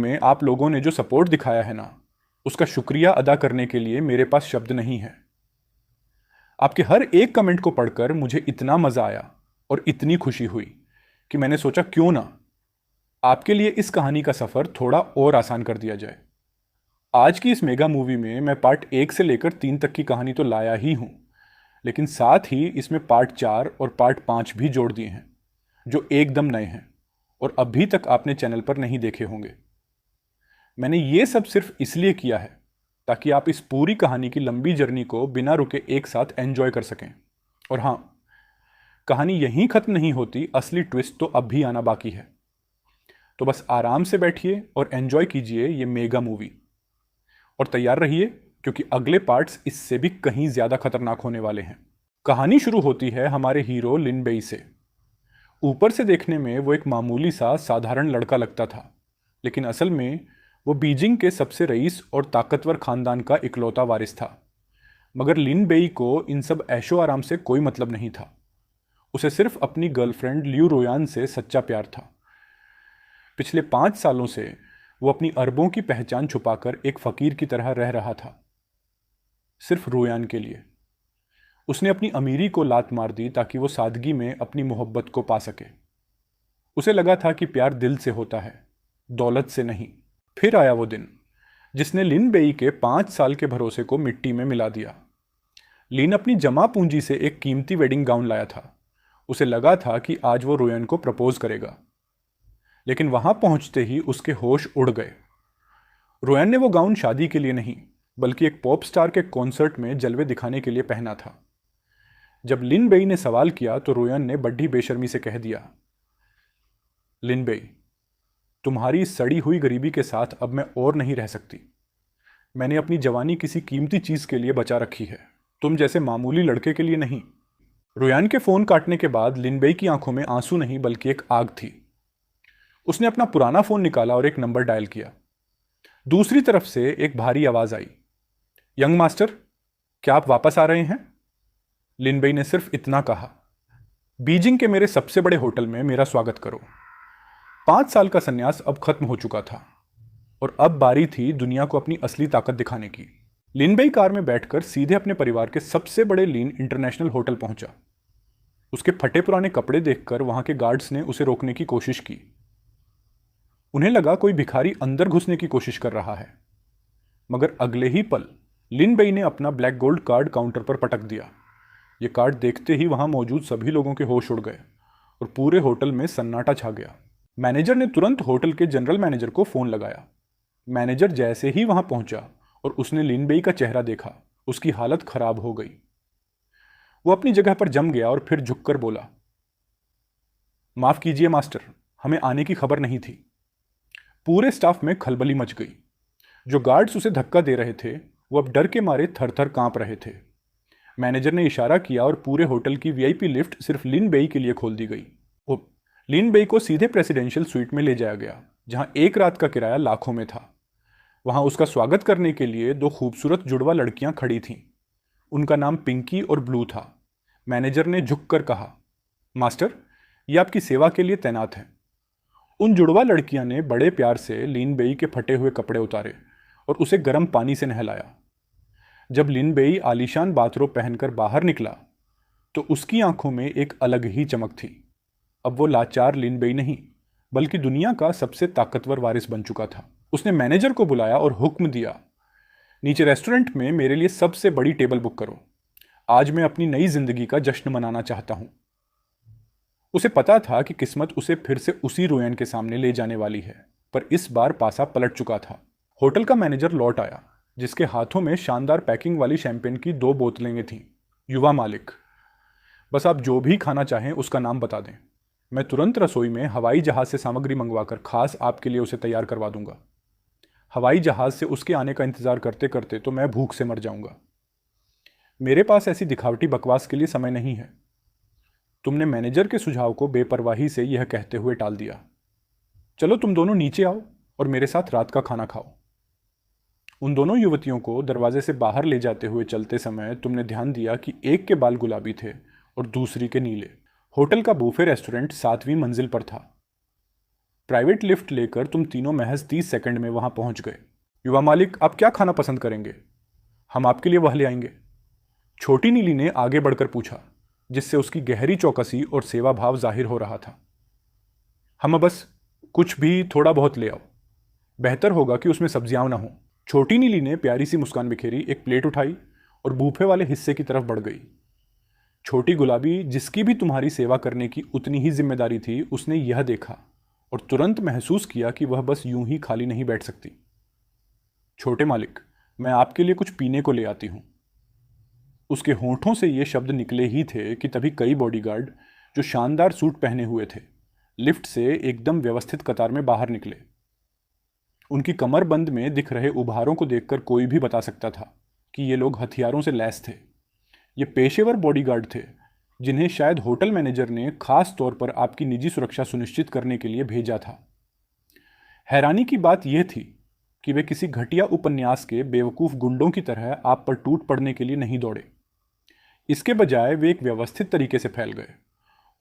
में आप लोगों ने जो सपोर्ट दिखाया है ना, उसका शुक्रिया अदा करने के लिए मेरे पास शब्द नहीं है। आपके हर एक कमेंट को पढ़कर मुझे इतना मजा आया और इतनी खुशी हुई कि मैंने सोचा क्यों ना आपके लिए इस कहानी का सफर थोड़ा और आसान कर दिया जाए। आज की इस मेगा मूवी में मैं पार्ट 1 से लेकर 3 तक की कहानी तो लाया ही हूं, लेकिन साथ ही इसमें पार्ट 4 और पार्ट 5 भी जोड़ दिए हैं जो एकदम नए हैं और अभी तक आपने चैनल पर नहीं देखे होंगे। मैंने ये सब सिर्फ इसलिए किया है ताकि आप इस पूरी कहानी की लंबी जर्नी को बिना रुके एक साथ एंजॉय कर सकें। और हाँ, कहानी यहीं खत्म नहीं होती, असली ट्विस्ट तो अब भी आना बाकी है। तो बस आराम से बैठिए और एंजॉय कीजिए ये मेगा मूवी, और तैयार रहिए क्योंकि अगले पार्ट्स इससे भी कहीं ज्यादा खतरनाक होने वाले हैं। कहानी शुरू होती है हमारे हीरो लिन बेई से। ऊपर से देखने में वो एक मामूली सा साधारण लड़का लगता था, लेकिन असल में वो बीजिंग के सबसे रईस और ताकतवर खानदान का इकलौता वारिस था। मगर लिन बेई को इन सब ऐशो आराम से कोई मतलब नहीं था। उसे सिर्फ अपनी गर्लफ्रेंड लियू रोयान से सच्चा प्यार था। पिछले 5 सालों से वो अपनी अरबों की पहचान छुपाकर एक फकीर की तरह रह रहा था, सिर्फ रोयान के लिए। उसने अपनी अमीरी को लात मार दी ताकि वो सादगी में अपनी मोहब्बत को पा सके। उसे लगा था कि प्यार दिल से होता है, दौलत से नहीं। फिर आया वो दिन जिसने लिन बेई के 5 साल के भरोसे को मिट्टी में मिला दिया। लिन अपनी जमा पूंजी से एक कीमती वेडिंग गाउन लाया था। उसे लगा था कि आज वो रोयन को प्रपोज करेगा, लेकिन वहां पहुंचते ही उसके होश उड़ गए। रोयन ने वो गाउन शादी के लिए नहीं, बल्कि एक पॉप स्टार के कॉन्सर्ट में जलवे दिखाने के लिए पहना था। जब लिन बेई ने सवाल किया तो रोयन ने बड़ी बेशर्मी से कह दिया, लिन बेई, तुम्हारी सड़ी हुई गरीबी के साथ अब मैं और नहीं रह सकती। मैंने अपनी जवानी किसी कीमती चीज के लिए बचा रखी है, तुम जैसे मामूली लड़के के लिए नहीं। रोयान के फोन काटने के बाद लिन बेई की आंखों में आंसू नहीं बल्कि एक आग थी। उसने अपना पुराना फोन निकाला और एक नंबर डायल किया। दूसरी तरफ से एक भारी आवाज आई, यंग मास्टर, क्या आप वापस आ रहे हैं? लिन बेई ने सिर्फ इतना कहा, बीजिंग के मेरे सबसे बड़े होटल में मेरा स्वागत करो। 5 साल का संन्यास अब खत्म हो चुका था और अब बारी थी दुनिया को अपनी असली ताकत दिखाने की। लिन बेई कार में बैठकर सीधे अपने परिवार के सबसे बड़े लिन इंटरनेशनल होटल पहुंचा। उसके फटे पुराने कपड़े देखकर वहां के गार्ड्स ने उसे रोकने की कोशिश की। उन्हें लगा कोई भिखारी अंदर घुसने की कोशिश कर रहा है, मगर अगले ही पल लिन बेई ने अपना ब्लैक गोल्ड कार्ड काउंटर पर पटक दिया। यह कार्ड देखते ही वहां मौजूद सभी लोगों के होश उड़ गए और पूरे होटल में सन्नाटा छा गया। मैनेजर ने तुरंत होटल के जनरल मैनेजर को फोन लगाया। मैनेजर जैसे ही वहां पहुंचा और उसने लिन बेई का चेहरा देखा, उसकी हालत खराब हो गई। वो अपनी जगह पर जम गया और फिर झुककर बोला, माफ कीजिए मास्टर, हमें आने की खबर नहीं थी। पूरे स्टाफ में खलबली मच गई। जो गार्ड्स उसे धक्का दे रहे थे वो अब डर के मारे थर थर कांप रहे थे। मैनेजर ने इशारा किया और पूरे होटल की वीआईपी लिफ्ट सिर्फ लिन बेई के लिए खोल दी गई। लिन बेई को सीधे प्रेसिडेंशियल स्वीट में ले जाया गया, जहां एक रात का किराया लाखों में था। वहां उसका स्वागत करने के लिए 2 खूबसूरत जुड़वा लड़कियां खड़ी थीं। उनका नाम पिंकी और ब्लू था। मैनेजर ने झुककर कहा, मास्टर, ये आपकी सेवा के लिए तैनात हैं। उन जुड़वा लड़कियां ने बड़े प्यार से लिन बेई के फटे हुए कपड़े उतारे और उसे गर्म पानी से नहलाया। जब लिन बेई आलीशान बाथरोब पहनकर बाहर निकला तो उसकी आंखों में एक अलग ही चमक थी। अब वो लाचार लिन बेई नहीं, बल्कि दुनिया का सबसे ताकतवर वारिस बन चुका था। उसने मैनेजर को बुलाया और हुक्म दिया, नीचे रेस्टोरेंट में मेरे लिए सबसे बड़ी टेबल बुक करो। आज मैं अपनी नई जिंदगी का जश्न मनाना चाहता हूं। उसे पता था कि किस्मत उसे फिर से उसी रोयन के सामने ले जाने वाली है, पर इस बार पासा पलट चुका था। होटल का मैनेजर लौट आया, जिसके हाथों में शानदार पैकिंग वाली शैंपेन की 2 बोतलें थीं। युवा मालिक, बस आप जो भी खाना चाहें उसका नाम बता दें। मैं तुरंत रसोई में हवाई जहाज से सामग्री मंगवाकर खास आपके लिए उसे तैयार करवा दूंगा। हवाई जहाज से उसके आने का इंतजार करते करते तो मैं भूख से मर जाऊंगा। मेरे पास ऐसी दिखावटी बकवास के लिए समय नहीं है। तुमने मैनेजर के सुझाव को बेपरवाही से यह कहते हुए टाल दिया। चलो तुम दोनों नीचे आओ और मेरे साथ रात का खाना खाओ। उन दोनों युवतियों को दरवाजे से बाहर ले जाते हुए चलते समय तुमने ध्यान दिया कि एक के बाल गुलाबी थे और दूसरी के नीले। होटल का बूफे रेस्टोरेंट 7वीं मंजिल पर था। प्राइवेट लिफ्ट लेकर तुम तीनों महज 30 सेकंड में वहां पहुंच गए। युवा मालिक, आप क्या खाना पसंद करेंगे? हम आपके लिए वह ले आएंगे। छोटी नीली ने आगे बढ़कर पूछा, जिससे उसकी गहरी चौकसी और सेवा भाव जाहिर हो रहा था। हम बस कुछ भी थोड़ा बहुत ले आओ, बेहतर होगा कि उसमें सब्जियां ना हो। छोटी नीली ने प्यारी सी मुस्कान बिखेरी, एक प्लेट उठाई और बूफे वाले हिस्से की तरफ बढ़ गई। छोटी गुलाबी, जिसकी भी तुम्हारी सेवा करने की उतनी ही जिम्मेदारी थी, उसने यह देखा और तुरंत महसूस किया कि वह बस यूं ही खाली नहीं बैठ सकती। छोटे मालिक, मैं आपके लिए कुछ पीने को ले आती हूं। उसके होंठों से ये शब्द निकले ही थे कि तभी कई बॉडीगार्ड, जो शानदार सूट पहने हुए थे, लिफ्ट से एकदम व्यवस्थित कतार में बाहर निकले। उनकी कमरबंद में दिख रहे उभारों को देखकर कोई भी बता सकता था कि ये लोग हथियारों से लैस थे। ये पेशेवर बॉडीगार्ड थे, जिन्हें शायद होटल मैनेजर ने खास तौर पर आपकी निजी सुरक्षा सुनिश्चित करने के लिए भेजा था। हैरानी की बात यह थी कि वे किसी घटिया उपन्यास के बेवकूफ़ गुंडों की तरह आप पर टूट पड़ने के लिए नहीं दौड़े। इसके बजाय वे एक व्यवस्थित तरीके से फैल गए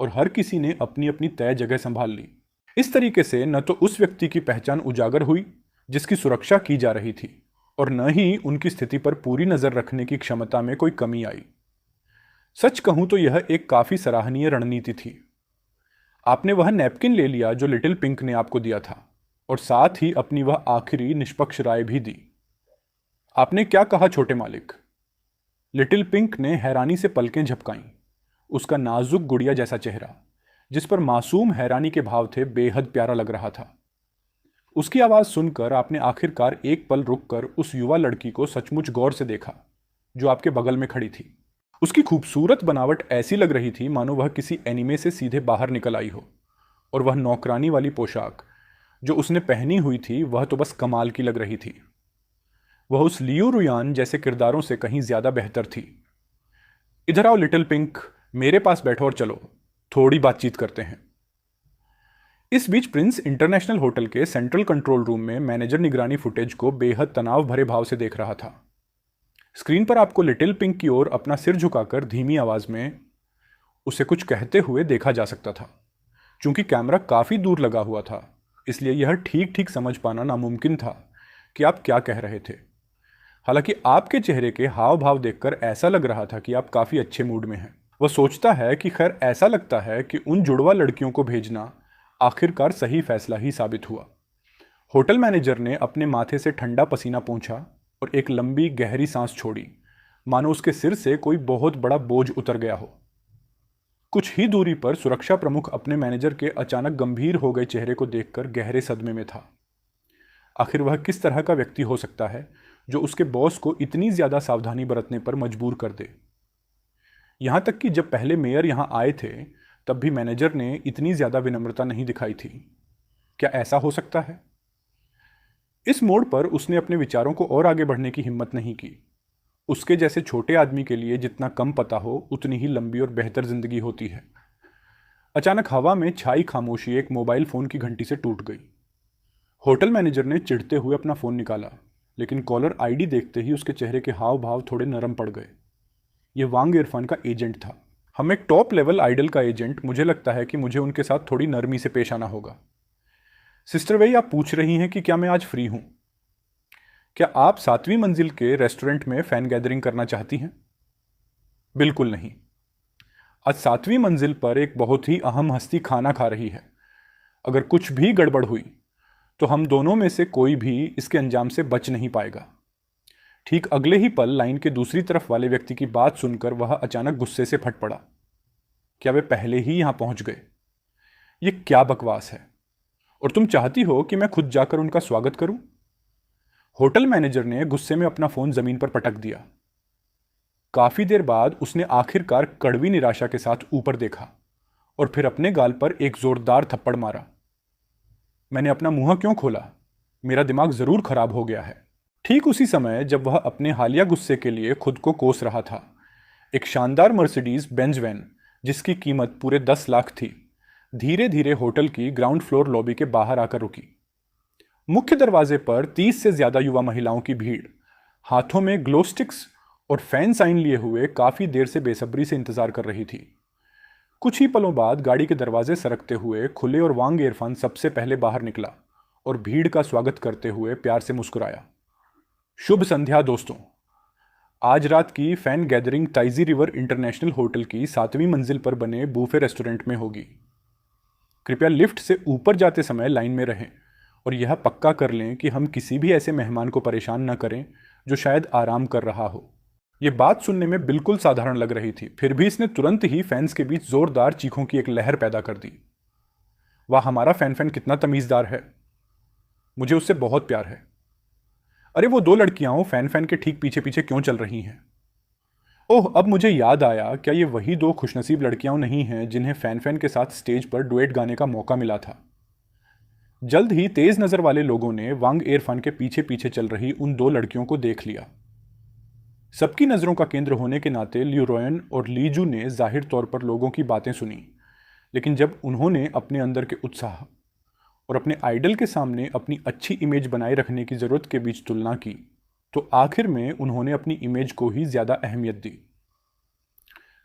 और हर किसी ने अपनी अपनी तय जगह संभाल ली। इस तरीके से न तो उस व्यक्ति की पहचान उजागर हुई जिसकी सुरक्षा की जा रही थी, और न ही उनकी स्थिति पर पूरी नज़र रखने की क्षमता में कोई कमी आई। सच कहूं तो यह एक काफ़ी सराहनीय रणनीति थी। आपने वह नैपकिन ले लिया जो लिटिल पिंक ने आपको दिया था, और साथ ही अपनी वह आखिरी निष्पक्ष राय भी दी। आपने क्या कहा छोटे मालिक? लिटिल पिंक ने हैरानी से पलकें झपकाईं। उसका नाजुक गुड़िया जैसा चेहरा, जिस पर मासूम हैरानी के भाव थे, बेहद प्यारा लग रहा था। उसकी आवाज़ सुनकर आपने आखिरकार एक पल रुककर उस युवा लड़की को सचमुच गौर से देखा जो आपके बगल में खड़ी थी। उसकी खूबसूरत बनावट ऐसी लग रही थी मानो वह किसी एनीमे से सीधे बाहर निकल आई हो, और वह नौकरानी वाली पोशाक जो उसने पहनी हुई थी, वह तो बस कमाल की लग रही थी। वह उस लियू रुयान जैसे किरदारों से कहीं ज्यादा बेहतर थी। इधर आओ लिटिल पिंक, मेरे पास बैठो और चलो थोड़ी बातचीत करते हैं। इस बीच प्रिंस इंटरनेशनल होटल के सेंट्रल कंट्रोल रूम में मैनेजर निगरानी फुटेज को बेहद तनाव भरे भाव से देख रहा था। स्क्रीन पर आपको लिटिल पिंक की ओर अपना सिर झुकाकर धीमी आवाज में उसे कुछ कहते हुए देखा जा सकता था। चूंकि कैमरा काफी दूर लगा हुआ था, इसलिए यह ठीक ठीक समझ पाना नामुमकिन था कि आप क्या कह रहे थे। हालांकि आपके चेहरे के हाव भाव देखकर ऐसा लग रहा था कि आप काफी अच्छे मूड में हैं। वह सोचता है कि खैर, ऐसा लगता है कि उन जुड़वा लड़कियों को भेजना आखिरकार सही फैसला ही साबित हुआ। होटल मैनेजर ने अपने माथे से ठंडा पसीना पोंछा और एक लंबी गहरी सांस छोड़ी, मानो उसके सिर से कोई बहुत बड़ा बोझ उतर गया हो। कुछ ही दूरी पर सुरक्षा प्रमुख अपने मैनेजर के अचानक गंभीर हो गए चेहरे को देखकर गहरे सदमे में था। आखिर वह किस तरह का व्यक्ति हो सकता है जो उसके बॉस को इतनी ज्यादा सावधानी बरतने पर मजबूर कर दे। यहां तक कि जब पहले मेयर यहां आए थे, तब भी मैनेजर ने इतनी ज्यादा विनम्रता नहीं दिखाई थी। क्या ऐसा हो सकता है? इस मोड़ पर उसने अपने विचारों को और आगे बढ़ने की हिम्मत नहीं की। उसके जैसे छोटे आदमी के लिए जितना कम पता हो, उतनी ही लंबी और बेहतर जिंदगी होती है। अचानक हवा में छाई खामोशी एक मोबाइल फोन की घंटी से टूट गई। होटल मैनेजर ने चिढ़ते हुए अपना फोन निकाला, लेकिन कॉलर आईडी देखते ही उसके चेहरे के हाव भाव थोड़े नरम पड़ गए। यह वांग इरफान का एजेंट था। हम एक टॉप लेवल आइडल का एजेंट, मुझे लगता है कि मुझे उनके साथ थोड़ी नरमी से पेश आना होगा। सिस्टर वेई, आप पूछ रही हैं कि क्या मैं आज फ्री हूं? क्या आप 7वीं मंजिल के रेस्टोरेंट में फैन गैदरिंग करना चाहती हैं? बिल्कुल नहीं। आज 7वीं मंजिल पर एक बहुत ही अहम हस्ती खाना खा रही है। अगर कुछ भी गड़बड़ हुई तो हम दोनों में से कोई भी इसके अंजाम से बच नहीं पाएगा। ठीक अगले ही पल लाइन के दूसरी तरफ वाले व्यक्ति की बात सुनकर वह अचानक गुस्से से फट पड़ा। क्या वे पहले ही यहां पहुंच गए? ये क्या बकवास है? और तुम चाहती हो कि मैं खुद जाकर उनका स्वागत करूं? होटल मैनेजर ने गुस्से में अपना फोन जमीन पर पटक दिया। काफी देर बाद उसने आखिरकार कड़वी निराशा के साथ ऊपर देखा और फिर अपने गाल पर एक जोरदार थप्पड़ मारा। मैंने अपना मुंह क्यों खोला? मेरा दिमाग जरूर खराब हो गया है। ठीक उसी समय जब वह अपने हालिया गुस्से के लिए खुद को कोस रहा था, एक शानदार मर्सिडीज बेंज वैन, जिसकी कीमत पूरे 10 लाख थी, धीरे धीरे होटल की ग्राउंड फ्लोर लॉबी के बाहर आकर रुकी। मुख्य दरवाजे पर 30 से ज्यादा युवा महिलाओं की भीड़, हाथों में ग्लो स्टिक्स और फैन साइन लिए हुए, काफी देर से बेसब्री से इंतजार कर रही थी। कुछ ही पलों बाद गाड़ी के दरवाजे सरकते हुए खुले और वांग इरफान सबसे पहले बाहर निकला और भीड़ का स्वागत करते हुए प्यार से मुस्कुराया। शुभ संध्या दोस्तों। आज रात की fan gathering Taiji river international hotel की 7वीं मंजिल पर बने बूफे रेस्टोरेंट में होगी। कृपया लिफ्ट से ऊपर जाते समय लाइन में रहें और यह पक्का कर लें कि हम किसी भी ऐसे मेहमान को परेशान न करें जो शायद आराम कर रहा हो। यह बात सुनने में बिल्कुल साधारण लग रही थी, फिर भी इसने तुरंत ही फैंस के बीच जोरदार चीखों की एक लहर पैदा कर दी। वाह, हमारा फैन कितना तमीज़दार है, मुझे उससे बहुत प्यार है। अरे वो दो लड़कियां फैन के ठीक पीछे पीछे क्यों चल रही हैं? ओह, अब मुझे याद आया, क्या ये वही दो खुशनसीब लड़कियां नहीं हैं जिन्हें फैन के साथ स्टेज पर डुएट गाने का मौका मिला था? जल्द ही तेज नज़र वाले लोगों ने वांग इरफान के पीछे पीछे चल रही उन दो लड़कियों को देख लिया। सबकी नज़रों का केंद्र होने के नाते लियू रोयन और लीजू ने जाहिर तौर पर लोगों की बातें सुनी, लेकिन जब उन्होंने अपने अंदर के उत्साह और अपने आइडल के सामने अपनी अच्छी इमेज बनाए रखने की ज़रूरत के बीच तुलना की, तो आखिर में उन्होंने अपनी इमेज को ही ज़्यादा अहमियत दी।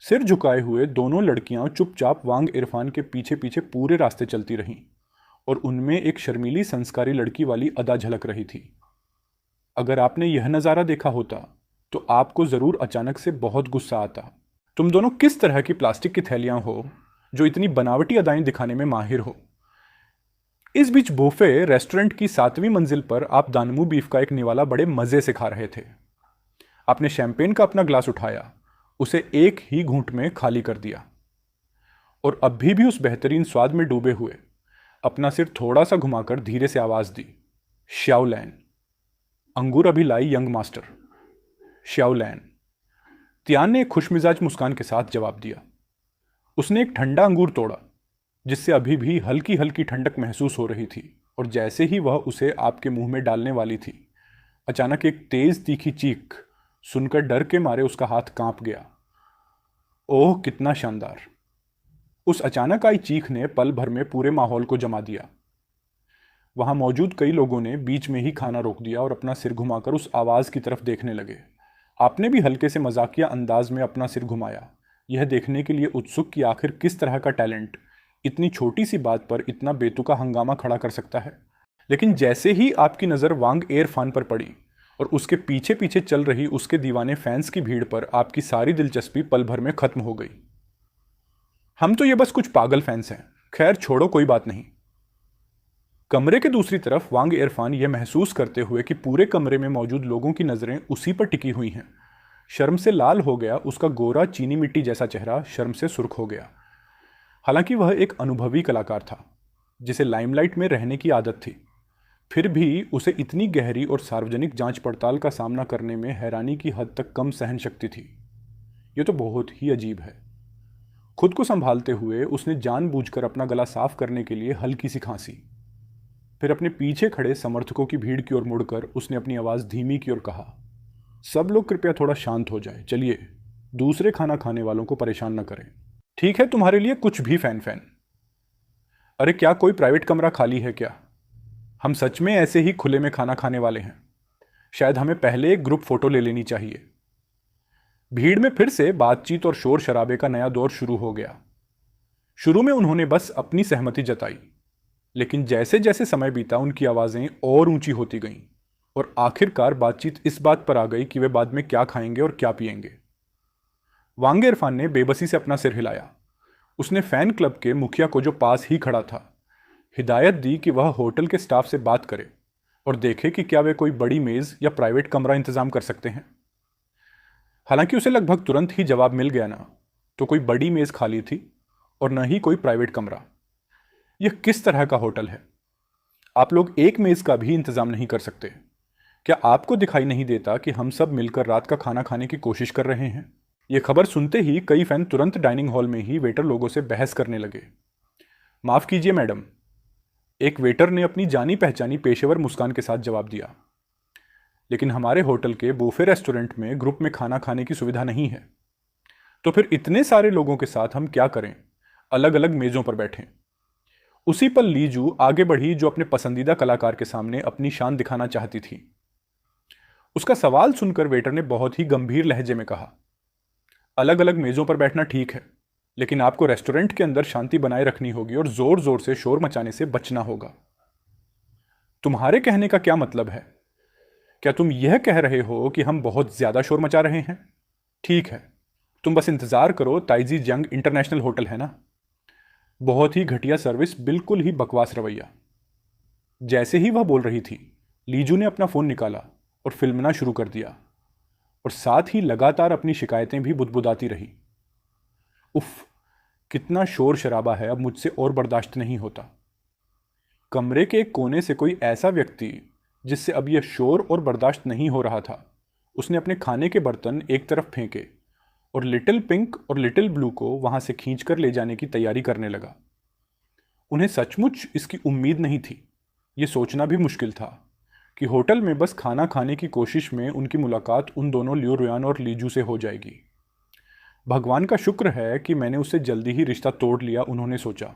सिर झुकाए हुए दोनों लड़कियां चुपचाप वांग इरफान के पीछे पीछे पूरे रास्ते चलती रहीं और उनमें एक शर्मीली संस्कारी लड़की वाली अदा झलक रही थी। अगर आपने यह नज़ारा देखा होता तो आपको ज़रूर अचानक से बहुत गुस्सा आता। तुम दोनों किस तरह की प्लास्टिक की थैलियां हो जो इतनी बनावटी अदाएं दिखाने में माहिर हो। इस बीच बूफे रेस्टोरेंट की 7वीं मंजिल पर आप दानमू बीफ का एक निवाला बड़े मज़े से खा रहे थे। आपने शैंपेन का अपना ग्लास उठाया, उसे एक ही घूंट में खाली कर दिया और अभी भी उस बेहतरीन स्वाद में डूबे हुए अपना सिर थोड़ा सा घुमाकर धीरे से आवाज़ दी, श्याओलैन। अंगूर अभी लाई यंग मास्टर। श्याओलैन। तियान ने एक खुशमिजाज मुस्कान के साथ जवाब दिया। उसने एक ठंडा अंगूर तोड़ा जिससे अभी भी हल्की हल्की ठंडक महसूस हो रही थी, और जैसे ही वह उसे आपके मुंह में डालने वाली थी, अचानक एक तेज तीखी चीख सुनकर डर के मारे उसका हाथ कांप गया। ओह, कितना शानदार! उस अचानक आई चीख ने पल भर में पूरे माहौल को जमा दिया। वहां मौजूद कई लोगों ने बीच में ही खाना रोक दिया और अपना सिर घुमाकर उस आवाज़ की तरफ देखने लगे। आपने भी हल्के से मजाकिया अंदाज में अपना सिर घुमाया, यह देखने के लिए उत्सुक कि आखिर किस तरह का टैलेंट इतनी छोटी सी बात पर इतना बेतुका हंगामा खड़ा कर सकता है। लेकिन जैसे ही आपकी नज़र वांग इरफान पर पड़ी और उसके पीछे पीछे चल रही उसके दीवाने फैंस की भीड़ पर, आपकी सारी दिलचस्पी पल भर में खत्म हो गई। हम तो ये बस कुछ पागल फैंस हैं, खैर छोड़ो, कोई बात नहीं। कमरे के दूसरी तरफ वांग इरफान यह महसूस करते हुए कि पूरे कमरे में मौजूद लोगों की नज़रें उसी पर टिकी हुई हैं, शर्म से लाल हो गया। उसका गोरा चीनी मिट्टी जैसा चेहरा शर्म से सुर्ख हो गया। हालांकि वह एक अनुभवी कलाकार था जिसे लाइमलाइट में रहने की आदत थी, फिर भी उसे इतनी गहरी और सार्वजनिक जांच पड़ताल का सामना करने में हैरानी की हद तक कम सहन शक्ति थी। यह तो बहुत ही अजीब है। खुद को संभालते हुए उसने जानबूझकर अपना गला साफ करने के लिए हल्की सी खांसी। फिर अपने पीछे खड़े समर्थकों की भीड़ की ओर मुड़कर उसने अपनी आवाज़ धीमी की और कहा, सब लोग कृपया थोड़ा शांत हो जाए, चलिए, दूसरे खाना खाने वालों को परेशान न करें। ठीक है, तुम्हारे लिए कुछ भी फैन। अरे क्या कोई प्राइवेट कमरा खाली है क्या? हम सच में ऐसे ही खुले में खाना खाने वाले हैं? शायद हमें पहले एक ग्रुप फोटो ले लेनी चाहिए। भीड़ में फिर से बातचीत और शोर शराबे का नया दौर शुरू हो गया। शुरू में उन्होंने बस अपनी सहमति जताई, लेकिन जैसे जैसे समय बीता उनकी आवाज़ें और ऊंची होती गईं और आखिरकार बातचीत इस बात पर आ गई कि वे बाद में क्या खाएंगे और क्या पिएंगे। वांग इरफान ने बेबसी से अपना सिर हिलाया। उसने फैन क्लब के मुखिया को, जो पास ही खड़ा था, हिदायत दी कि वह होटल के स्टाफ से बात करे और देखे कि क्या वे कोई बड़ी मेज़ या प्राइवेट कमरा इंतजाम कर सकते हैं। हालांकि उसे लगभग तुरंत ही जवाब मिल गया, ना तो कोई बड़ी मेज़ खाली थी और न ही कोई प्राइवेट कमरा। यह किस तरह का होटल है? आप लोग एक मेज़ का भी इंतजाम नहीं कर सकते? क्या आपको दिखाई नहीं देता कि हम सब मिलकर रात का खाना खाने की कोशिश कर रहे हैं? यह खबर सुनते ही कई फैन तुरंत डाइनिंग हॉल में ही वेटर लोगों से बहस करने लगे। माफ़ कीजिए मैडम, एक वेटर ने अपनी जानी पहचानी पेशेवर मुस्कान के साथ जवाब दिया, लेकिन हमारे होटल के बूफे रेस्टोरेंट में ग्रुप में खाना खाने की सुविधा नहीं है। तो फिर इतने सारे लोगों के साथ हम क्या करें? अलग अलग मेज़ों पर बैठें। उसी पल लीजू आगे बढ़ी, जो अपने पसंदीदा कलाकार के सामने अपनी शान दिखाना चाहती थी। उसका सवाल सुनकर वेटर ने बहुत ही गंभीर लहजे में कहा, अलग अलग मेज़ों पर बैठना ठीक है, लेकिन आपको रेस्टोरेंट के अंदर शांति बनाए रखनी होगी और जोर जोर से शोर मचाने से बचना होगा। तुम्हारे कहने का क्या मतलब है? क्या तुम यह कह रहे हो कि हम बहुत ज्यादा शोर मचा रहे हैं? ठीक है, तुम बस इंतजार करो, ताइजी जंग इंटरनेशनल होटल है ना। बहुत ही घटिया सर्विस, बिल्कुल ही बकवास रवैया। जैसे ही वह बोल रही थी, लीजू ने अपना फोन निकाला और फिल्मना शुरू कर दिया, और साथ ही लगातार अपनी शिकायतें भी बुदबुदाती रही। उफ, कितना शोर शराबा है, अब मुझसे और बर्दाश्त नहीं होता। कमरे के एक कोने से कोई ऐसा व्यक्ति जिससे अब यह शोर और बर्दाश्त नहीं हो रहा था, उसने अपने खाने के बर्तन एक तरफ फेंके और लिटिल पिंक और लिटिल ब्लू को वहां से खींचकर ले जाने की तैयारी करने लगा। उन्हें सचमुच इसकी उम्मीद नहीं थी। यह सोचना भी मुश्किल था कि होटल में बस खाना खाने की कोशिश में उनकी मुलाकात उन दोनों लियू रुयान और लीजू से हो जाएगी। भगवान का शुक्र है कि मैंने उससे जल्दी ही रिश्ता तोड़ लिया, उन्होंने सोचा।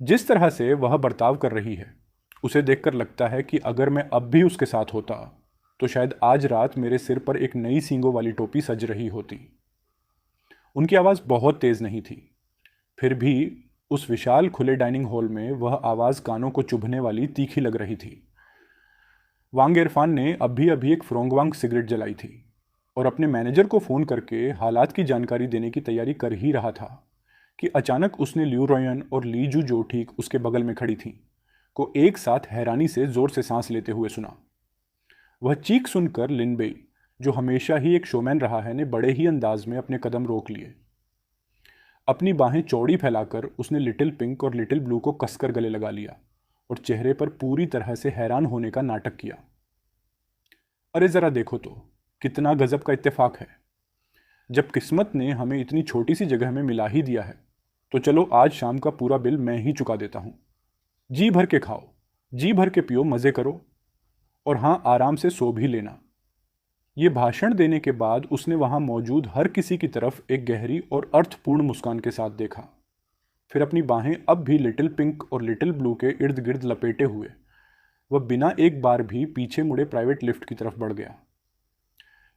जिस तरह से वह बर्ताव कर रही है, उसे देखकर लगता है कि अगर मैं अब भी उसके साथ होता तो शायद आज रात मेरे सिर पर एक नई सींगों वाली टोपी सज रही होती। उनकी आवाज़ बहुत तेज़ नहीं थी, फिर भी उस विशाल खुले डाइनिंग हॉल में वह आवाज़ कानों को चुभने वाली तीखी लग रही थी। वांग इरफान ने अभी अभी एक फ्रोंगवांग सिगरेट जलाई थी और अपने मैनेजर को फ़ोन करके हालात की जानकारी देने की तैयारी कर ही रहा था कि अचानक उसने लियू रॉयन और लीजू, जो ठीक उसके बगल में खड़ी थी, को एक साथ हैरानी से ज़ोर से सांस लेते हुए सुना। वह चीख सुनकर लिनबेई, जो हमेशा ही एक शोमैन रहा है, ने बड़े ही अंदाज में अपने कदम रोक लिए। अपनी बाहें चौड़ी फैलाकर उसने लिटिल पिंक और लिटिल ब्लू को कसकर गले लगा लिया और चेहरे पर पूरी तरह से हैरान होने का नाटक किया। अरे ज़रा देखो तो, कितना गजब का इत्तेफाक है। जब किस्मत ने हमें इतनी छोटी सी जगह में मिला ही दिया है, तो चलो आज शाम का पूरा बिल मैं ही चुका देता हूँ। जी भर के खाओ, जी भर के पियो, मज़े करो, और हाँ, आराम से सो भी लेना। ये भाषण देने के बाद उसने वहाँ मौजूद हर किसी की तरफ एक गहरी और अर्थपूर्ण मुस्कान के साथ देखा। फिर अपनी बाहें अब भी लिटिल पिंक और लिटिल ब्लू के इर्द गिर्द लपेटे हुए वह बिना एक बार भी पीछे मुड़े प्राइवेट लिफ्ट की तरफ बढ़ गया।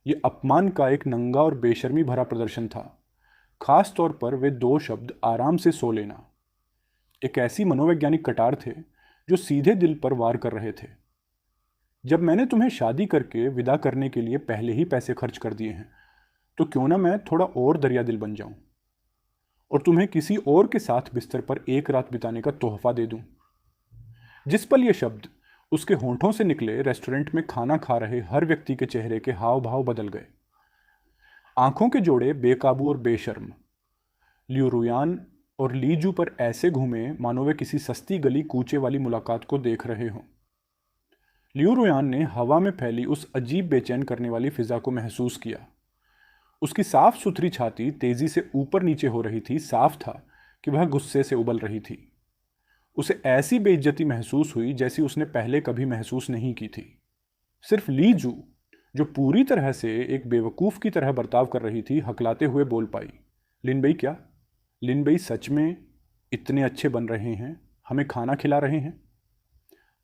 ये अपमान का एक नंगा और बेशर्मी भरा प्रदर्शन था, खास तौर पर वे दो शब्द, आराम से सो लेना। एक ऐसी मनोवैज्ञानिक कटार थे जो सीधे दिल पर वार कर रहे थे। जब मैंने तुम्हें शादी करके विदा करने के लिए पहले ही पैसे खर्च कर दिए हैं, तो क्यों ना मैं थोड़ा और दरिया दिल बन जाऊं और तुम्हें किसी और के साथ बिस्तर पर एक रात बिताने का तोहफा दे दूं। जिस पल ये शब्द उसके होंठों से निकले, रेस्टोरेंट में खाना खा रहे हर व्यक्ति के चेहरे के हाव भाव बदल गए। आंखों के जोड़े बेकाबू और बेशर्म लियू रुयान और लीजू पर ऐसे घूमे मानो वे किसी सस्ती गली कूचे वाली मुलाकात को देख रहे हों। लियू रुयान ने हवा में फैली उस अजीब बेचैन करने वाली फिजा को महसूस किया। उसकी साफ सुथरी छाती तेजी से ऊपर नीचे हो रही थी। साफ था कि वह गुस्से से उबल रही थी। उसे ऐसी बेइज्जती महसूस हुई जैसी उसने पहले कभी महसूस नहीं की थी। सिर्फ लीजू, जो पूरी तरह से एक बेवकूफ़ की तरह बर्ताव कर रही थी, हकलाते हुए बोल पाई, लिनबेई क्या? लिनबेई सच में इतने अच्छे बन रहे हैं, हमें खाना खिला रहे हैं।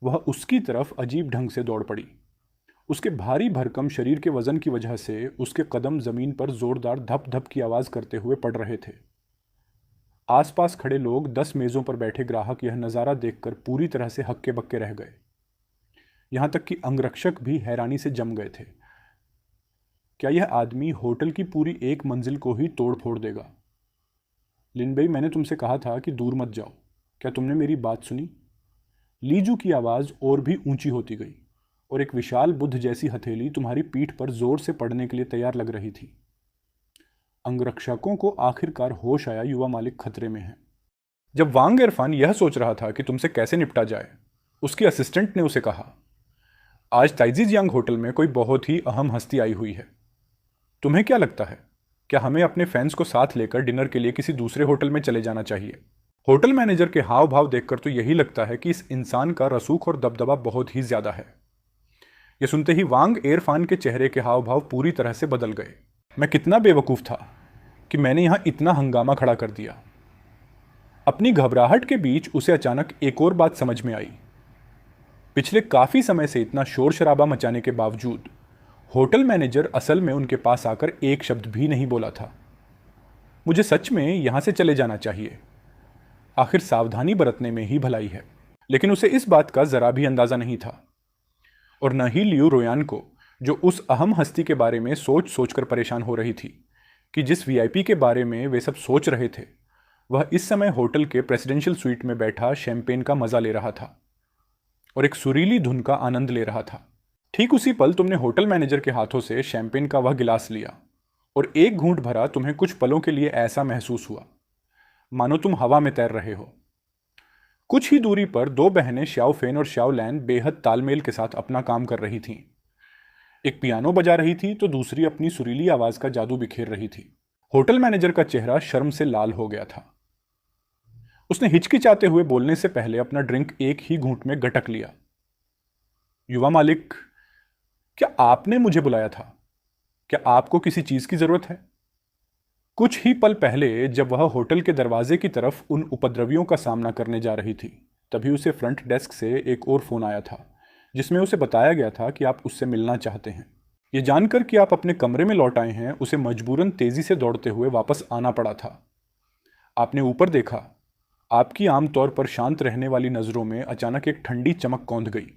वह उसकी तरफ अजीब ढंग से दौड़ पड़ी। उसके भारी भरकम शरीर के वजन की वजह से उसके कदम जमीन पर जोरदार धप धप की आवाज़ करते हुए पड़ रहे थे। आसपास खड़े लोग, 10 मेज़ों पर बैठे ग्राहक यह नज़ारा देखकर पूरी तरह से हक्के बक्के रह गए। यहाँ तक कि अंगरक्षक भी हैरानी से जम गए थे। क्या यह आदमी होटल की पूरी एक मंजिल को ही तोड़ फोड़ देगा? लिनबेई, मैंने तुमसे कहा था कि दूर मत जाओ। क्या तुमने मेरी बात सुनी? लीजू की आवाज़ और भी ऊंची होती गई और एक विशाल बुद्ध जैसी हथेली तुम्हारी पीठ पर जोर से पड़ने के लिए तैयार लग रही थी। अंगरक्षकों को आखिरकार होश आया, युवा मालिक खतरे में है। जब वांग इरफान यह सोच रहा था कि तुमसे कैसे निपटा जाए, उसके असिस्टेंट ने उसे कहा, आज ताइजीजियांग होटल में कोई बहुत ही अहम हस्ती आई हुई है। तुम्हें क्या लगता है, क्या हमें अपने फैंस को साथ लेकर डिनर के लिए किसी दूसरे होटल में चले जाना चाहिए? होटल मैनेजर के हाव भाव देखकर तो यही लगता है कि इस इंसान का रसूख और दबदबा बहुत ही ज्यादा है। यह सुनते ही वांग इरफान के चेहरे के हाव भाव पूरी तरह से बदल गए। मैं कितना बेवकूफ़ था कि मैंने यहां इतना हंगामा खड़ा कर दिया। अपनी घबराहट के बीच उसे अचानक एक और बात समझ में आई। पिछले काफ़ी समय से इतना शोर शराबा मचाने के बावजूद होटल मैनेजर असल में उनके पास आकर एक शब्द भी नहीं बोला था। मुझे सच में यहाँ से चले जाना चाहिए। आखिर सावधानी बरतने में ही भलाई है। लेकिन उसे इस बात का जरा भी अंदाजा नहीं था, और न ही लियू रोयान को, जो उस अहम हस्ती के बारे में सोच सोचकर परेशान हो रही थी कि जिस वीआईपी के बारे में वे सब सोच रहे थे वह इस समय होटल के प्रेसिडेंशियल स्वीट में बैठा शैंपेन का मजा ले रहा था और एक सुरीली धुन का आनंद ले रहा था। ठीक उसी पल तुमने होटल मैनेजर के हाथों से शैंपेन का वह गिलास लिया और एक घूंट भरा। तुम्हें कुछ पलों के लिए ऐसा महसूस हुआ मानो तुम हवा में तैर रहे हो। कुछ ही दूरी पर दो बहनें श्याओ फेन और श्याओ लैन बेहद तालमेल के साथ अपना काम कर रही थीं। एक पियानो बजा रही थी तो दूसरी अपनी सुरीली आवाज का जादू बिखेर रही थी। होटल मैनेजर का चेहरा शर्म से लाल हो गया था। उसने हिचकिचाते हुए बोलने से पहले अपना ड्रिंक एक ही घूंट में गटक लिया। युवा मालिक, क्या आपने मुझे बुलाया था? क्या आपको किसी चीज की जरूरत है? कुछ ही पल पहले जब वह होटल के दरवाजे की तरफ उन उपद्रवियों का सामना करने जा रही थी तभी उसे फ्रंट डेस्क से एक और फोन आया था जिसमें उसे बताया गया था कि आप उससे मिलना चाहते हैं। ये जानकर कि आप अपने कमरे में लौट आए हैं उसे मजबूरन तेजी से दौड़ते हुए वापस आना पड़ा था। आपने ऊपर देखा। आपकी आमतौर पर शांत रहने वाली नजरों में अचानक एक ठंडी चमक कौंध गई।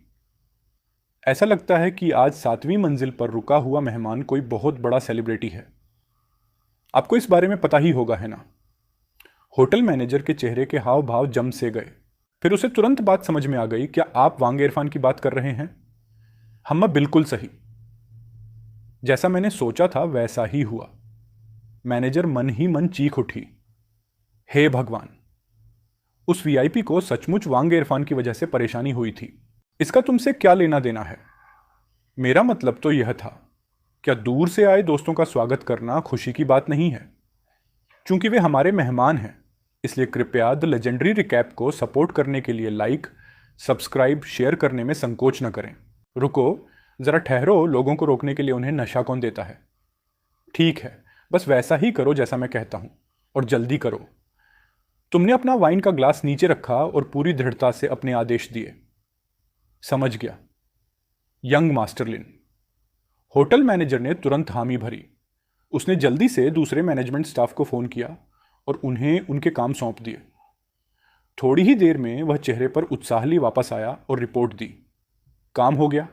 ऐसा लगता है कि आज 7वीं मंजिल पर रुका हुआ मेहमान कोई बहुत बड़ा सेलिब्रिटी है। आपको इस बारे में पता ही होगा, है ना? होटल मैनेजर के चेहरे के हाव भाव जम से गए। फिर उसे तुरंत बात समझ में आ गई। क्या आप वांग इरफान की बात कर रहे हैं? हम्मा, बिल्कुल सही। जैसा मैंने सोचा था वैसा ही हुआ। मैनेजर मन ही मन चीख उठी। हे भगवान, उस वीआईपी को सचमुच वांग इरफान की वजह से परेशानी हुई थी। इसका तुमसे क्या लेना देना है? मेरा मतलब तो यह था, क्या दूर से आए दोस्तों का स्वागत करना खुशी की बात नहीं है? चूंकि वे हमारे मेहमान हैं, इसलिए कृपया द लेजेंडरी रिकैप को सपोर्ट करने के लिए लाइक, सब्सक्राइब, शेयर करने में संकोच न करें। रुको, जरा ठहरो। लोगों को रोकने के लिए उन्हें नशा कौन देता है? ठीक है, बस वैसा ही करो जैसा मैं कहता हूं, और जल्दी करो। तुमने अपना वाइन का ग्लास नीचे रखा और पूरी दृढ़ता से अपने आदेश दिए। समझ गया, यंग मास्टरलिन। होटल मैनेजर ने तुरंत हामी भरी। उसने जल्दी से दूसरे मैनेजमेंट स्टाफ को फोन किया और उन्हें उनके काम सौंप दिए। थोड़ी ही देर में वह चेहरे पर उत्साहली वापस आया और रिपोर्ट दी। काम हो गया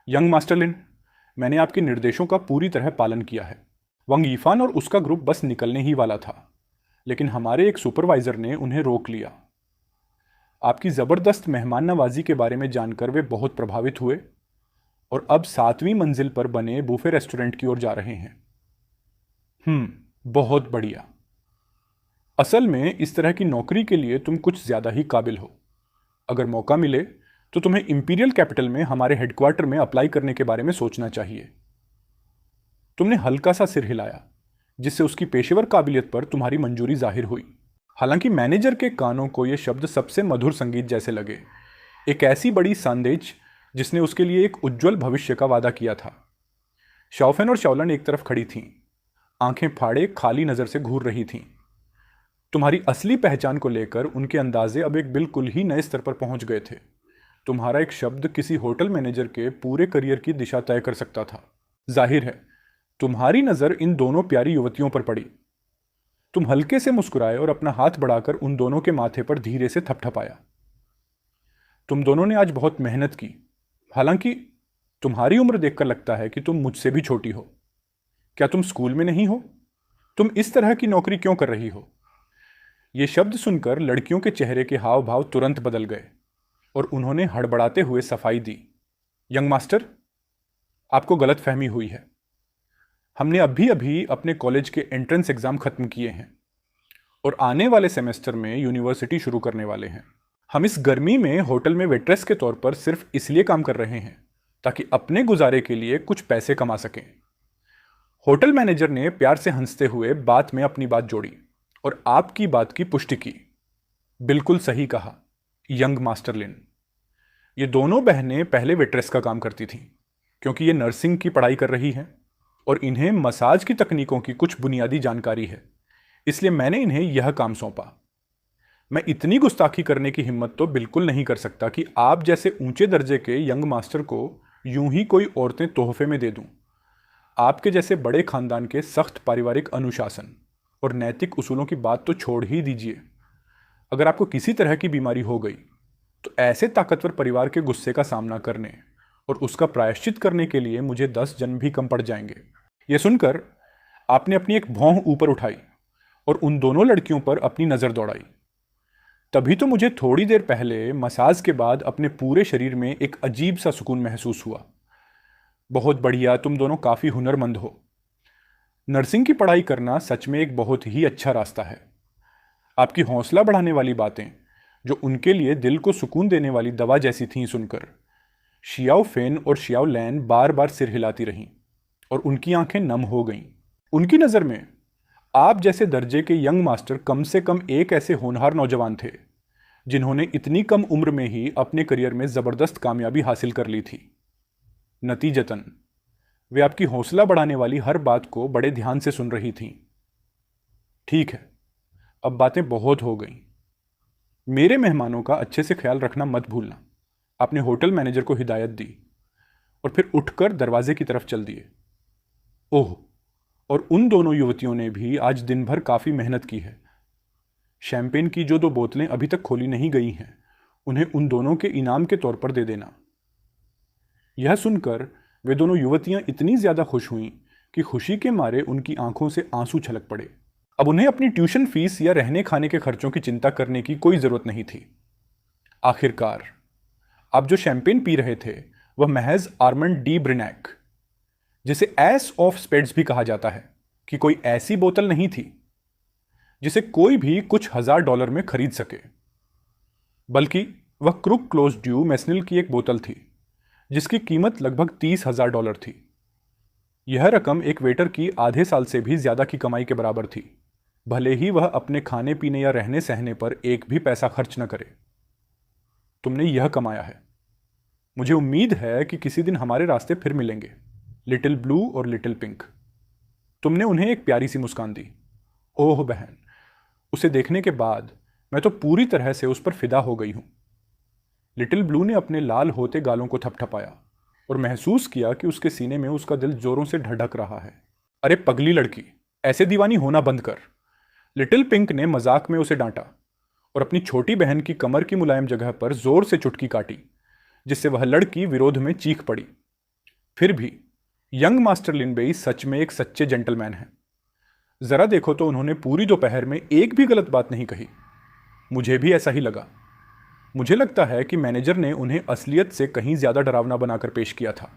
यंग मास्टरलिन। मैंने आपके निर्देशों का पूरी तरह पालन किया है। वांग यीफान और उसका ग्रुप बस निकलने ही वाला था, लेकिन हमारे एक सुपरवाइजर ने उन्हें रोक लिया। आपकी जबरदस्त मेहमान नवाजी के बारे में जानकर वे बहुत प्रभावित हुए और अब 7वीं मंजिल पर बने बूफे रेस्टोरेंट की ओर जा रहे हैं। बहुत बढ़िया। असल में इस तरह की नौकरी के लिए तुम कुछ ज्यादा ही काबिल हो। अगर मौका मिले तो तुम्हें इंपीरियल कैपिटल में हमारे हेडक्वार्टर में अप्लाई करने के बारे में सोचना चाहिए। तुमने हल्का सा सिर हिलाया, जिससे उसकी पेशेवर काबिलियत पर तुम्हारी मंजूरी जाहिर हुई। हालांकि मैनेजर के कानों को यह शब्द सबसे मधुर संगीत जैसे लगे। एक ऐसी बड़ी संदेश जिसने उसके लिए एक उज्जवल भविष्य का वादा किया था। शाओफेन और शाओलन एक तरफ खड़ी थीं, आंखें फाड़े खाली नजर से घूर रही थीं। तुम्हारी असली पहचान को लेकर उनके अंदाजे अब एक बिल्कुल ही नए स्तर पर पहुंच गए थे। तुम्हारा एक शब्द किसी होटल मैनेजर के पूरे करियर की दिशा तय कर सकता था। जाहिर है तुम्हारी नजर इन दोनों प्यारी युवतियों पर पड़ी। तुम हल्के से मुस्कुराए और अपना हाथ बढ़ाकर उन दोनों के माथे पर धीरे से थपथपाया। तुम दोनों ने आज बहुत मेहनत की। हालांकि तुम्हारी उम्र देखकर लगता है कि तुम मुझसे भी छोटी हो। क्या तुम स्कूल में नहीं हो? तुम इस तरह की नौकरी क्यों कर रही हो? ये शब्द सुनकर लड़कियों के चेहरे के हाव भाव तुरंत बदल गए और उन्होंने हड़बड़ाते हुए सफाई दी। यंग मास्टर, आपको गलतफहमी हुई है। हमने अभी अभी अपने कॉलेज के एंट्रेंस एग्जाम खत्म किए हैं और आने वाले सेमेस्टर में यूनिवर्सिटी शुरू करने वाले हैं। हम इस गर्मी में होटल में वेट्रेस के तौर पर सिर्फ इसलिए काम कर रहे हैं ताकि अपने गुजारे के लिए कुछ पैसे कमा सकें। होटल मैनेजर ने प्यार से हंसते हुए बात में अपनी बात जोड़ी और आपकी बात की पुष्टि की। बिल्कुल सही कहा यंग मास्टरलिन। ये दोनों बहनें पहले वेट्रेस का काम करती थीं, क्योंकि ये नर्सिंग की पढ़ाई कर रही हैं और इन्हें मसाज की तकनीकों की कुछ बुनियादी जानकारी है, इसलिए मैंने इन्हें यह काम सौंपा। मैं इतनी गुस्ताखी करने की हिम्मत तो बिल्कुल नहीं कर सकता कि आप जैसे ऊंचे दर्जे के यंग मास्टर को यूं ही कोई औरतें तोहफे में दे दूं। आपके जैसे बड़े खानदान के सख्त पारिवारिक अनुशासन और नैतिक उसूलों की बात तो छोड़ ही दीजिए। अगर आपको किसी तरह की बीमारी हो गई तो ऐसे ताकतवर परिवार के गुस्से का सामना करने और उसका प्रायश्चित करने के लिए मुझे 10 जन्म भी कम पड़ जाएंगे। यह सुनकर आपने अपनी एक भौं ऊपर उठाई और उन दोनों लड़कियों पर अपनी नजर दौड़ाई। तभी तो मुझे थोड़ी देर पहले मसाज के बाद अपने पूरे शरीर में एक अजीब सा सुकून महसूस हुआ। बहुत बढ़िया, तुम दोनों काफी हुनरमंद हो। नर्सिंग की पढ़ाई करना सच में एक बहुत ही अच्छा रास्ता है। आपकी हौसला बढ़ाने वाली बातें, जो उनके लिए दिल को सुकून देने वाली दवा जैसी थीं, सुनकर शियाओ फेन और शियाओ लैन बार बार सिर हिलाती रहीं और उनकी आंखें नम हो गईं। उनकी नज़र में आप जैसे दर्जे के यंग मास्टर कम से कम एक ऐसे होनहार नौजवान थे जिन्होंने इतनी कम उम्र में ही अपने करियर में ज़बरदस्त कामयाबी हासिल कर ली थी। नतीजतन वे आपकी हौसला बढ़ाने वाली हर बात को बड़े ध्यान से सुन रही थीं। ठीक है, अब बातें बहुत हो गईं। मेरे मेहमानों का अच्छे से ख्याल रखना मत भूलना, आपने होटल मैनेजर को हिदायत दी और फिर उठकर दरवाजे की तरफ चल दिए। ओह, और उन दोनों युवतियों ने भी आज दिन भर काफ़ी मेहनत की है। शैंपेन की जो 2 बोतलें अभी तक खोली नहीं गई हैं, उन्हें उन दोनों के इनाम के तौर पर दे देना। यह सुनकर वे दोनों युवतियां इतनी ज़्यादा खुश हुईं कि खुशी के मारे उनकी आंखों से आंसू छलक पड़े। अब उन्हें अपनी ट्यूशन फीस या रहने खाने के खर्चों की चिंता करने की कोई ज़रूरत नहीं थी। आखिरकार आप जो शैंपेन पी रहे थे वह महज आर्मंड डी ब्रिनैक, जिसे एस ऑफ स्पेड्स भी कहा जाता है, कि कोई ऐसी बोतल नहीं थी जिसे कोई भी कुछ $1000 में खरीद सके, बल्कि वह क्रुक क्लोज ड्यू मेसनिल की एक बोतल थी जिसकी कीमत लगभग $30,000 थी। यह रकम एक वेटर की आधे साल से भी ज्यादा की कमाई के बराबर थी, भले ही वह अपने खाने पीने या रहने सहने पर एक भी पैसा खर्च न करे। तुमने यह कमाया है। मुझे उम्मीद है कि किसी दिन हमारे रास्ते फिर मिलेंगे, लिटिल ब्लू और लिटिल पिंक। तुमने उन्हें एक प्यारी सी मुस्कान दी। ओह बहन, उसे देखने के बाद मैं तो पूरी तरह से उस पर फिदा हो गई हूं। लिटिल ब्लू ने अपने लाल होते गालों को थपथपाया और महसूस किया कि उसके सीने में उसका दिल जोरों से धड़क रहा है। अरे पगली लड़की, ऐसे दीवानी होना बंद कर। लिटिल पिंक ने मजाक में उसे डांटा और अपनी छोटी बहन की कमर की मुलायम जगह पर जोर से चुटकी काटी, जिससे वह लड़की विरोध में चीख पड़ी। फिर भी यंग मास्टर लिनबेई सच में एक सच्चे जेंटलमैन हैं। जरा देखो तो उन्होंने पूरी दोपहर में एक भी गलत बात नहीं कही। मुझे भी ऐसा ही लगा। मुझे लगता है कि मैनेजर ने उन्हें असलियत से कहीं ज्यादा डरावना बनाकर पेश किया था।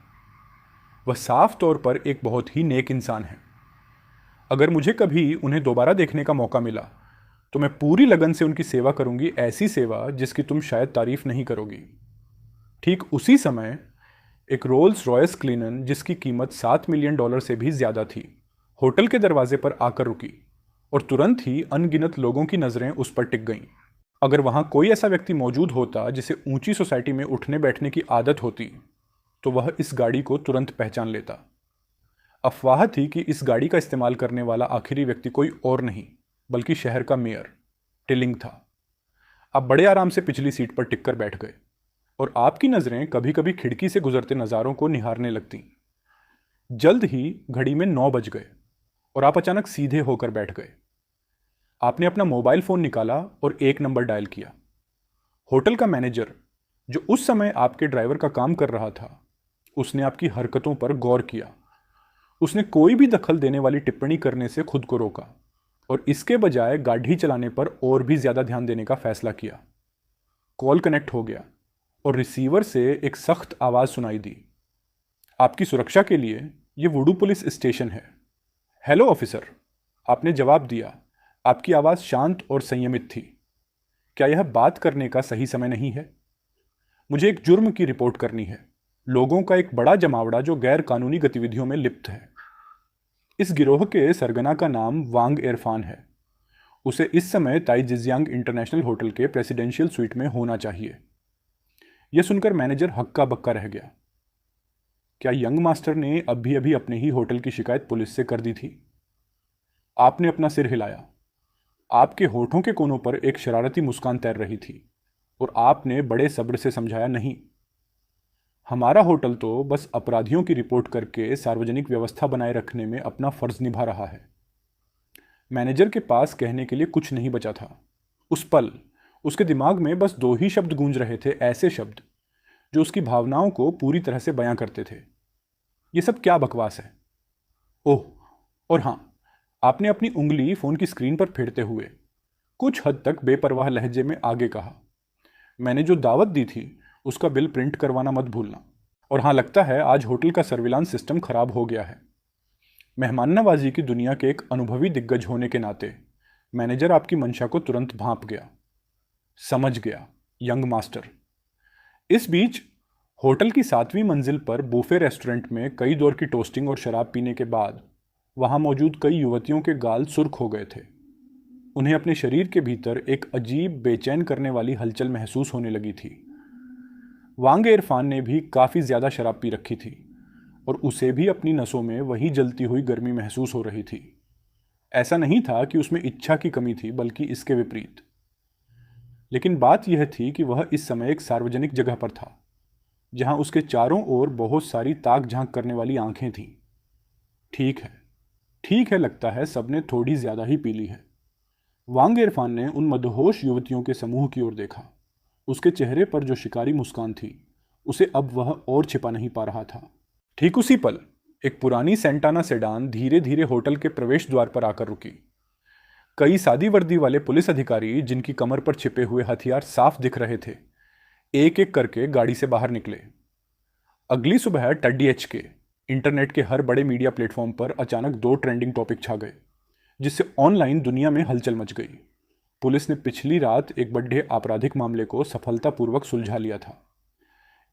वह साफ तौर पर एक बहुत ही नेक इंसान है। अगर मुझे कभी उन्हें दोबारा देखने का मौका मिला तो मैं पूरी लगन से उनकी सेवा करूंगी, ऐसी सेवा जिसकी तुम शायद तारीफ नहीं करोगी। ठीक उसी समय एक रोल्स रॉयस क्लिनन, जिसकी कीमत $7 मिलियन से भी ज्यादा थी, होटल के दरवाजे पर आकर रुकी और तुरंत ही अनगिनत लोगों की नजरें उस पर टिक गईं। अगर वहां कोई ऐसा व्यक्ति मौजूद होता जिसे ऊंची सोसाइटी में उठने बैठने की आदत होती तो वह इस गाड़ी को तुरंत पहचान लेता। अफवाह थी कि इस गाड़ी का इस्तेमाल करने वाला आखिरी व्यक्ति कोई और नहीं बल्कि शहर का मेयर टिलिंग था। आप बड़े आराम से पिछली सीट पर टिककर बैठ गए और आपकी नजरें कभी कभी खिड़की से गुजरते नज़ारों को निहारने लगती। जल्द ही घड़ी में 9 बज गए और आप अचानक सीधे होकर बैठ गए। आपने अपना मोबाइल फोन निकाला और एक नंबर डायल किया। होटल का मैनेजर, जो उस समय आपके ड्राइवर का काम कर रहा था, उसने आपकी हरकतों पर गौर किया। उसने कोई भी दखल देने वाली टिप्पणी करने से खुद को रोका और इसके बजाय गाड़ी चलाने पर और भी ज्यादा ध्यान देने का फैसला किया। कॉल कनेक्ट हो गया और रिसीवर से एक सख्त आवाज सुनाई दी। आपकी सुरक्षा के लिए यह वुडू पुलिस स्टेशन है। हेलो ऑफिसर, आपने जवाब दिया। आपकी आवाज शांत और संयमित थी। क्या यह बात करने का सही समय नहीं है? मुझे एक जुर्म की रिपोर्ट करनी है। लोगों का एक बड़ा जमावड़ा जो गैर कानूनी गतिविधियों में लिप्त है। इस गिरोह के सरगना का नाम वांग इरफान है। उसे इस समय ताइजियांग इंटरनेशनल होटल के प्रेसिडेंशियल स्वीट में होना चाहिए। यह सुनकर मैनेजर हक्का बक्का रह गया। क्या यंग मास्टर ने अभी अभी अपने ही होटल की शिकायत पुलिस से कर दी थी? आपने अपना सिर हिलाया। आपके होठों के कोनों पर एक शरारती मुस्कान तैर रही थी और आपने बड़े सब्र से समझाया, नहीं, हमारा होटल तो बस अपराधियों की रिपोर्ट करके सार्वजनिक व्यवस्था बनाए रखने में अपना फर्ज निभा रहा है। मैनेजर के पास कहने के लिए कुछ नहीं बचा था। उस पल उसके दिमाग में बस दो ही शब्द गूंज रहे थे, ऐसे शब्द जो उसकी भावनाओं को पूरी तरह से बयां करते थे। ये सब क्या बकवास है? ओह, और हाँ, आपने अपनी उंगली फोन की स्क्रीन पर फेरते हुए कुछ हद तक बेपरवाह लहजे में आगे कहा, मैंने जो दावत दी थी उसका बिल प्रिंट करवाना मत भूलना। और हाँ, लगता है आज होटल का सर्विलांस सिस्टम खराब हो गया है। मेहमान नवाजी की दुनिया के एक अनुभवी दिग्गज होने के नाते मैनेजर आपकी मंशा को तुरंत भांप गया, समझ गया, यंग मास्टर। इस बीच होटल की 7वीं मंजिल पर बूफे रेस्टोरेंट में कई दौर की टोस्टिंग और शराब पीने के बाद वहां मौजूद कई युवतियों के गाल सुर्ख हो गए थे। उन्हें अपने शरीर के भीतर एक अजीब बेचैन करने वाली हलचल महसूस होने लगी थी। वांग इरफान ने भी काफ़ी ज़्यादा शराब पी रखी थी और उसे भी अपनी नसों में वही जलती हुई गर्मी महसूस हो रही थी। ऐसा नहीं था कि उसमें इच्छा की कमी थी, बल्कि इसके विपरीत। लेकिन बात यह थी कि वह इस समय एक सार्वजनिक जगह पर था, जहां उसके चारों ओर बहुत सारी ताक झांक करने वाली आंखें थीं। ठीक है, लगता है सबने थोड़ी ज़्यादा ही पी ली है। वांग इरफान ने उन मदहोश युवतियों के समूह की ओर देखा। उसके चेहरे पर जो शिकारी मुस्कान थी, उसे अब वह और छिपा नहीं पा रहा था। ठीक उसी पल एक पुरानी सेंटाना सेडान धीरे धीरे होटल के प्रवेश द्वार पर आकर रुकी। कई सादी वर्दी वाले पुलिस अधिकारी, जिनकी कमर पर छिपे हुए हथियार साफ दिख रहे थे, एक एक करके गाड़ी से बाहर निकले। अगली सुबह टड्डी के इंटरनेट के हर बड़े मीडिया प्लेटफॉर्म पर अचानक 2 ट्रेंडिंग टॉपिक छा गए, जिससे ऑनलाइन दुनिया में हलचल मच गई। पुलिस ने पिछली रात एक बड़े आपराधिक मामले को सफलतापूर्वक सुलझा लिया था।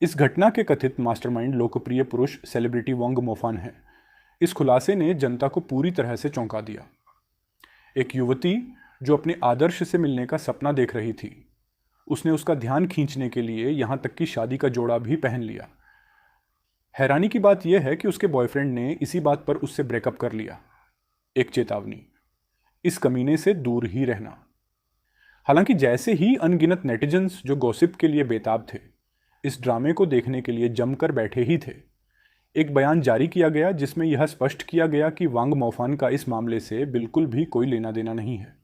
इस घटना के कथित मास्टरमाइंड लोकप्रिय पुरुष सेलिब्रिटी वांग मोफान है। इस खुलासे ने जनता को पूरी तरह से चौंका दिया। एक युवती जो अपने आदर्श से मिलने का सपना देख रही थी, उसने उसका ध्यान खींचने के लिए यहां तक कि शादी का जोड़ा भी पहन लिया। हैरानी की बात यह है कि उसके बॉयफ्रेंड ने इसी बात पर उससे ब्रेकअप कर लिया। एक चेतावनी, इस कमीने से दूर ही रहना। हालांकि जैसे ही अनगिनत नेटिजन्स जो गॉसिप के लिए बेताब थे, इस ड्रामे को देखने के लिए जमकर बैठे ही थे, एक बयान जारी किया गया जिसमें यह स्पष्ट किया गया कि वांग मोफान का इस मामले से बिल्कुल भी कोई लेना देना नहीं है।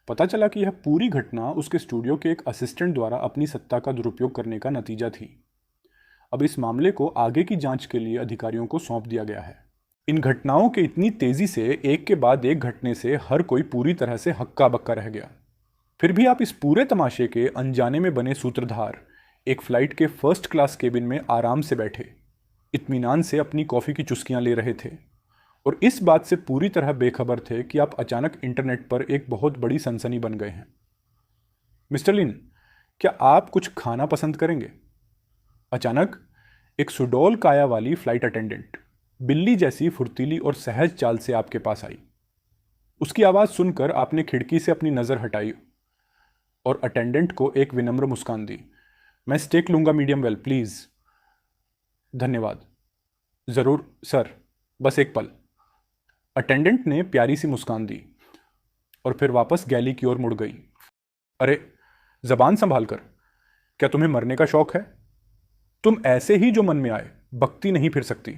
पता चला कि यह पूरी घटना उसके स्टूडियो के एक असिस्टेंट द्वारा अपनी सत्ता का दुरुपयोग करने का नतीजा थी। अब इस मामले को आगे की जांच के लिए अधिकारियों को सौंप दिया गया है। इन घटनाओं के इतनी तेजी से एक के बाद एक घटने से हर कोई पूरी तरह से हक्का बक्का रह गया। फिर भी आप इस पूरे तमाशे के अनजाने में बने सूत्रधार एक फ्लाइट के फर्स्ट क्लास केबिन में आराम से बैठे इत्मीनान से अपनी कॉफ़ी की चुस्कियां ले रहे थे और इस बात से पूरी तरह बेखबर थे कि आप अचानक इंटरनेट पर एक बहुत बड़ी सनसनी बन गए हैं। मिस्टर लिन, क्या आप कुछ खाना पसंद करेंगे? अचानक एक सुडौल काया वाली फ्लाइट अटेंडेंट बिल्ली जैसी फुर्तीली और सहज चाल से आपके पास आई। उसकी आवाज़ सुनकर आपने खिड़की से अपनी नज़र हटाई और अटेंडेंट को एक विनम्र मुस्कान दी। मैं स्टेक लूँगा, मीडियम वेल प्लीज़। धन्यवाद। ज़रूर सर, बस एक पल। अटेंडेंट ने प्यारी सी मुस्कान दी और फिर वापस गैली की ओर मुड़ गई। अरे ज़बान संभाल कर, क्या तुम्हें मरने का शौक है? तुम ऐसे ही जो मन में आए बकती नहीं फिर सकती।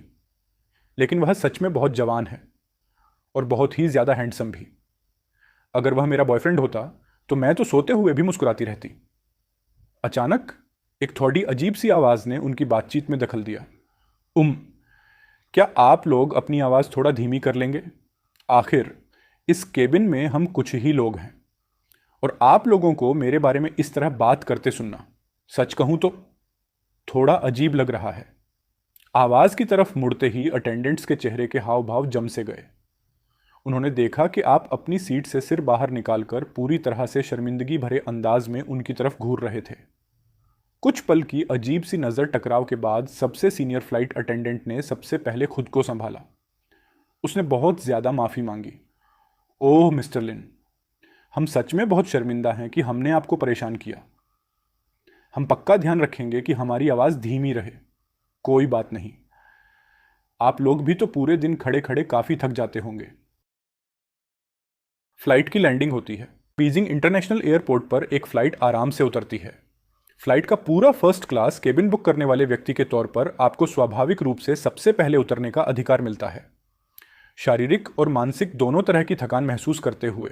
लेकिन वह सच में बहुत जवान है और बहुत ही ज़्यादा हैंडसम भी। अगर वह मेरा बॉयफ्रेंड होता तो मैं तो सोते हुए भी मुस्कुराती रहती। अचानक एक थोड़ी अजीब सी आवाज़ ने उनकी बातचीत में दखल दिया। क्या आप लोग अपनी आवाज़ थोड़ा धीमी कर लेंगे? आखिर इस केबिन में हम कुछ ही लोग हैं और आप लोगों को मेरे बारे में इस तरह बात करते सुनना, सच कहूं तो थोड़ा अजीब लग रहा है। आवाज़ की तरफ मुड़ते ही अटेंडेंट्स के चेहरे के हाव भाव जम से गए। उन्होंने देखा कि आप अपनी सीट से सिर बाहर निकालकर पूरी तरह से शर्मिंदगी भरे अंदाज में उनकी तरफ घूर रहे थे। कुछ पल की अजीब सी नज़र टकराव के बाद सबसे सीनियर फ्लाइट अटेंडेंट ने सबसे पहले खुद को संभाला। उसने बहुत ज़्यादा माफ़ी मांगी। ओह मिस्टर लिन, हम सच में बहुत शर्मिंदा हैं कि हमने आपको परेशान किया। हम पक्का ध्यान रखेंगे कि हमारी आवाज़ धीमी रहे। कोई बात नहीं, आप लोग भी तो पूरे दिन खड़े खड़े काफ़ी थक जाते होंगे। फ्लाइट की लैंडिंग होती है। बीजिंग इंटरनेशनल एयरपोर्ट पर एक फ़्लाइट आराम से उतरती है। फ्लाइट का पूरा फर्स्ट क्लास केबिन बुक करने वाले व्यक्ति के तौर पर आपको स्वाभाविक रूप से सबसे पहले उतरने का अधिकार मिलता है। शारीरिक और मानसिक दोनों तरह की थकान महसूस करते हुए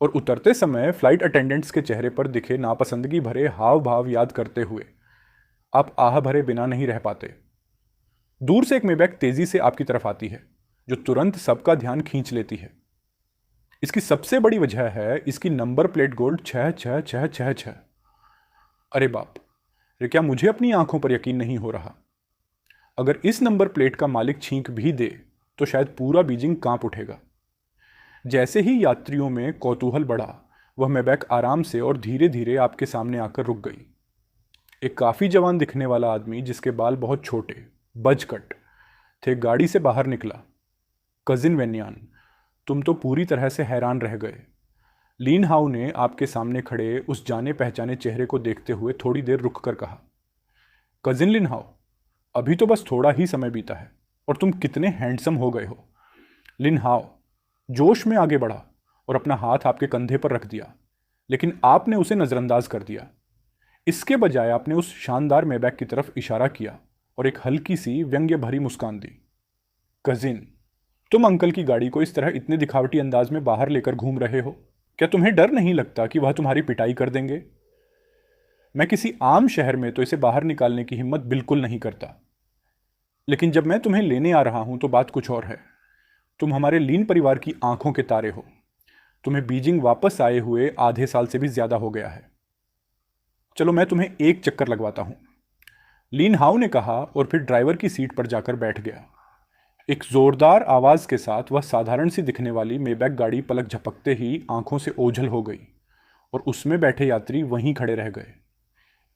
और उतरते समय फ्लाइट अटेंडेंट्स के चेहरे पर दिखे नापसंदगी भरे हाव भाव याद करते हुए आप आह भरे बिना नहीं रह पाते। दूर से एक मेबैक तेजी से आपकी तरफ आती है जो तुरंत सबका ध्यान खींच लेती है। इसकी सबसे बड़ी वजह है इसकी नंबर प्लेट गोल्ड 666666। अरे बाप रे, क्या मुझे अपनी आंखों पर यकीन नहीं हो रहा। अगर इस नंबर प्लेट का मालिक छींक भी दे तो शायद पूरा बीजिंग कांप उठेगा। जैसे ही यात्रियों में कौतूहल बढ़ा, वह मेबैक आराम से और धीरे धीरे आपके सामने आकर रुक गई। एक काफी जवान दिखने वाला आदमी जिसके बाल बहुत छोटे बज कट थे गाड़ी से बाहर निकला। कजिन वेन्यान, तुम तो पूरी तरह से हैरान रह गए। लीन हाउ ने आपके सामने खड़े उस जाने पहचाने चेहरे को देखते हुए थोड़ी देर रुक कर कहा, कजिन लिन हाउ, अभी तो बस थोड़ा ही समय बीता है और तुम कितने हैंडसम हो गए हो। लिन हाउ जोश में आगे बढ़ा और अपना हाथ आपके कंधे पर रख दिया, लेकिन आपने उसे नजरअंदाज कर दिया। इसके बजाय आपने उस शानदार मेबैक की तरफ इशारा किया और एक हल्की सी व्यंग्य भरी मुस्कान दी। कजिन, तुम अंकल की गाड़ी को इस तरह इतने दिखावटी अंदाज में बाहर लेकर घूम रहे हो, क्या तुम्हें डर नहीं लगता कि वह तुम्हारी पिटाई कर देंगे? मैं किसी आम शहर में तो इसे बाहर निकालने की हिम्मत बिल्कुल नहीं करता, लेकिन जब मैं तुम्हें लेने आ रहा हूं तो बात कुछ और है। तुम हमारे लीन परिवार की आंखों के तारे हो। तुम्हें बीजिंग वापस आए हुए आधे साल से भी ज्यादा हो गया है। चलो मैं तुम्हें एक चक्कर लगवाता हूं, लीन हाउ ने कहा और फिर ड्राइवर की सीट पर जाकर बैठ गया। एक जोरदार आवाज के साथ वह साधारण सी दिखने वाली मेबैक गाड़ी पलक झपकते ही आंखों से ओझल हो गई और उसमें बैठे यात्री वहीं खड़े रह गए,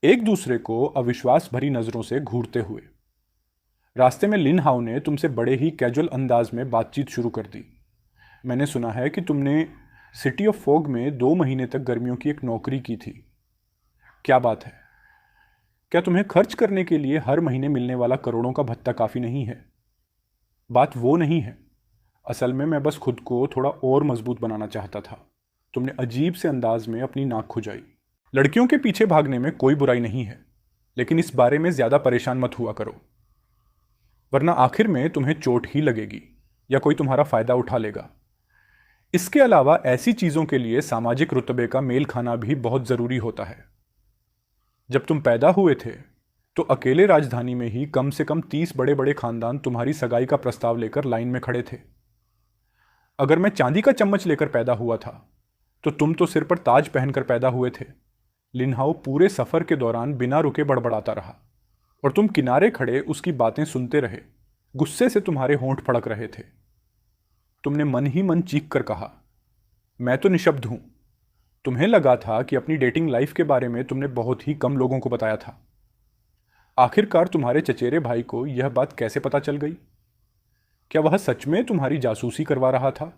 एक दूसरे को अविश्वास भरी नजरों से घूरते हुए। रास्ते में लिन हाउ ने तुमसे बड़े ही कैजुअल अंदाज में बातचीत शुरू कर दी। मैंने सुना है कि तुमने सिटी ऑफ फोग में 2 महीने तक गर्मियों की एक नौकरी की थी। क्या बात है? क्या तुम्हें खर्च करने के लिए हर महीने मिलने वाला करोड़ों का भत्ता काफी नहीं है? बात वो नहीं है। असल में मैं बस खुद को थोड़ा और मजबूत बनाना चाहता था। तुमने अजीब से अंदाज में अपनी नाक खुजाई। लड़कियों के पीछे भागने में कोई बुराई नहीं है, लेकिन इस बारे में ज्यादा परेशान मत हुआ करो, वरना आखिर में तुम्हें चोट ही लगेगी या कोई तुम्हारा फायदा उठा लेगा। इसके अलावा ऐसी चीजों के लिए सामाजिक रुतबे का मेल खाना भी बहुत जरूरी होता है। जब तुम पैदा हुए थे तो अकेले राजधानी में ही कम से कम 30 बड़े बड़े खानदान तुम्हारी सगाई का प्रस्ताव लेकर लाइन में खड़े थे। अगर मैं चांदी का चम्मच लेकर पैदा हुआ था तो तुम तो सिर पर ताज पहनकर पैदा हुए थे। लिन हाउ पूरे सफर के दौरान बिना रुके बड़बड़ाता रहा और तुम किनारे खड़े उसकी बातें सुनते रहे। गुस्से से तुम्हारे होंठ फड़क रहे थे। तुमने मन ही मन चीख कर कहा, मैं तो निशब्द हूं। तुम्हें लगा था कि अपनी डेटिंग लाइफ के बारे में तुमने बहुत ही कम लोगों को बताया था। आखिरकार तुम्हारे चचेरे भाई को यह बात कैसे पता चल गई? क्या वह सच में तुम्हारी जासूसी करवा रहा था?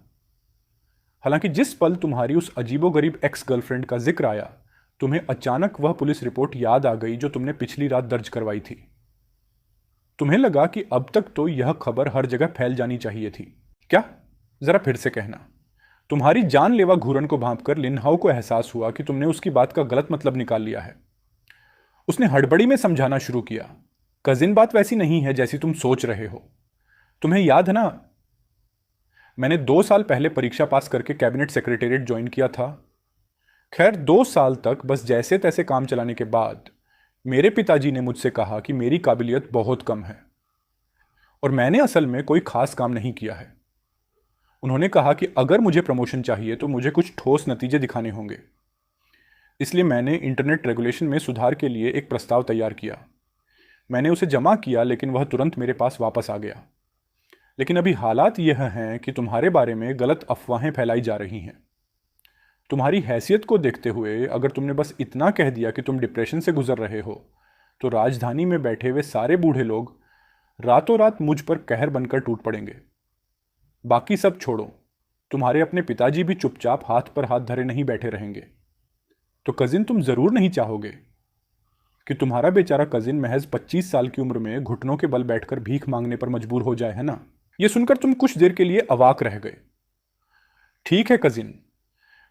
हालांकि जिस पल तुम्हारी उस अजीबोगरीब एक्स गर्लफ्रेंड का जिक्र आया, तुम्हें अचानक वह पुलिस रिपोर्ट याद आ गई जो तुमने पिछली रात दर्ज करवाई थी। तुम्हें लगा कि अब तक तो यह खबर हर जगह फैल जानी चाहिए थी। क्या? जरा फिर से कहना। तुम्हारी जानलेवा घूरन को भांपकर लिन हाउ को एहसास हुआ कि तुमने उसकी बात का गलत मतलब निकाल लिया है। उसने हड़बड़ी में समझाना शुरू किया, कजिन, बात वैसी नहीं है जैसी तुम सोच रहे हो। तुम्हें याद है ना, मैंने 2 साल पहले परीक्षा पास करके कैबिनेट सेक्रेटेरिएट ज्वाइन किया था। खैर 2 साल तक बस जैसे तैसे काम चलाने के बाद मेरे पिताजी ने मुझसे कहा कि मेरी काबिलियत बहुत कम है और मैंने असल में कोई खास काम नहीं किया है। उन्होंने कहा कि अगर मुझे प्रमोशन चाहिए तो मुझे कुछ ठोस नतीजे दिखाने होंगे। इसलिए मैंने इंटरनेट रेगुलेशन में सुधार के लिए एक प्रस्ताव तैयार किया। मैंने उसे जमा किया, लेकिन वह तुरंत मेरे पास वापस आ गया। लेकिन अभी हालात यह हैं कि तुम्हारे बारे में गलत अफवाहें फैलाई जा रही हैं। तुम्हारी हैसियत को देखते हुए अगर तुमने बस इतना कह दिया कि तुम डिप्रेशन से गुजर रहे हो, तो राजधानी में बैठे हुए सारे बूढ़े लोग रातों रात मुझ पर कहर बनकर टूट पड़ेंगे। बाकी सब छोड़ो, तुम्हारे अपने पिताजी भी चुपचाप हाथ पर हाथ धरे नहीं बैठे रहेंगे। तो कजिन, तुम जरूर नहीं चाहोगे कि तुम्हारा बेचारा कजिन महज 25 साल की उम्र में घुटनों के बल बैठकर भीख मांगने पर मजबूर हो जाए, है ना? यह सुनकर तुम कुछ देर के लिए अवाक रह गए। ठीक है कजिन,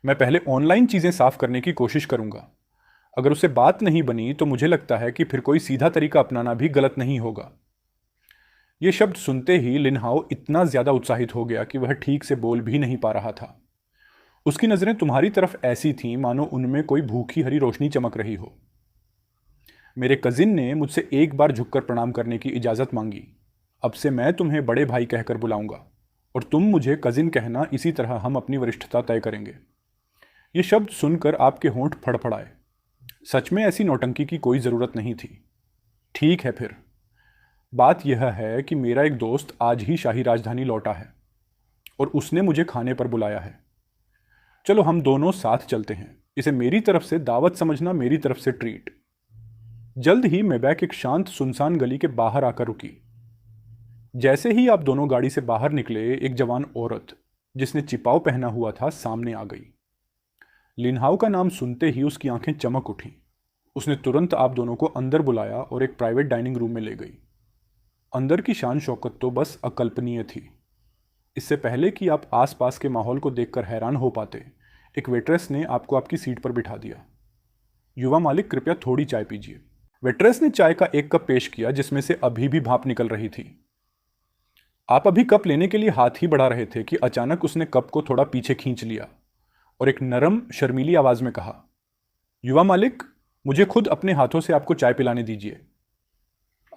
मैं पहले ऑनलाइन चीजें साफ करने की कोशिश करूंगा। अगर उससे बात नहीं बनी तो मुझे लगता है कि फिर कोई सीधा तरीका अपनाना भी गलत नहीं होगा। ये शब्द सुनते ही लिनहाओ इतना ज्यादा उत्साहित हो गया कि वह ठीक से बोल भी नहीं पा रहा था। उसकी नजरें तुम्हारी तरफ ऐसी थीं मानो उनमें कोई भूखी हरी रोशनी चमक रही हो। मेरे कजिन ने मुझसे एक बार झुककर प्रणाम करने की इजाजत मांगी। अब से मैं तुम्हें बड़े भाई कहकर बुलाऊंगा और तुम मुझे कजिन कहना, इसी तरह हम अपनी वरिष्ठता तय करेंगे। ये शब्द सुनकर आपके होंठ फड़फड़ाए। सच में ऐसी नौटंकी की कोई जरूरत नहीं थी। ठीक है फिर, बात यह है कि मेरा एक दोस्त आज ही शाही राजधानी लौटा है और उसने मुझे खाने पर बुलाया है। चलो हम दोनों साथ चलते हैं। इसे मेरी तरफ से दावत समझना, मेरी तरफ से ट्रीट। जल्द ही मेबैक एक शांत सुनसान गली के बाहर आकर रुकी। जैसे ही आप दोनों गाड़ी से बाहर निकले, एक जवान औरत जिसने चिपाव पहना हुआ था सामने आ गई। लिनहाओ का नाम सुनते ही उसकी आंखें चमक उठी। उसने तुरंत आप दोनों को अंदर बुलाया और एक प्राइवेट डाइनिंग रूम में ले गई। अंदर की शान शौकत तो बस अकल्पनीय थी। इससे पहले कि आप आसपास के माहौल को देखकर हैरान हो पाते, एक वेट्रेस ने आपको आपकी सीट पर बिठा दिया। युवा मालिक, कृपया थोड़ी चाय पीजिए। वेट्रेस ने चाय का एक कप पेश किया जिसमें से अभी भी भाप निकल रही थी। आप अभी कप लेने के लिए हाथ ही बढ़ा रहे थे कि अचानक उसने कप को थोड़ा पीछे खींच लिया और एक नरम शर्मीली आवाज में कहा, युवा मालिक, मुझे खुद अपने हाथों से आपको चाय पिलाने दीजिए।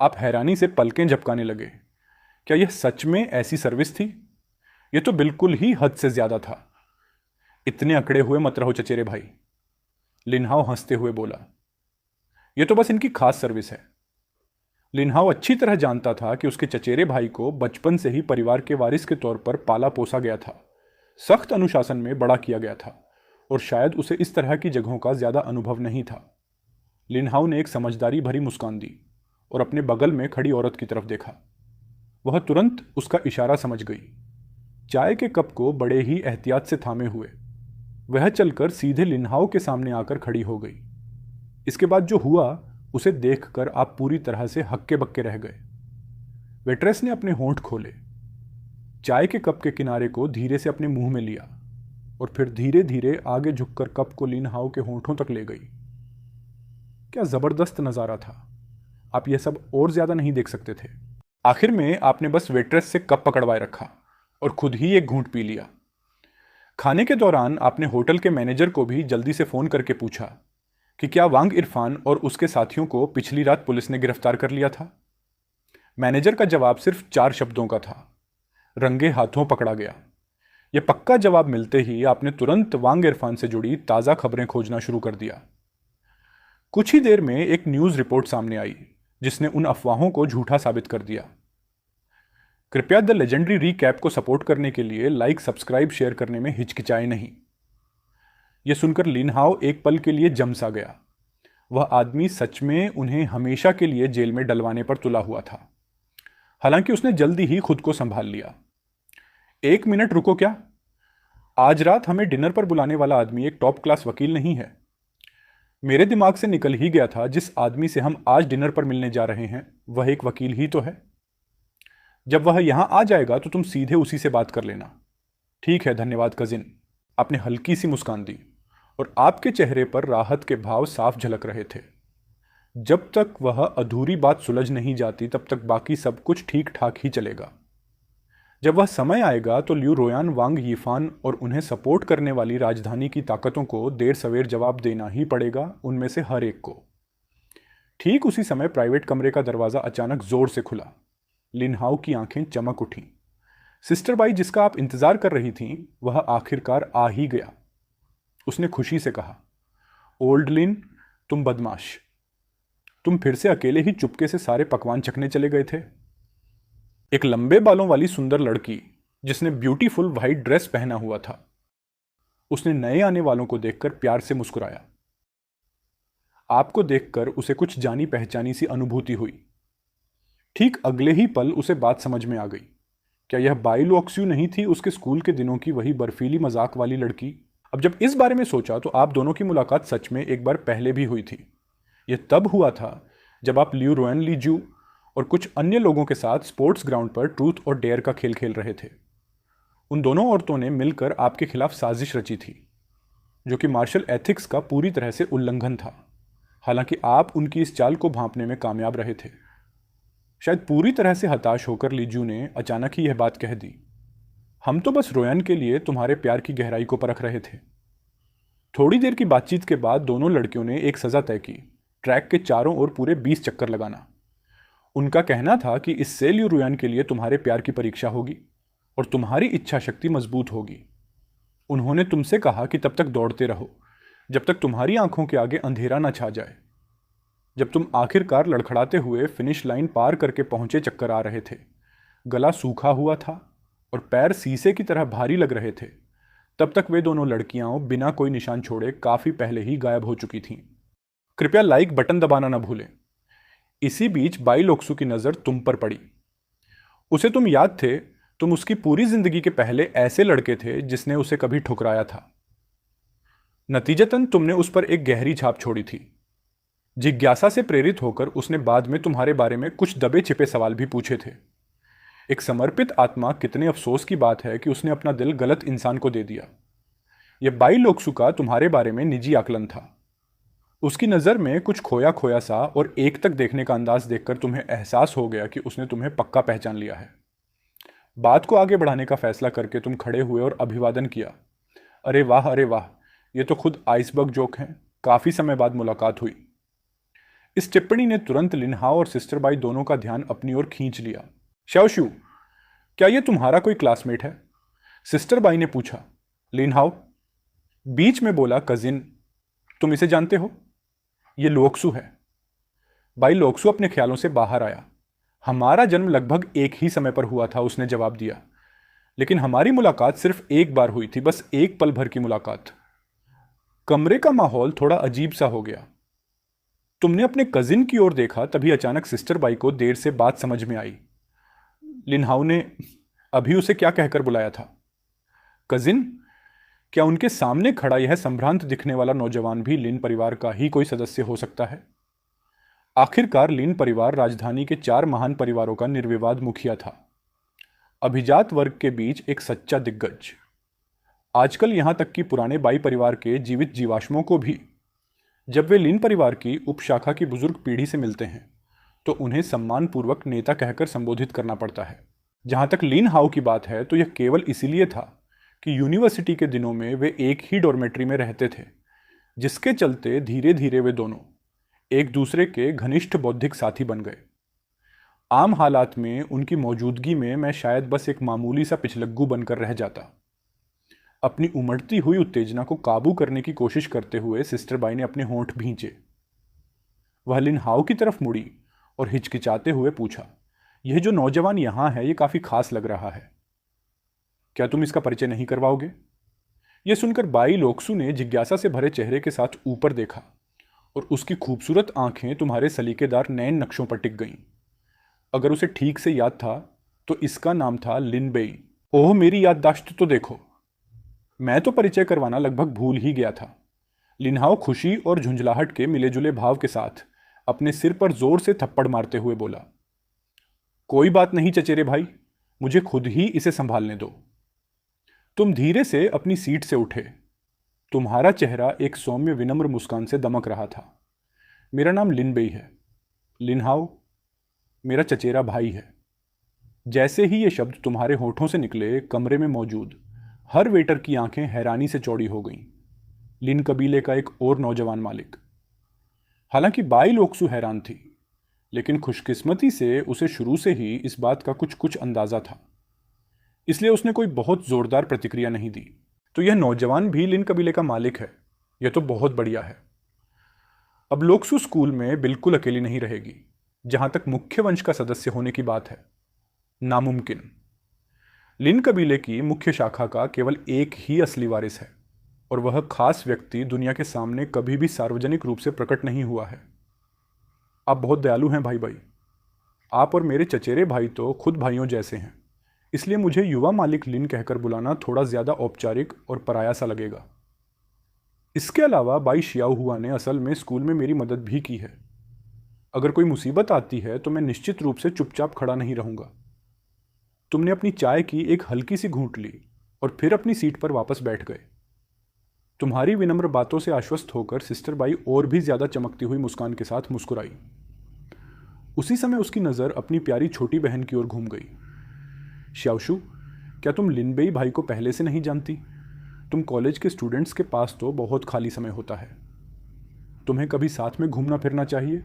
आप हैरानी से पलकें झपकाने लगे। क्या यह सच में ऐसी सर्विस थी? यह तो बिल्कुल ही हद से ज्यादा था। इतने अकड़े हुए मत रहो चचेरे भाई, लिनहाओ हंसते हुए बोला। यह तो बस इनकी खास सर्विस है। लिनहाओ अच्छी तरह जानता था कि उसके चचेरे भाई को बचपन से ही परिवार के वारिस के तौर पर पाला पोसा गया था, सख्त अनुशासन में बड़ा किया गया था और शायद उसे इस तरह की जगहों का ज्यादा अनुभव नहीं था। लिनहाओ ने एक समझदारी भरी मुस्कान दी और अपने बगल में खड़ी औरत की तरफ देखा। वह तुरंत उसका इशारा समझ गई। चाय के कप को बड़े ही एहतियात से थामे हुए वह चलकर सीधे लिनहाओ के सामने आकर खड़ी हो गई। इसके बाद जो हुआ उसे देखकर आप पूरी तरह से हक्के बक्के रह गए। वेट्रेस ने अपने होंठ खोले, चाय के कप के किनारे को धीरे से अपने मुंह में लिया और फिर धीरे धीरे आगे झुककर कप को लिनहाओ के होंठों तक ले गई। क्या जबरदस्त नजारा था। आप यह सब और ज्यादा नहीं देख सकते थे। आखिर में आपने बस वेट्रेस से कप पकड़वाए रखा और खुद ही एक घूंट पी लिया। खाने के दौरान आपने होटल के मैनेजर को भी जल्दी से फोन करके पूछा कि क्या वांग इरफान और उसके साथियों को पिछली रात पुलिस ने गिरफ्तार कर लिया था। मैनेजर का जवाब सिर्फ 4 शब्दों का था, रंगे हाथों पकड़ा गया। यह पक्का जवाब मिलते ही आपने तुरंत वांग इरफान से जुड़ी ताज़ा खबरें खोजना शुरू कर दिया। कुछ ही देर में एक न्यूज़ रिपोर्ट सामने आई जिसने उन अफवाहों को झूठा साबित कर दिया। कृपया द लेजेंडरी रीकैप को सपोर्ट करने के लिए लाइक, सब्सक्राइब, शेयर करने में हिचकिचाए नहीं। यह सुनकर लिनहाओ एक पल के लिए जम सा गया। वह आदमी सच में उन्हें हमेशा के लिए जेल में डलवाने पर तुला हुआ था। हालांकि उसने जल्दी ही खुद को संभाल लिया। 1 मिनट रुको, क्या आज रात हमें डिनर पर बुलाने वाला आदमी एक टॉप क्लास वकील नहीं है? मेरे दिमाग से निकल ही गया था, जिस आदमी से हम आज डिनर पर मिलने जा रहे हैं वह एक वकील ही तो है। जब वह यहां आ जाएगा तो तुम सीधे उसी से बात कर लेना। ठीक है, धन्यवाद कजिन। आपने हल्की सी मुस्कान दी और आपके चेहरे पर राहत के भाव साफ झलक रहे थे। जब तक वह अधूरी बात सुलझ नहीं जाती तब तक बाकी सब कुछ ठीक ठाक ही चलेगा। जब वह समय आएगा तो लियू रोयान, वांग यीफान और उन्हें सपोर्ट करने वाली राजधानी की ताकतों को देर सवेर जवाब देना ही पड़ेगा, उनमें से हर एक को। ठीक उसी समय प्राइवेट कमरे का दरवाजा अचानक जोर से खुला। लिनहाओ की आंखें चमक उठीं। सिस्टर बाई, जिसका आप इंतजार कर रही थीं, वह आखिरकार आ ही गया। उसने खुशी से कहा, ओल्ड लिन, तुम बदमाश, तुम फिर से अकेले ही चुपके से सारे पकवान चखने चले गए थे। एक लंबे बालों वाली सुंदर लड़की जिसने ब्यूटीफुल व्हाइट ड्रेस पहना हुआ था, उसने नए आने वालों को देखकर प्यार से मुस्कुराया। आपको देखकर उसे कुछ जानी पहचानी सी अनुभूति हुई। ठीक अगले ही पल उसे बात समझ में आ गई। क्या यह बाई लुओक्स्यू नहीं थी, उसके स्कूल के दिनों की वही बर्फीली मजाक वाली लड़की? अब जब इस बारे में सोचा तो आप दोनों की मुलाकात सच में एक बार पहले भी हुई थी। यह तब हुआ था जब आप लियू रोयन लीजू और कुछ अन्य लोगों के साथ स्पोर्ट्स ग्राउंड पर ट्रूथ और डेयर का खेल खेल रहे थे। उन दोनों औरतों ने मिलकर आपके खिलाफ साजिश रची थी, जो कि मार्शल एथिक्स का पूरी तरह से उल्लंघन था। हालांकि आप उनकी इस चाल को भांपने में कामयाब रहे थे। शायद पूरी तरह से हताश होकर लीजू ने अचानक ही यह बात कह दी, हम तो बस रोयन के लिए तुम्हारे प्यार की गहराई को परख रहे थे। थोड़ी देर की बातचीत के बाद दोनों लड़कियों ने एक सज़ा तय की, ट्रैक के चारों ओर पूरे 20 चक्कर लगाना। उनका कहना था कि इससे ल्यू रोयन के लिए तुम्हारे प्यार की परीक्षा होगी और तुम्हारी इच्छा शक्ति मजबूत होगी। उन्होंने तुमसे कहा कि तब तक दौड़ते रहो जब तक तुम्हारी आंखों के आगे अंधेरा न छा जाए। जब तुम आखिरकार लड़खड़ाते हुए फिनिश लाइन पार करके पहुंचे चक्कर आ रहे थे, गला सूखा हुआ था और पैर शीशे की तरह भारी लग रहे थे, तब तक वे दोनों लड़कियां बिना कोई निशान छोड़े काफ़ी पहले ही गायब हो चुकी थीं। कृपया लाइक बटन दबाना न भूलें। इसी बीच बाई लोक्सु की नज़र तुम पर पड़ी। उसे तुम याद थे, तुम उसकी पूरी जिंदगी के पहले ऐसे लड़के थे जिसने उसे कभी ठुकराया था। नतीजतन तुमने उस पर एक गहरी छाप छोड़ी थी। जिज्ञासा से प्रेरित होकर उसने बाद में तुम्हारे बारे में कुछ दबे छिपे सवाल भी पूछे थे। एक समर्पित आत्मा, कितने अफसोस की बात है कि उसने अपना दिल गलत इंसान को दे दिया। यह बाई लोक्सु का तुम्हारे बारे में निजी आकलन था। उसकी नज़र में कुछ खोया खोया सा और एक तक देखने का अंदाज देखकर तुम्हें एहसास हो गया कि उसने तुम्हें पक्का पहचान लिया है। बात को आगे बढ़ाने का फैसला करके तुम खड़े हुए और अभिवादन किया। अरे वाह, ये तो खुद आइसबर्ग जोक हैं। काफ़ी समय बाद मुलाकात हुई। इस टिप्पणी ने तुरंत लिनहाओ और सिस्टर बाई दोनों का ध्यान अपनी ओर खींच लिया। शाओशू, क्या यह तुम्हारा कोई क्लासमेट है? सिस्टर बाई ने पूछा। लिनहाओ बीच में बोला, कजिन, तुम इसे जानते हो? ये लोक्सु है। बाई लोक्सु अपने ख्यालों से बाहर आया। हमारा जन्म लगभग एक ही समय पर हुआ था, उसने जवाब दिया, लेकिन हमारी मुलाकात सिर्फ एक बार हुई थी, बस एक पल भर की मुलाकात। कमरे का माहौल थोड़ा अजीब सा हो गया। तुमने अपने कजिन की ओर देखा, तभी अचानक सिस्टर बाई को देर से बात समझ में आई। लिनहाओ ने अभी उसे क्या कहकर बुलाया था? कजिन? क्या उनके सामने खड़ा यह संभ्रांत दिखने वाला नौजवान भी लिन परिवार का ही कोई सदस्य हो सकता है? आखिरकार लिन परिवार राजधानी के 4 महान परिवारों का निर्विवाद मुखिया था, अभिजात वर्ग के बीच एक सच्चा दिग्गज। आजकल यहां तक कि पुराने बाई परिवार के जीवित जीवाश्मों को भी जब वे लिन परिवार की उपशाखा की बुजुर्ग पीढ़ी से मिलते हैं तो उन्हें सम्मानपूर्वक नेता कहकर संबोधित करना पड़ता है। जहां तक लिन हाउ की बात है तो यह केवल इसीलिए था कि यूनिवर्सिटी के दिनों में वे एक ही डॉर्मेट्री में रहते थे, जिसके चलते धीरे धीरे वे दोनों एक दूसरे के घनिष्ठ बौद्धिक साथी बन गए। आम हालात में उनकी मौजूदगी में मैं शायद बस एक मामूली सा पिछलग्गू बनकर रह जाता। अपनी उमड़ती हुई उत्तेजना को काबू करने की कोशिश करते हुए सिस्टर बाई ने अपने होंठ भींचे। वह लिन हाउ की तरफ मुड़ी और हिचकिचाते हुए पूछा, यह जो नौजवान यहां है यह काफी खास लग रहा है, क्या तुम इसका परिचय नहीं करवाओगे? यह सुनकर बाई लोक्सु ने जिज्ञासा से भरे चेहरे के साथ ऊपर देखा और उसकी खूबसूरत आंखें तुम्हारे सलीकेदार नैन नक्शों पर टिक गईं। अगर उसे ठीक से याद था तो इसका नाम था लिन बेई। ओह, मेरी याददाश्त तो देखो, मैं तो परिचय करवाना लगभग भूल ही गया था। लिनहाओ खुशी और झुंझलाहट के मिलेजुले भाव के साथ अपने सिर पर जोर से थप्पड़ मारते हुए बोला, कोई बात नहीं चचेरे भाई, मुझे खुद ही इसे संभालने दो। तुम धीरे से अपनी सीट से उठे। तुम्हारा चेहरा एक सौम्य विनम्र मुस्कान से दमक रहा था। मेरा नाम लिन बेई है। लिनहाओ मेरा चचेरा भाई है। जैसे ही ये शब्द तुम्हारे होठों से निकले, कमरे में मौजूद हर वेटर की आंखें हैरानी से चौड़ी हो गईं। लिन कबीले का एक और नौजवान मालिक। हालांकि बाई लोक्सु हैरान थी, लेकिन खुशकिस्मती से उसे शुरू से ही इस बात का कुछ अंदाजा था, इसलिए उसने कोई बहुत जोरदार प्रतिक्रिया नहीं दी। तो यह नौजवान भी लिन कबीले का मालिक है, यह तो बहुत बढ़िया है। अब लोक्सु स्कूल में बिल्कुल अकेली नहीं रहेगी। जहां तक मुख्य वंश का सदस्य होने की बात है, नामुमकिन। लिन कबीले की मुख्य शाखा का केवल एक ही असली वारिस है और वह खास व्यक्ति दुनिया के सामने कभी भी सार्वजनिक रूप से प्रकट नहीं हुआ है। आप बहुत दयालु हैं भाई भाई। आप और मेरे चचेरे भाई तो खुद भाइयों जैसे हैं, इसलिए मुझे युवा मालिक लिन कहकर बुलाना थोड़ा ज़्यादा औपचारिक और पराया सा लगेगा। इसके अलावा बाई शियाओ हुआ ने असल में स्कूल में मेरी मदद भी की है। अगर कोई मुसीबत आती है तो मैं निश्चित रूप से चुपचाप खड़ा नहीं रहूँगा। तुमने अपनी चाय की एक हल्की सी घूंट ली और फिर अपनी सीट पर वापस बैठ गए। तुम्हारी विनम्र बातों से आश्वस्त होकर सिस्टर बाई और भी ज़्यादा चमकती हुई मुस्कान के साथ मुस्कुराई। उसी समय उसकी नज़र अपनी प्यारी छोटी बहन की ओर घूम गई। श्याओशु, क्या तुम लिनबेई भाई को पहले से नहीं जानती? तुम कॉलेज के स्टूडेंट्स के पास तो बहुत खाली समय होता है। तुम्हें कभी साथ में घूमना फिरना चाहिए,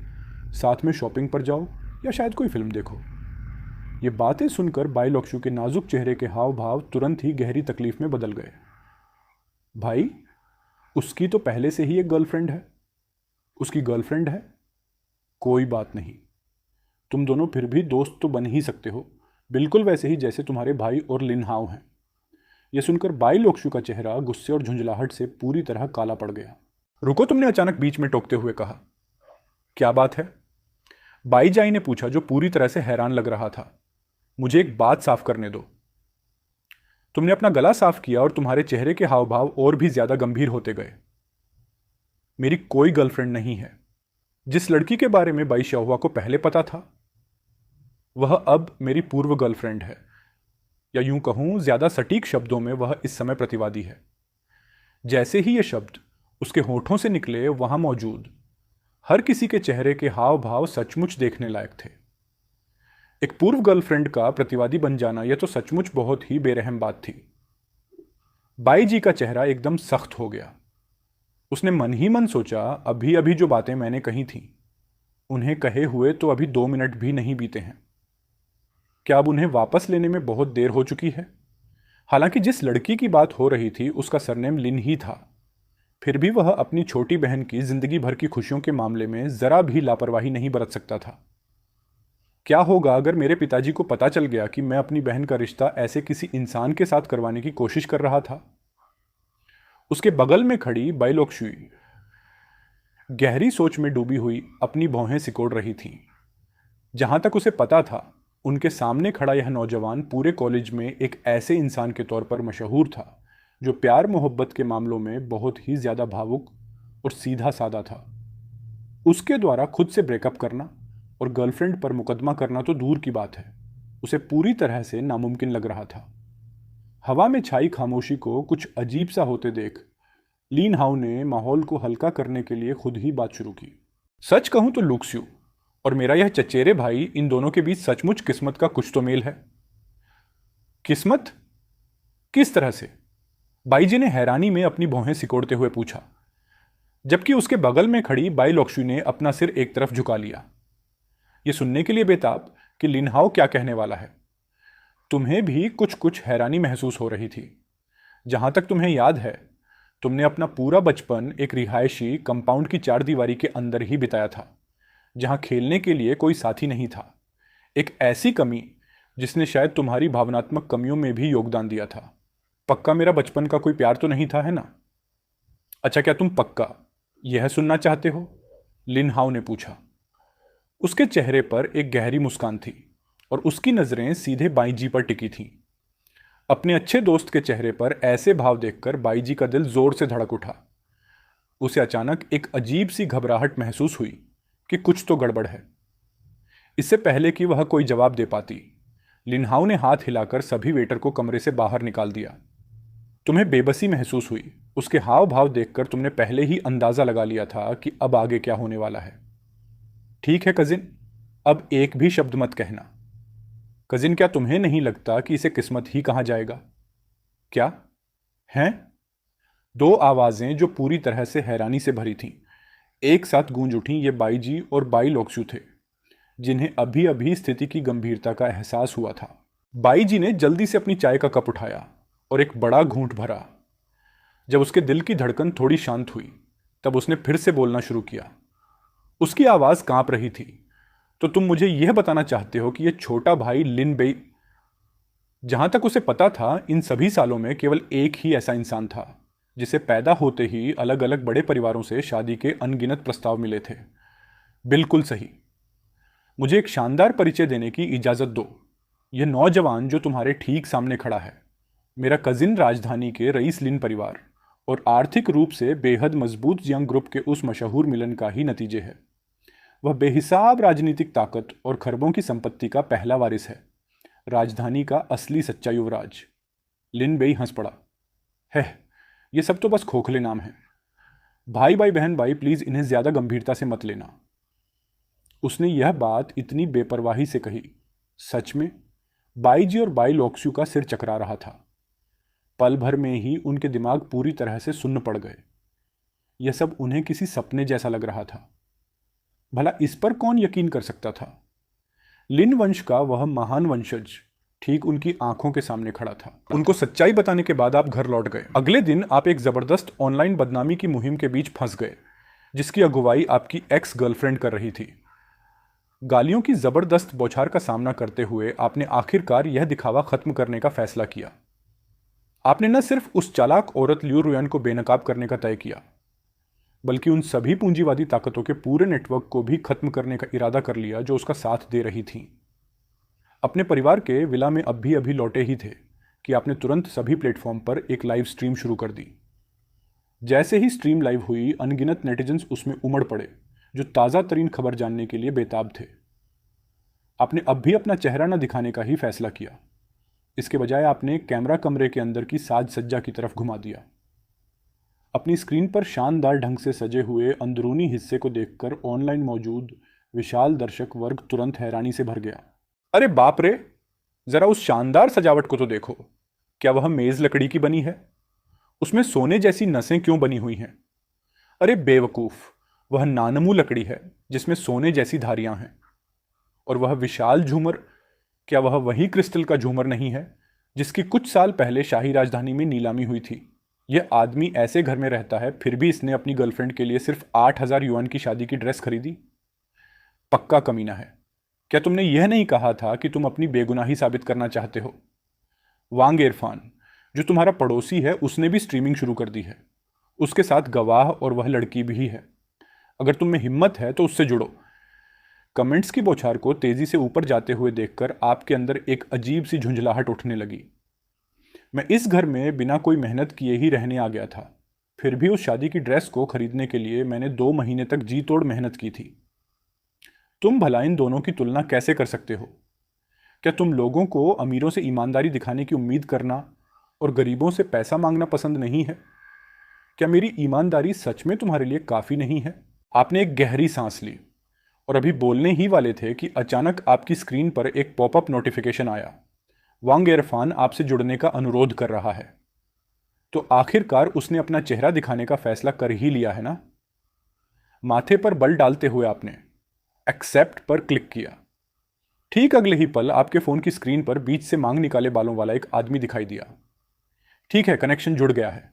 साथ में शॉपिंग पर जाओ या शायद कोई फिल्म देखो। ये बातें सुनकर बाई लोक्शु के नाजुक चेहरे के हाव भाव तुरंत ही गहरी तकलीफ में बदल गए। भाई, उसकी तो पहले से ही एक गर्लफ्रेंड है। उसकी गर्लफ्रेंड है? कोई बात नहीं, तुम दोनों फिर भी दोस्त तो बन ही सकते हो, बिल्कुल वैसे ही जैसे तुम्हारे भाई और लिनहाओ हैं। यह सुनकर बाई लोक्शु का चेहरा गुस्से और झुंझलाहट से पूरी तरह काला पड़ गया। रुको, तुमने अचानक बीच में टोकते हुए कहा। क्या बात है? बाई जाई ने पूछा, जो पूरी तरह से हैरान लग रहा था। मुझे एक बात साफ करने दो। तुमने अपना गला साफ किया और तुम्हारे चेहरे के हाव भाव और भी ज्यादा गंभीर होते गए। मेरी कोई गर्लफ्रेंड नहीं है। जिस लड़की के बारे में बाई शाओहुआ को पहले पता था, वह अब मेरी पूर्व गर्लफ्रेंड है, या यूं कहूं ज्यादा सटीक शब्दों में वह इस समय प्रतिवादी है। जैसे ही ये शब्द उसके होठों से निकले, वहां मौजूद हर किसी के चेहरे के हाव भाव सचमुच देखने लायक थे। एक पूर्व गर्लफ्रेंड का प्रतिवादी बन जाना यह तो सचमुच बहुत ही बेरहम बात थी। बाई जी का चेहरा एकदम सख्त हो गया। उसने मन ही मन सोचा, अभी अभी जो बातें मैंने कही थीं, उन्हें कहे हुए तो अभी 2 मिनट भी नहीं बीते हैं। क्या अब उन्हें वापस लेने में बहुत देर हो चुकी है? हालांकि जिस लड़की की बात हो रही थी उसका सरनेम लिन ही था, फिर भी वह अपनी छोटी बहन की जिंदगी भर की खुशियों के मामले में जरा भी लापरवाही नहीं बरत सकता था। क्या होगा अगर मेरे पिताजी को पता चल गया कि मैं अपनी बहन का रिश्ता ऐसे किसी इंसान के साथ करवाने की कोशिश कर रहा था? उसके बगल में खड़ी बाई लोक्शु गहरी सोच में डूबी हुई अपनी भौहें सिकोड़ रही थी। जहां तक उसे पता था, उनके सामने खड़ा यह नौजवान पूरे कॉलेज में एक ऐसे इंसान के तौर पर मशहूर था जो प्यार मोहब्बत के मामलों में बहुत ही ज्यादा भावुक और सीधा साधा था। उसके द्वारा खुद से ब्रेकअप करना और गर्लफ्रेंड पर मुकदमा करना तो दूर की बात है, उसे पूरी तरह से नामुमकिन लग रहा था। हवा में छाई खामोशी को कुछ अजीब सा होते देख लीन हाउ ने माहौल को हल्का करने के लिए खुद ही बात शुरू की। सच कहूं तो लुक्स्यू और मेरा यह चचेरे भाई, इन दोनों के बीच सचमुच किस्मत का कुछ तो मेल है। किस्मत? किस तरह से? बाई जी ने हैरानी में अपनी भौहें सिकोड़ते हुए पूछा, जबकि उसके बगल में खड़ी बाई लोक्शु ने अपना सिर एक तरफ झुका लिया, यह सुनने के लिए बेताब कि लिनहाओ क्या कहने वाला है। तुम्हें भी कुछ कुछ हैरानी महसूस हो रही थी। जहां तक तुम्हें याद है, तुमने अपना पूरा बचपन एक रिहायशी कंपाउंड की 4 दीवारी के अंदर ही बिताया था, जहां खेलने के लिए कोई साथी नहीं था। एक ऐसी कमी जिसने शायद तुम्हारी भावनात्मक कमियों में भी योगदान दिया था। पक्का मेरा बचपन का कोई प्यार तो नहीं था, है ना? अच्छा, क्या तुम पक्का यह सुनना चाहते हो? लिन हाउ ने पूछा। उसके चेहरे पर एक गहरी मुस्कान थी और उसकी नजरें सीधे बाई जी पर टिकी थीं। अपने अच्छे दोस्त के चेहरे पर ऐसे भाव देखकर बाई जी का दिल जोर से धड़क उठा। उसे अचानक एक अजीब सी घबराहट महसूस हुई कि कुछ तो गड़बड़ है। इससे पहले कि वह कोई जवाब दे पाती, लिनहाउ ने हाथ हिलाकर सभी वेटर को कमरे से बाहर निकाल दिया। तुम्हें बेबसी महसूस हुई। उसके हाव भाव देखकर तुमने पहले ही अंदाजा लगा लिया था कि अब आगे क्या होने वाला है। ठीक है कजिन, अब एक भी शब्द मत कहना। कजिन, क्या तुम्हें नहीं लगता कि इसे किस्मत ही कहा जाएगा? क्या हैं? 2 आवाजें जो पूरी तरह से हैरानी से भरी थीं, एक साथ गूंज उठी। ये बाई जी और बाई लोक्सु थे, जिन्हें अभी अभी स्थिति की गंभीरता का एहसास हुआ था। बाई जी ने जल्दी से अपनी चाय का कप उठाया और एक बड़ा घूंट भरा। जब उसके दिल की धड़कन थोड़ी शांत हुई, तब उसने फिर से बोलना शुरू किया। उसकी आवाज कांप रही थी। तो तुम मुझे यह बताना चाहते हो कि यह छोटा भाई लिन बेई, जहां तक उसे पता था, इन सभी सालों में केवल एक ही ऐसा इंसान था जिसे पैदा होते ही अलग अलग बड़े परिवारों से शादी के अनगिनत प्रस्ताव मिले थे? बिल्कुल सही। मुझे एक शानदार परिचय देने की इजाजत दो। यह नौजवान जो तुम्हारे ठीक सामने खड़ा है, मेरा कजिन राजधानी के रईस लिन परिवार और आर्थिक रूप से बेहद मजबूत यंग ग्रुप के उस मशहूर मिलन का ही नतीजे है। वह बेहिसाब राजनीतिक ताकत और खरबों की संपत्ति का पहला वारिस है, राजधानी का असली सच्चा युवराज। लिन बेई हंस पड़ा। है, ये सब तो बस खोखले नाम हैं। भाई भाई बहन भाई, प्लीज इन्हें ज्यादा गंभीरता से मत लेना। उसने यह बात इतनी बेपरवाही से कही। सच में बाईजी और बाई लोक्स्यू का सिर चकरा रहा था। पल भर में ही उनके दिमाग पूरी तरह से सुन्न पड़ गए। यह सब उन्हें किसी सपने जैसा लग रहा था। भला इस पर कौन यकीन कर सकता था? लिन वंश का वह महान वंशज ठीक उनकी आंखों के सामने खड़ा था। उनको सच्चाई बताने के बाद आप घर लौट गए। अगले दिन आप एक जबरदस्त ऑनलाइन बदनामी की मुहिम के बीच फंस गए, जिसकी अगुवाई आपकी एक्स गर्लफ्रेंड कर रही थी। गालियों की जबरदस्त बौछार का सामना करते हुए आपने आखिरकार यह दिखावा खत्म करने का फैसला किया। आपने न सिर्फ उस चालाक औरत लियू रुयान को बेनकाब करने का तय किया, बल्कि उन सभी पूंजीवादी ताकतों के पूरे नेटवर्क को भी खत्म करने का इरादा कर लिया जो उसका साथ दे रही थीं। अपने परिवार के विला में अभी अभी लौटे ही थे कि आपने तुरंत सभी प्लेटफॉर्म पर एक लाइव स्ट्रीम शुरू कर दी। जैसे ही स्ट्रीम लाइव हुई, अनगिनत नेटिजन्स उसमें उमड़ पड़े जो ताज़ा तरीन खबर जानने के लिए बेताब थे। आपने अब भी अपना चेहरा न दिखाने का ही फैसला किया। इसके बजाय आपने कैमरा कमरे के अंदर की साज सज्जा की तरफ घुमा दिया। अपनी स्क्रीन पर शानदार ढंग से सजे हुए अंदरूनी हिस्से को देखकर ऑनलाइन मौजूद विशाल दर्शक वर्ग तुरंत हैरानी से भर गया। अरे बाप रे, जरा उस शानदार सजावट को तो देखो। क्या वह मेज लकड़ी की बनी है? उसमें सोने जैसी नसें क्यों बनी हुई हैं? अरे बेवकूफ, वह नानमू लकड़ी है जिसमें सोने जैसी धारियां हैं। और वह विशाल झूमर, क्या वह वही क्रिस्टल का झूमर नहीं है जिसकी कुछ साल पहले शाही राजधानी में नीलामी हुई थी? यह आदमी ऐसे घर में रहता है, फिर भी इसने अपनी गर्लफ्रेंड के लिए सिर्फ 8,000 युआन की शादी की ड्रेस खरीदी। पक्का कमीना है। क्या तुमने यह नहीं कहा था कि तुम अपनी बेगुनाही साबित करना चाहते हो? वांग इरफान, जो तुम्हारा पड़ोसी है, उसने भी स्ट्रीमिंग शुरू कर दी है। उसके साथ गवाह और वह लड़की भी है। अगर तुम में हिम्मत है तो उससे जुड़ो। कमेंट्स की बौछार को तेजी से ऊपर जाते हुए देखकर आपके अंदर एक अजीब सी झुंझलाहट उठने लगी। मैं इस घर में बिना कोई मेहनत किए ही रहने आ गया था, फिर भी उस शादी की ड्रेस को खरीदने के लिए मैंने 2 महीने तक जी तोड़ मेहनत की थी। तुम भला इन दोनों की तुलना कैसे कर सकते हो? क्या तुम लोगों को अमीरों से ईमानदारी दिखाने की उम्मीद करना और गरीबों से पैसा मांगना पसंद नहीं है? क्या मेरी ईमानदारी सच में तुम्हारे लिए काफ़ी नहीं है? आपने एक गहरी सांस ली और अभी बोलने ही वाले थे कि अचानक आपकी स्क्रीन पर एक पॉपअप नोटिफिकेशन आया। वांग इरफान आपसे जुड़ने का अनुरोध कर रहा है। तो आखिरकार उसने अपना चेहरा दिखाने का फैसला कर ही लिया है ना? माथे पर बल डालते हुए आपने एक्सेप्ट पर क्लिक किया। ठीक अगले ही पल आपके फोन की स्क्रीन पर बीच से मांग निकाले बालों वाला एक आदमी दिखाई दिया। ठीक है, कनेक्शन जुड़ गया है।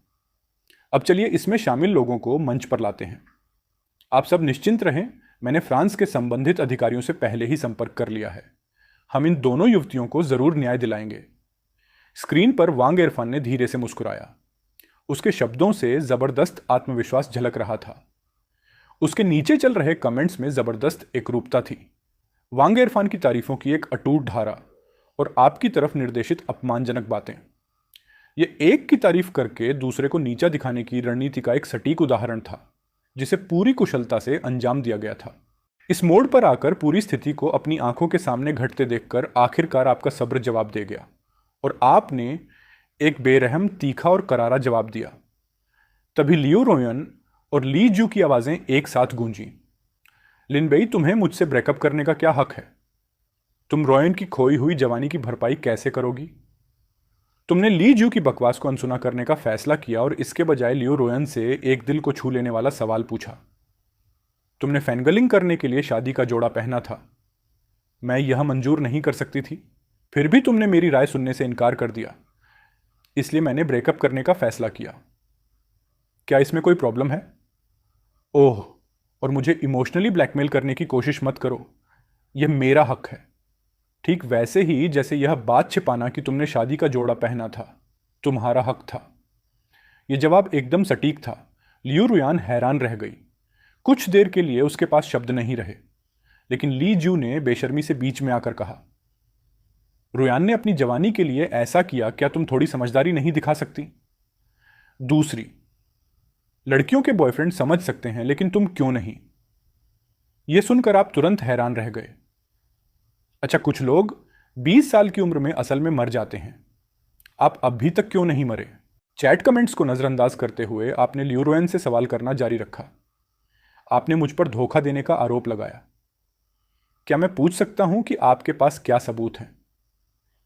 अब चलिए इसमें शामिल लोगों को मंच पर लाते हैं। आप सब निश्चिंत रहें, मैंने फ्रांस के संबंधित अधिकारियों से पहले ही संपर्क कर लिया है। हम इन दोनों युवतियों को जरूर न्याय दिलाएंगे। स्क्रीन पर वांग इरफान ने धीरे से मुस्कुराया। उसके शब्दों से जबरदस्त आत्मविश्वास झलक रहा था। उसके नीचे चल रहे कमेंट्स में जबरदस्त एकरूपता थी। वांग इरफान की तारीफों की एक अटूट धारा और आपकी तरफ निर्देशित अपमानजनक बातें। ये एक की तारीफ करके दूसरे को नीचा दिखाने की रणनीति का एक सटीक उदाहरण था, जिसे पूरी कुशलता से अंजाम दिया गया था। इस मोड़ पर आकर पूरी स्थिति को अपनी आंखों के सामने घटते देखकर आखिरकार आपका सब्र जवाब दे गया और आपने एक बेरहम, तीखा और करारा जवाब दिया। तभी लियू रोयन और ली जू की आवाजें एक साथ गूंजी। लिनबेई, तुम्हें मुझसे ब्रेकअप करने का क्या हक है? तुम रोयन की खोई हुई जवानी की भरपाई कैसे करोगी? तुमने ली जू की बकवास को अनसुना करने का फैसला किया और इसके बजाय लियो रोयन से एक दिल को छू लेने वाला सवाल पूछा। तुमने फैनगलिंग करने के लिए शादी का जोड़ा पहना था। मैं यह मंजूर नहीं कर सकती थी, फिर भी तुमने मेरी राय सुनने से इनकार कर दिया। इसलिए मैंने ब्रेकअप करने का फैसला किया। क्या इसमें कोई प्रॉब्लम है? ओह, और मुझे इमोशनली ब्लैकमेल करने की कोशिश मत करो। यह मेरा हक है, ठीक वैसे ही जैसे यह बात छिपाना कि तुमने शादी का जोड़ा पहना था तुम्हारा हक था। यह जवाब एकदम सटीक था। लियू रुयान हैरान रह गई। कुछ देर के लिए उसके पास शब्द नहीं रहे, लेकिन ली जू ने बेशर्मी से बीच में आकर कहा, रुयान ने अपनी जवानी के लिए ऐसा किया, क्या तुम थोड़ी समझदारी नहीं दिखा सकती? दूसरी, लड़कियों के बॉयफ्रेंड समझ सकते हैं, लेकिन तुम क्यों नहीं? यह सुनकर आप तुरंत हैरान रह गए। अच्छा, कुछ लोग 20 साल की उम्र में असल में मर जाते हैं, आप अभी तक क्यों नहीं मरे? चैट कमेंट्स को नजरअंदाज करते हुए आपने लियू रोयन से सवाल करना जारी रखा। आपने मुझ पर धोखा देने का आरोप लगाया। क्या मैं पूछ सकता हूं कि आपके पास क्या सबूत हैं?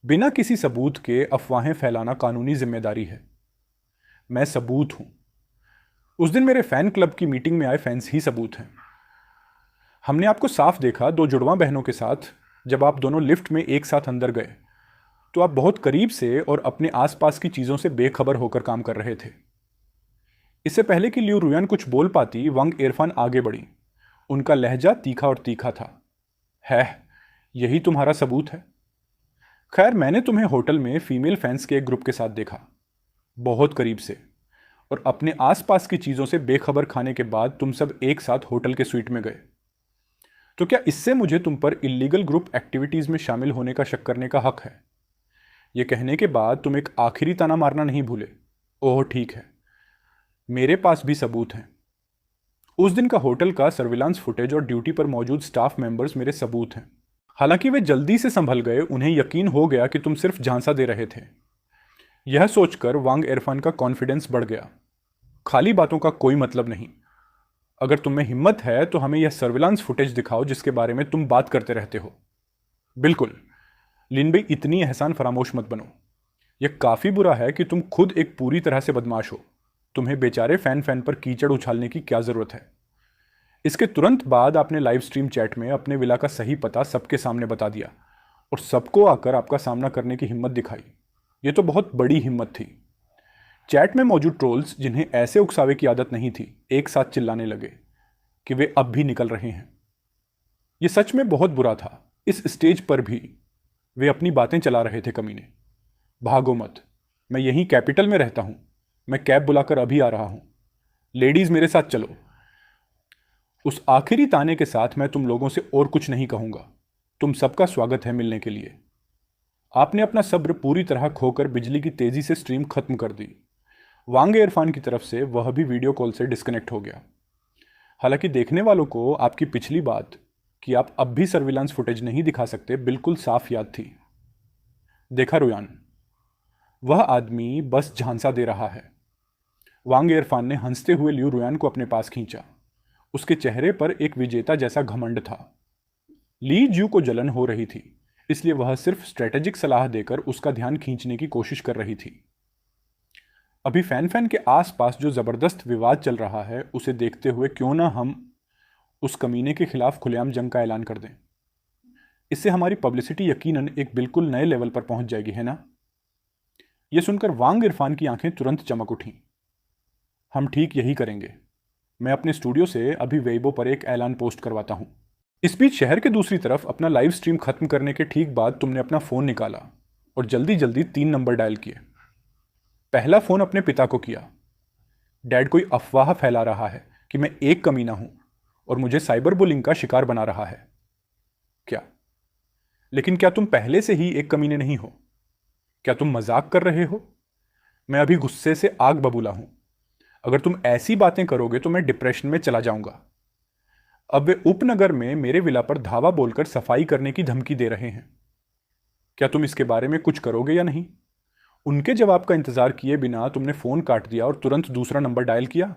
बिना किसी सबूत के अफवाहें फैलाना कानूनी जिम्मेदारी है। मैं सबूत हूं। उस दिन मेरे फैन क्लब की मीटिंग में आए फैंस ही सबूत हैं। हमने आपको साफ देखा दो जुड़वा बहनों के साथ। जब आप दोनों लिफ्ट में एक साथ अंदर गए तो आप बहुत करीब से और अपने आसपास की चीजों से बेखबर होकर काम कर रहे थे। इससे पहले कि लियू रुयान कुछ बोल पाती, वांग इरफान आगे बढ़ी। उनका लहजा तीखा और तीखा था। है, यही तुम्हारा सबूत है? खैर, मैंने तुम्हें होटल में फीमेल फैंस के एक ग्रुप के साथ देखा, बहुत करीब से, और अपने आसपास की चीजों से बेखबर खाने के बाद तुम सब एक साथ होटल के स्वीट में गए। तो क्या इससे मुझे तुम पर इलीगल ग्रुप एक्टिविटीज में शामिल होने का शक करने का हक है? यह कहने के बाद तुम एक आखिरी ताना मारना नहीं भूले। ओह ठीक है, मेरे पास भी सबूत हैं। उस दिन का होटल का सर्विलांस फुटेज और ड्यूटी पर मौजूद स्टाफ मेंबर्स मेरे सबूत हैं। हालांकि वे जल्दी से संभल गए, उन्हें यकीन हो गया कि तुम सिर्फ झांसा दे रहे थे। यह सोचकर वांग इरफान का कॉन्फिडेंस बढ़ गया। खाली बातों का कोई मतलब नहीं। अगर तुम में हिम्मत है तो हमें यह सर्विलांस फुटेज दिखाओ जिसके बारे में तुम बात करते रहते हो। बिल्कुल, लिन बेई, इतनी एहसान फरामोश मत बनो। यह काफी बुरा है कि तुम खुद एक पूरी तरह से बदमाश हो। तुम्हें बेचारे फैन पर कीचड़ उछालने की क्या जरूरत है? इसके तुरंत बाद आपने लाइव स्ट्रीम चैट में अपने विला का सही पता सबके सामने बता दिया और सबको आकर आपका सामना करने की हिम्मत दिखाई। यह तो बहुत बड़ी हिम्मत थी। चैट में मौजूद ट्रोल्स, जिन्हें ऐसे उकसावे की आदत नहीं थी, एक साथ चिल्लाने लगे कि वे अब भी निकल रहे हैं। यह सच में बहुत बुरा था। इस स्टेज पर भी वे अपनी बातें चला रहे थे। कमीने, भागो मत, मैं यहीं कैपिटल में रहता हूं। मैं कैब बुलाकर अभी आ रहा हूं। लेडीज, मेरे साथ चलो। उस आखिरी ताने के साथ मैं तुम लोगों से और कुछ नहीं कहूंगा। तुम सबका स्वागत है मिलने के लिए। आपने अपना सब्र पूरी तरह खोकर बिजली की तेजी से स्ट्रीम खत्म कर दी। वांग इरफान की तरफ से वह भी वीडियो कॉल से डिस्कनेक्ट हो गया। हालांकि देखने वालों को आपकी पिछली बात कि आप अब भी सर्विलांस फुटेज नहीं दिखा सकते बिल्कुल साफ याद थी। देखा रुयान, वह आदमी बस झांसा दे रहा है। वांग इरफान ने हंसते हुए लियू रुयान को अपने पास खींचा। उसके चेहरे पर एक विजेता जैसा घमंड था। ली ज्यू को जलन हो रही थी, इसलिए वह सिर्फ स्ट्रेटेजिक सलाह देकर उसका ध्यान खींचने की कोशिश कर रही थी। अभी फैन के आसपास जो जबरदस्त विवाद चल रहा है, उसे देखते हुए क्यों ना हम उस कमीने के खिलाफ खुलेआम जंग का ऐलान कर दें। इससे हमारी पब्लिसिटी यकीनन एक बिल्कुल नए लेवल पर पहुंच जाएगी, है ना? यह सुनकर वांग इरफान की आंखें तुरंत चमक उठीं। हम ठीक यही करेंगे। मैं अपने स्टूडियो से अभी वेइबो पर एक ऐलान पोस्ट करवाता हूं। इस बीच शहर के दूसरी तरफ अपना लाइव स्ट्रीम खत्म करने के ठीक बाद तुमने अपना फोन निकाला और जल्दी जल्दी 3 नंबर डायल किए। पहला फोन अपने पिता को किया। डैड कोई अफवाह फैला रहा है कि मैं एक कमीना हूं और मुझे साइबर बुलिंग का शिकार बना रहा है। क्या? लेकिन क्या तुम पहले से ही एक कमीने नहीं हो? क्या तुम मजाक कर रहे हो? मैं अभी गुस्से से आग बबूला हूं। अगर तुम ऐसी बातें करोगे तो मैं डिप्रेशन में चला जाऊंगा। अब वे उपनगर में मेरे विला पर धावा बोलकर सफाई करने की धमकी दे रहे हैं। क्या तुम इसके बारे में कुछ करोगे या नहीं? उनके जवाब का इंतजार किए बिना तुमने फोन काट दिया और तुरंत दूसरा नंबर डायल किया।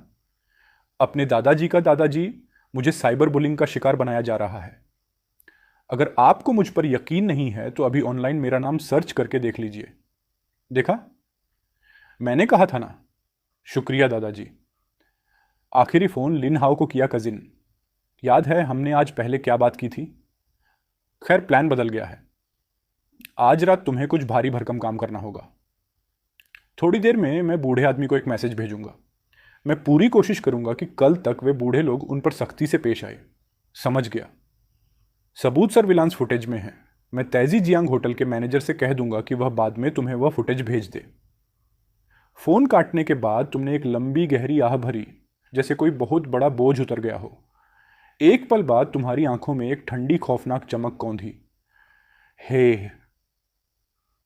अपने दादाजी का दादाजी, मुझे साइबर बुलिंग का शिकार बनाया जा रहा है। अगर आपको मुझ पर यकीन नहीं है तो अभी ऑनलाइन मेरा नाम सर्च करके देख लीजिए। देखा, मैंने कहा था ना। शुक्रिया दादाजी। आखिरी फोन लिन हाओ को किया कजिन। याद है हमने आज पहले क्या बात की थी? खैर, प्लान बदल गया है। आज रात तुम्हें कुछ भारी भरकम काम करना होगा। थोड़ी देर में मैं बूढ़े आदमी को एक मैसेज भेजूंगा। मैं पूरी कोशिश करूंगा कि कल तक वे बूढ़े लोग उन पर सख्ती से पेश आए। समझ गया। सबूत सर्विलांस फुटेज में है। मैं तैजी जियांग होटल के मैनेजर से कह दूंगा कि वह बाद में तुम्हें वह फुटेज भेज दे। फोन काटने के बाद तुमने एक लंबी गहरी आह भरी, जैसे कोई बहुत बड़ा बोझ उतर गया हो। एक पल बाद तुम्हारी आंखों में एक ठंडी खौफनाक चमक कौंधी। हे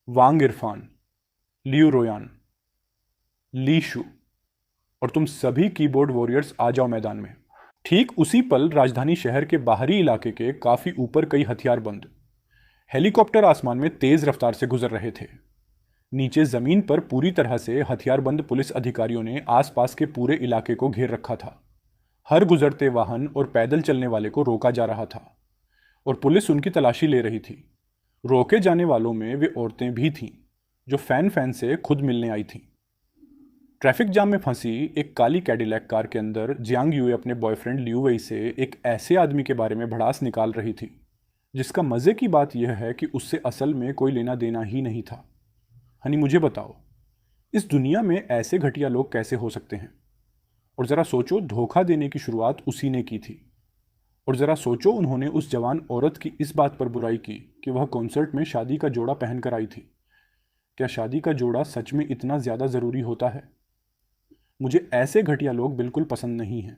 वांग इरफान, लियू रोयान, ली शू और तुम सभी कीबोर्ड वॉरियर्स आ जाओ मैदान में। ठीक उसी पल राजधानी शहर के बाहरी इलाके के काफी ऊपर कई हथियारबंद हेलीकॉप्टर आसमान में तेज रफ्तार से गुजर रहे थे। नीचे जमीन पर पूरी तरह से हथियारबंद पुलिस अधिकारियों ने आसपास के पूरे इलाके को घेर रखा था। हर गुजरते वाहन और पैदल चलने वाले को रोका जा रहा था। और पुलिस उनकी तलाशी ले रही थी। रोके जाने वालों में वे औरतें भी थीं जो फैन फैन से खुद मिलने आई थीं। ट्रैफिक जाम में फंसी एक काली कैडिलैक कार के अंदर जियांग यूए अपने बॉयफ्रेंड लिू वेई से एक ऐसे आदमी के बारे में भड़ास निकाल रही थी जिसका मज़े की बात यह है कि उससे असल में कोई लेना देना ही नहीं था। हनी, मुझे बताओ, इस दुनिया में ऐसे घटिया लोग कैसे हो सकते हैं? और ज़रा सोचो, धोखा देने की शुरुआत उसी ने की थी। और ज़रा सोचो, उन्होंने उस जवान औरत की इस बात पर बुराई की कि वह कॉन्सर्ट में शादी का जोड़ा पहन कर आई थी। क्या शादी का जोड़ा सच में इतना ज़्यादा ज़रूरी होता है? मुझे ऐसे घटिया लोग बिल्कुल पसंद नहीं हैं।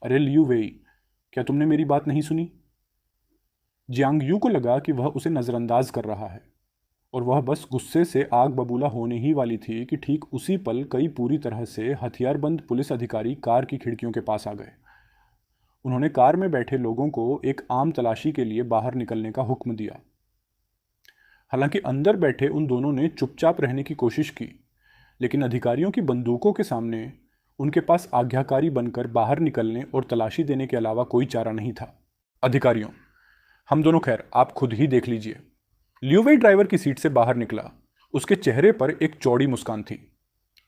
अरे लियू वेई, क्या तुमने मेरी बात नहीं सुनी? जियांग यू को लगा कि वह उसे नज़रअंदाज कर रहा है और वह बस गुस्से से आग बबूला होने ही वाली थी कि ठीक उसी पल कई पूरी तरह से हथियारबंद पुलिस अधिकारी कार की खिड़कियों के पास आ गए। उन्होंने कार में बैठे लोगों को एक आम तलाशी के लिए बाहर निकलने का हुक्म दिया। हालांकि अंदर बैठे उन दोनों ने चुपचाप रहने की कोशिश की, लेकिन अधिकारियों की बंदूकों के सामने उनके पास आज्ञाकारी बनकर बाहर निकलने और तलाशी देने के अलावा कोई चारा नहीं था। अधिकारियों, हम दोनों, खैर आप खुद ही देख लीजिए। लियू वेई ड्राइवर की सीट से बाहर निकला। उसके चेहरे पर एक चौड़ी मुस्कान थी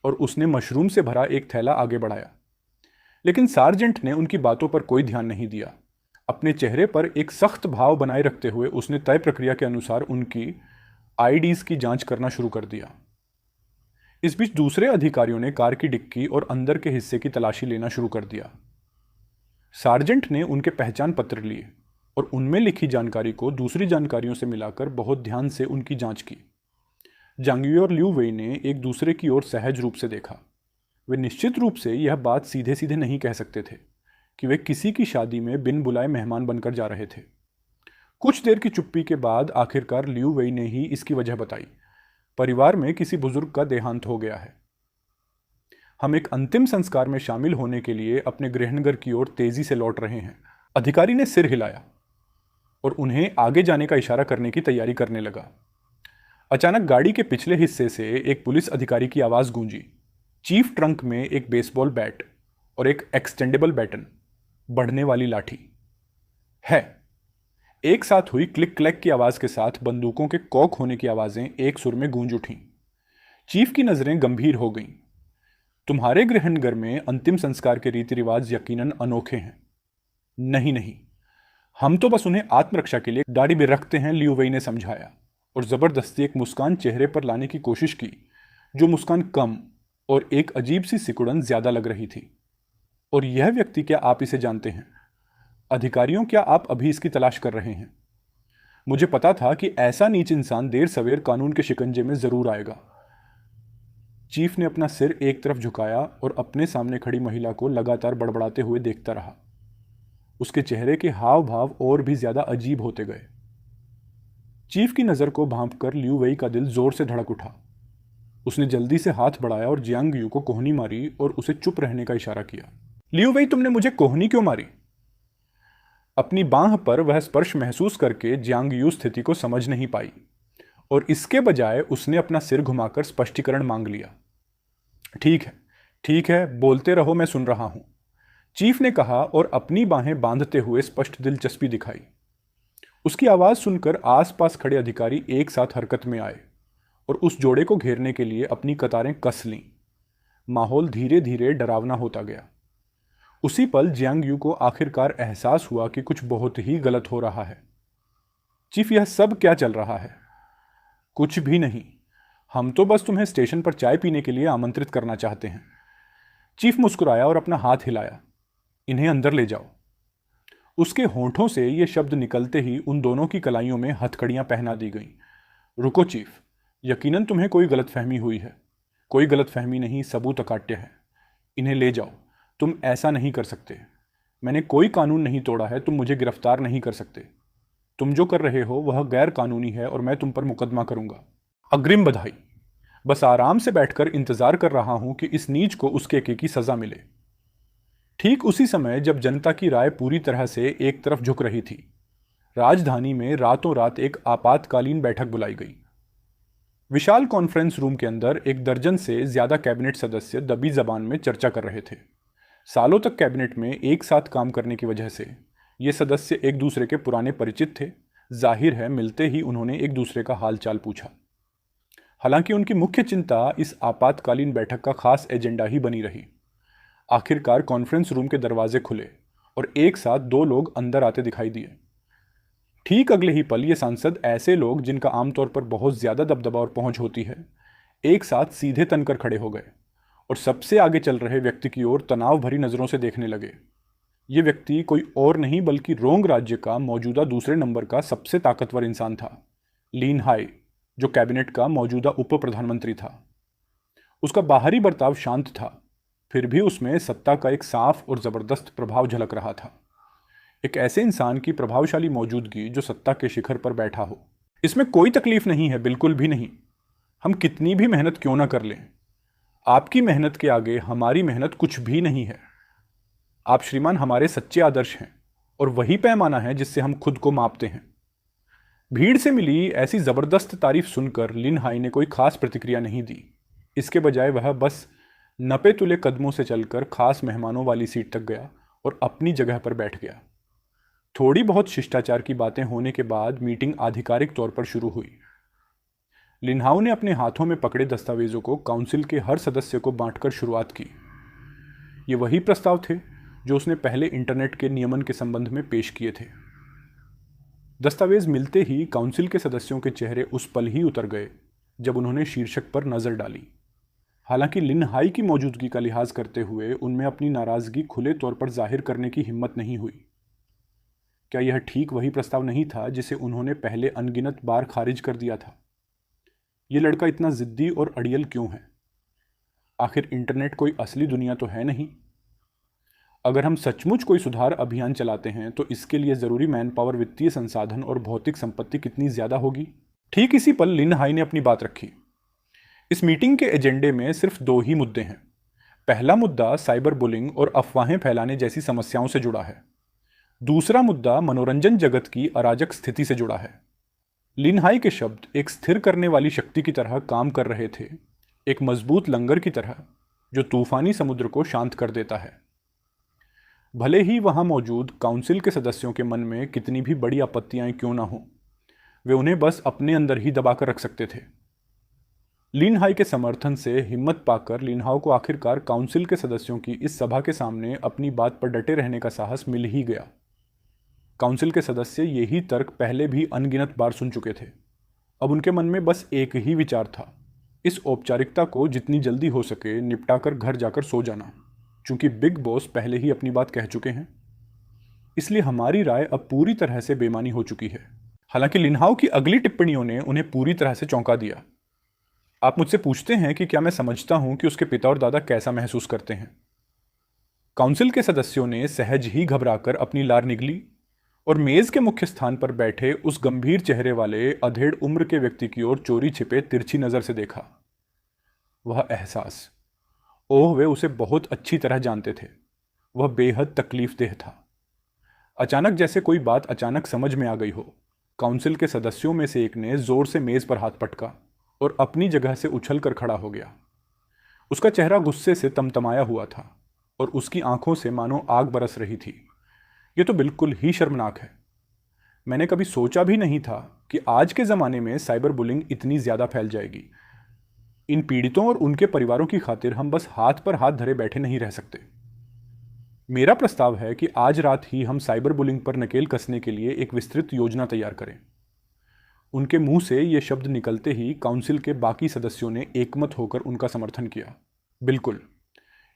और उसने मशरूम से भरा एक थैला आगे बढ़ाया। लेकिन सार्जेंट ने उनकी बातों पर कोई ध्यान नहीं दिया। अपने चेहरे पर एक सख्त भाव बनाए रखते हुए उसने तय प्रक्रिया के अनुसार उनकी आईडीज़ की जांच करना शुरू कर दिया। इस बीच दूसरे अधिकारियों ने कार की डिक्की और अंदर के हिस्से की तलाशी लेना शुरू कर दिया। सार्जेंट ने उनके पहचान पत्र लिए और उनमें लिखी जानकारी को दूसरी जानकारियों से मिलाकर बहुत ध्यान से उनकी जांच की। जियांग यूए और लियू वेई ने एक दूसरे की ओर सहज रूप से देखा। वे निश्चित रूप से यह बात सीधे सीधे नहीं कह सकते थे कि वे किसी की शादी में बिन बुलाए मेहमान बनकर जा रहे थे। कुछ देर की चुप्पी के बाद आखिरकार लियू वेई ने ही इसकी वजह बताई। परिवार में किसी बुजुर्ग का देहांत हो गया है। हम एक अंतिम संस्कार में शामिल होने के लिए अपने गृहनगर की ओर तेजी से लौट रहे हैं। अधिकारी ने सिर हिलाया और उन्हें आगे जाने का इशारा करने की तैयारी करने लगा। अचानक गाड़ी के पिछले हिस्से से एक पुलिस अधिकारी की आवाज़ गूंजी। चीफ ट्रंक में एक बेसबॉल बैट और एक एक्सटेंडेबल बैटन, बढ़ने वाली लाठी है। एक साथ हुई क्लिक क्लैक की आवाज़ के साथ बंदूकों के कॉक होने की आवाज़ें एक सुर में गूंज उठीं। चीफ की नज़रें गंभीर हो गईं। तुम्हारे गृहनगर में अंतिम संस्कार के रीति रिवाज यकीनन अनोखे हैं। नहीं नहीं, हम तो बस उन्हें आत्मरक्षा के लिए दाढ़ी में रखते हैं, लियू वेई ने समझाया और ज़बरदस्ती एक मुस्कान चेहरे पर लाने की कोशिश की, जो मुस्कान कम और एक अजीब सी सिकुड़न ज़्यादा लग रही थी। और यह व्यक्ति, क्या आप इसे जानते हैं? अधिकारियों, क्या आप अभी इसकी तलाश कर रहे हैं? मुझे पता था कि ऐसा नीच इंसान देर सवेर कानून के शिकंजे में ज़रूर आएगा। चीफ ने अपना सिर एक तरफ झुकाया और अपने सामने खड़ी महिला को लगातार बड़बड़ाते हुए देखता रहा। उसके चेहरे के हाव भाव और भी ज़्यादा अजीब होते गए। चीफ की नज़र को भांपकर लियू वेई का दिल जोर से धड़क उठा। उसने जल्दी से हाथ बढ़ाया और जियांग यू को कोहनी मारी और उसे चुप रहने का इशारा किया। लियू वेई, तुमने मुझे कोहनी क्यों मारी? अपनी बांह पर वह स्पर्श महसूस करके जियांग यू स्थिति को समझ नहीं पाई और इसके बजाय उसने अपना सिर घुमाकर स्पष्टीकरण मांग लिया। ठीक है, बोलते रहो, मैं सुन रहा हूं, चीफ ने कहा और अपनी बाहें बांधते हुए स्पष्ट दिलचस्पी दिखाई। उसकी आवाज़ सुनकर आसपास खड़े अधिकारी एक साथ हरकत में आए और उस जोड़े को घेरने के लिए अपनी कतारें कस लीं। माहौल धीरे धीरे डरावना होता गया। उसी पल जियांग यू को आखिरकार एहसास हुआ कि कुछ बहुत ही गलत हो रहा है। चीफ, यह सब क्या चल रहा है? कुछ भी नहीं, हम तो बस तुम्हें स्टेशन पर चाय पीने के लिए आमंत्रित करना चाहते हैं। चीफ मुस्कुराया और अपना हाथ हिलाया। इन्हें अंदर ले जाओ। उसके होंठों से ये शब्द निकलते ही उन दोनों की कलाइयों में हथकड़ियां पहना दी गईं। रुको चीफ, यकीनन तुम्हें कोई गलतफहमी हुई है। कोई गलतफहमी नहीं, सबूत अकाट्य है। इन्हें ले जाओ। तुम ऐसा नहीं कर सकते। मैंने कोई कानून नहीं तोड़ा है, तुम मुझे गिरफ्तार नहीं कर सकते। तुम जो कर रहे हो वह गैर कानूनी है और मैं तुम पर मुकदमा करूंगा। अग्रिम बधाई। बस आराम से बैठकर इंतजार कर रहा हूं कि इस नीच को उसके एके की सजा मिले। ठीक उसी समय जब जनता की राय पूरी तरह से एक तरफ झुक रही थी, राजधानी में रातों रात एक आपातकालीन बैठक बुलाई गई। विशाल कॉन्फ्रेंस रूम के अंदर एक दर्जन से ज्यादा कैबिनेट सदस्य दबी जबान में चर्चा कर रहे थे। सालों तक कैबिनेट में एक साथ काम करने की वजह से ये सदस्य एक दूसरे के पुराने परिचित थे। जाहिर है मिलते ही उन्होंने एक दूसरे का हालचाल पूछा। हालांकि उनकी मुख्य चिंता इस आपातकालीन बैठक का खास एजेंडा ही बनी रही। आखिरकार कॉन्फ्रेंस रूम के दरवाजे खुले और एक साथ दो लोग अंदर आते दिखाई दिए। ठीक अगले ही पल ये सांसद, ऐसे लोग जिनका आमतौर पर बहुत ज्यादा दबदबा और पहुंच होती है, एक साथ सीधे तनकर खड़े हो गए और सबसे आगे चल रहे व्यक्ति की ओर तनाव भरी नजरों से देखने लगे। ये व्यक्ति कोई और नहीं बल्कि रोंग राज्य का मौजूदा दूसरे नंबर का सबसे ताकतवर इंसान था, लिन हाई, जो कैबिनेट का मौजूदा उप प्रधानमंत्री था। उसका बाहरी बर्ताव शांत था, फिर भी उसमें सत्ता का एक साफ और जबरदस्त प्रभाव झलक रहा था। एक ऐसे इंसान की प्रभावशाली मौजूदगी जो सत्ता के शिखर पर बैठा हो। इसमें कोई तकलीफ नहीं है, बिल्कुल भी नहीं। हम कितनी भी मेहनत क्यों ना कर लें, आपकी मेहनत के आगे हमारी मेहनत कुछ भी नहीं है। आप श्रीमान हमारे सच्चे आदर्श हैं और वही पैमाना है जिससे हम खुद को मापते हैं। भीड़ से मिली ऐसी जबरदस्त तारीफ सुनकर लिन हाई ने कोई खास प्रतिक्रिया नहीं दी। इसके बजाय वह बस नपे तुले कदमों से चलकर खास मेहमानों वाली सीट तक गया और अपनी जगह पर बैठ गया। थोड़ी बहुत शिष्टाचार की बातें होने के बाद मीटिंग आधिकारिक तौर पर शुरू हुई। लिनहाउ ने अपने हाथों में पकड़े दस्तावेजों को काउंसिल के हर सदस्य को बांटकर शुरुआत की। ये वही प्रस्ताव थे जो उसने पहले इंटरनेट के नियमन के संबंध में पेश किए थे। दस्तावेज मिलते ही काउंसिल के सदस्यों के चेहरे उस पल ही उतर गए जब उन्होंने शीर्षक पर नजर डाली। हालांकि लिन हाई की मौजूदगी का लिहाज करते हुए उनमें अपनी नाराजगी खुले तौर पर जाहिर करने की हिम्मत नहीं हुई। क्या यह ठीक वही प्रस्ताव नहीं था जिसे उन्होंने पहले अनगिनत बार खारिज कर दिया था? यह लड़का इतना जिद्दी और अड़ियल क्यों है? आखिर इंटरनेट कोई असली दुनिया तो है नहीं। अगर हम सचमुच कोई सुधार अभियान चलाते हैं तो इसके लिए जरूरी मैन पावर, वित्तीय संसाधन और भौतिक संपत्ति कितनी ज्यादा होगी। ठीक इसी पल लिन हाई ने अपनी बात रखी। इस मीटिंग के एजेंडे में सिर्फ दो ही मुद्दे हैं। पहला मुद्दा साइबर बुलिंग और अफवाहें फैलाने जैसी समस्याओं से जुड़ा है। दूसरा मुद्दा मनोरंजन जगत की अराजक स्थिति से जुड़ा है। लिन हाई के शब्द एक स्थिर करने वाली शक्ति की तरह काम कर रहे थे, एक मजबूत लंगर की तरह जो तूफानी समुद्र को शांत कर देता है। भले ही वहां मौजूद काउंसिल के सदस्यों के मन में कितनी भी बड़ी आपत्तियां क्यों ना हो, वे उन्हें बस अपने अंदर ही दबाकर रख सकते थे। लिन हाई के समर्थन से हिम्मत पाकर लिन हाउ को आखिरकार काउंसिल के सदस्यों की इस सभा के सामने अपनी बात पर डटे रहने का साहस मिल ही गया। काउंसिल के सदस्य यही तर्क पहले भी अनगिनत बार सुन चुके थे। अब उनके मन में बस एक ही विचार था, इस औपचारिकता को जितनी जल्दी हो सके निपटाकर घर जाकर सो जाना। चूंकि बिग बॉस पहले ही अपनी बात कह चुके हैं, इसलिए हमारी राय अब पूरी तरह से बेमानी हो चुकी है। हालांकि लिन हाउ की अगली टिप्पणियों ने उन्हें पूरी तरह से चौंका दिया। आप मुझसे पूछते हैं कि क्या मैं समझता हूं कि उसके पिता और दादा कैसा महसूस करते हैं। काउंसिल के सदस्यों ने सहज ही घबराकर अपनी लार निगली और मेज के मुख्य स्थान पर बैठे उस गंभीर चेहरे वाले अधेड़ उम्र के व्यक्ति की ओर चोरी छिपे तिरछी नजर से देखा। वह एहसास, ओह, वे उसे बहुत अच्छी तरह जानते थे। वह बेहद तकलीफदेह था। अचानक जैसे कोई बात अचानक समझ में आ गई हो। काउंसिल के सदस्यों में से एक ने जोर से मेज पर हाथ पटका और अपनी जगह से उछलकर खड़ा हो गया। उसका चेहरा गुस्से से तमतमाया हुआ था और उसकी आंखों से मानो आग बरस रही थी। यह तो बिल्कुल ही शर्मनाक है। मैंने कभी सोचा भी नहीं था कि आज के ज़माने में साइबर बुलिंग इतनी ज़्यादा फैल जाएगी। इन पीड़ितों और उनके परिवारों की खातिर हम बस हाथ पर हाथ धरे बैठे नहीं रह सकते। मेरा प्रस्ताव है कि आज रात ही हम साइबर बुलिंग पर नकेल कसने के लिए एक विस्तृत योजना तैयार करें। उनके मुंह से ये शब्द निकलते ही काउंसिल के बाकी सदस्यों ने एकमत होकर उनका समर्थन किया। बिल्कुल,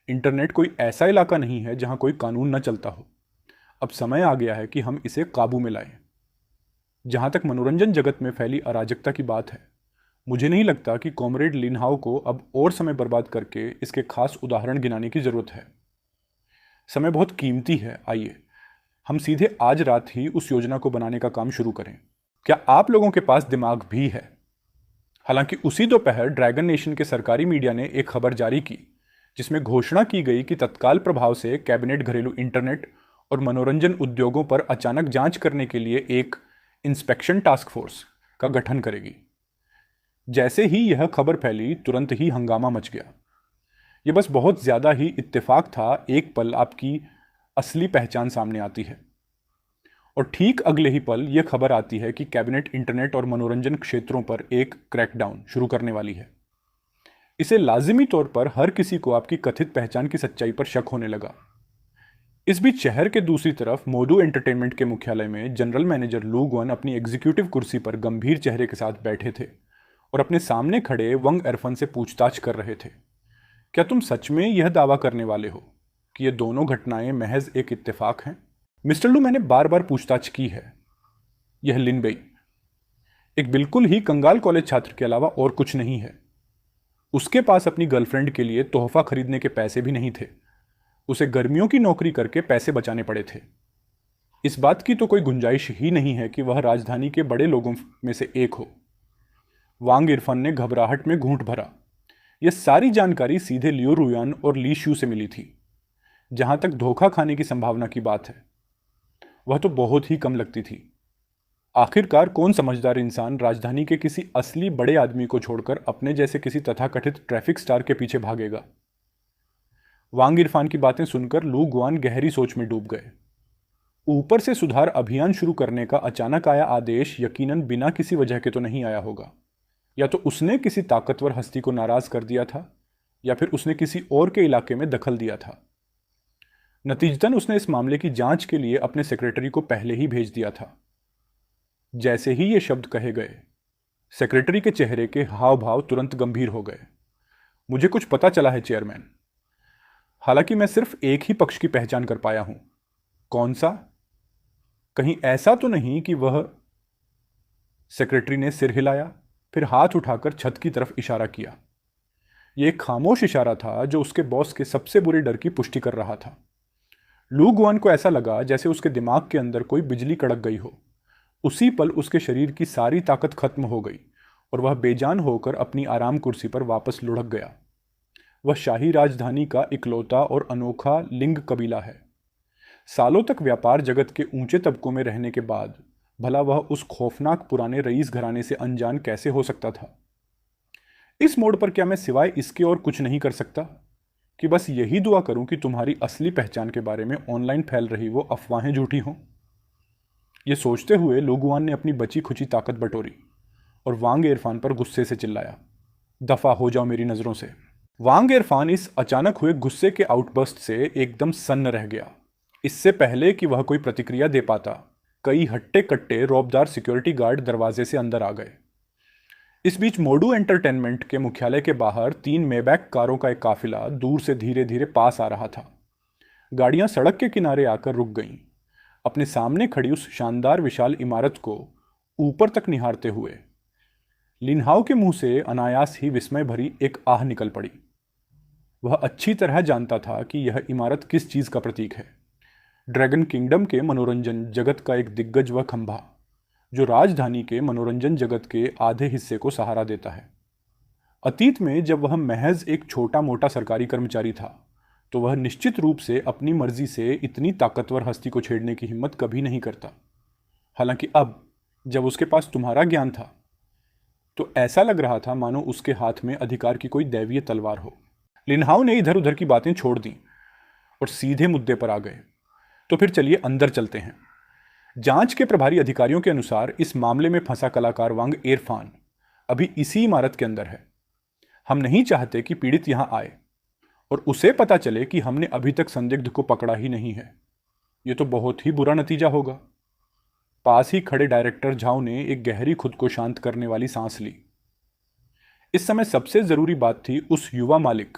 इंटरनेट कोई ऐसा इलाका नहीं है जहां कोई कानून न चलता हो। अब समय आ गया है कि हम इसे काबू में लाएं। जहां तक मनोरंजन जगत में फैली अराजकता की बात है, मुझे नहीं लगता कि कॉमरेड लिन हाउ को अब और समय बर्बाद करके इसके खास उदाहरण गिनाने की जरूरत है। समय बहुत कीमती है। आइए हम सीधे आज रात ही उस योजना को बनाने का काम शुरू करें। क्या आप लोगों के पास दिमाग भी है? हालांकि उसी दोपहर ड्रैगन नेशन के सरकारी मीडिया ने एक खबर जारी की जिसमें घोषणा की गई कि तत्काल प्रभाव से कैबिनेट घरेलू इंटरनेट और मनोरंजन उद्योगों पर अचानक जांच करने के लिए एक इंस्पेक्शन टास्क फोर्स का गठन करेगी। जैसे ही यह खबर फैली, तुरंत ही हंगामा मच गया। यह बस बहुत ज्यादा ही इत्तेफाक था। एक पल आपकी असली पहचान सामने आती है। और ठीक अगले ही पल यह खबर आती है कि कैबिनेट इंटरनेट और मनोरंजन क्षेत्रों पर एक क्रैकडाउन शुरू करने वाली है। इसे लाजिमी तौर पर हर किसी को आपकी कथित पहचान की सच्चाई पर शक होने लगा। इस बीच शहर के दूसरी तरफ मोडू एंटरटेनमेंट के मुख्यालय में जनरल मैनेजर लू ग्वन अपनी एग्जीक्यूटिव कुर्सी पर गंभीर चेहरे के साथ बैठे थे और अपने सामने खड़े वंग एरफन से पूछताछ कर रहे थे। क्या तुम सच में यह दावा करने वाले हो कि ये दोनों घटनाएं महज एक इत्तेफाक हैं? मिस्टर लू, मैंने बार बार पूछताछ की है। यह लिन बेई एक बिल्कुल ही कंगाल कॉलेज छात्र के अलावा और कुछ नहीं है। उसके पास अपनी गर्लफ्रेंड के लिए तोहफा खरीदने के पैसे भी नहीं थे। उसे गर्मियों की नौकरी करके पैसे बचाने पड़े थे। इस बात की तो कोई गुंजाइश ही नहीं है कि वह राजधानी के बड़े लोगों में से एक हो। वांग इरफान ने घबराहट में घूंट भरा। यह सारी जानकारी सीधे लियो रुयान और ली शू से मिली थी। जहां तक धोखा खाने की संभावना की बात है, वह तो बहुत ही कम लगती थी। आखिरकार कौन समझदार इंसान राजधानी के किसी असली बड़े आदमी को छोड़कर अपने जैसे किसी तथाकथित ट्रैफिक स्टार के पीछे भागेगा? वांग इरफान की बातें सुनकर लू ग्वान गहरी सोच में डूब गए। ऊपर से सुधार अभियान शुरू करने का अचानक आया आदेश यकीनन बिना किसी वजह के तो नहीं आया होगा। या तो उसने किसी ताकतवर हस्ती को नाराज कर दिया था, या फिर उसने किसी और के इलाके में दखल दिया था। नतीजतन उसने इस मामले की जांच के लिए अपने सेक्रेटरी को पहले ही भेज दिया था। जैसे ही ये शब्द कहे गए, सेक्रेटरी के चेहरे के हाव भाव तुरंत गंभीर हो गए। मुझे कुछ पता चला है चेयरमैन। हालांकि मैं सिर्फ एक ही पक्ष की पहचान कर पाया हूं। कौन सा? कहीं ऐसा तो नहीं कि वह... सेक्रेटरी ने सिर हिलाया, फिर हाथ उठाकर छत की तरफ इशारा किया। यह एक खामोश इशारा था जो उसके बॉस के सबसे बुरे डर की पुष्टि कर रहा था। लू ग्वान को ऐसा लगा जैसे उसके दिमाग के अंदर कोई बिजली कड़क गई हो। उसी पल उसके शरीर की सारी ताकत खत्म हो गई और वह बेजान होकर अपनी आराम कुर्सी पर वापस लुढ़क गया। वह शाही राजधानी का इकलौता और अनोखा लिंग कबीला है। सालों तक व्यापार जगत के ऊंचे तबकों में रहने के बाद भला वह उस खौफनाक पुराने रईस घराने से अनजान कैसे हो सकता था? इस मोड़ पर क्या मैं सिवाय इसके और कुछ नहीं कर सकता कि बस यही दुआ करूं कि तुम्हारी असली पहचान के बारे में ऑनलाइन फैल रही वो अफवाहें झूठी हों? यह सोचते हुए लोगुआन ने अपनी बची खुची ताकत बटोरी और वांग इरफान पर गुस्से से चिल्लाया, दफा हो जाओ मेरी नजरों से। वांग इरफान इस अचानक हुए गुस्से के आउटबर्स्ट से एकदम सन्न रह गया। इससे पहले कि वह कोई प्रतिक्रिया दे पाता, कई हट्टे कट्टे रौबदार सिक्योरिटी गार्ड दरवाजे से अंदर आ गए। इस बीच मोडू एंटरटेनमेंट के मुख्यालय के बाहर 3 मेबैक कारों का एक काफिला दूर से धीरे धीरे पास आ रहा था। गाड़ियां सड़क के किनारे आकर रुक गईं, अपने सामने खड़ी उस शानदार विशाल इमारत को ऊपर तक निहारते हुए। लिनहाओ के मुंह से अनायास ही विस्मय भरी एक आह निकल पड़ी। वह अच्छी तरह जानता था कि यह इमारत किस चीज का प्रतीक है। ड्रैगन किंगडम के मनोरंजन जगत का एक दिग्गज व खंभा, जो राजधानी के मनोरंजन जगत के आधे हिस्से को सहारा देता है। अतीत में जब वह महज एक छोटा मोटा सरकारी कर्मचारी था, तो वह निश्चित रूप से अपनी मर्जी से इतनी ताकतवर हस्ती को छेड़ने की हिम्मत कभी नहीं करता। हालांकि अब जब उसके पास तुम्हारा ज्ञान था, तो ऐसा लग रहा था मानो उसके हाथ में अधिकार की कोई दैवीय तलवार हो। लिनहाओ ने इधर उधर की बातें छोड़ दी और सीधे मुद्दे पर आ गए। तो फिर चलिए अंदर चलते हैं। जांच के प्रभारी अधिकारियों के अनुसार इस मामले में फंसा कलाकार वांग इरफान अभी इसी इमारत के अंदर है। हम नहीं चाहते कि पीड़ित यहां आए और उसे पता चले कि हमने अभी तक संदिग्ध को पकड़ा ही नहीं है। यह तो बहुत ही बुरा नतीजा होगा। पास ही खड़े डायरेक्टर झाओ ने एक गहरी खुद को शांत करने वाली सांस ली। इस समय सबसे जरूरी बात थी उस युवा मालिक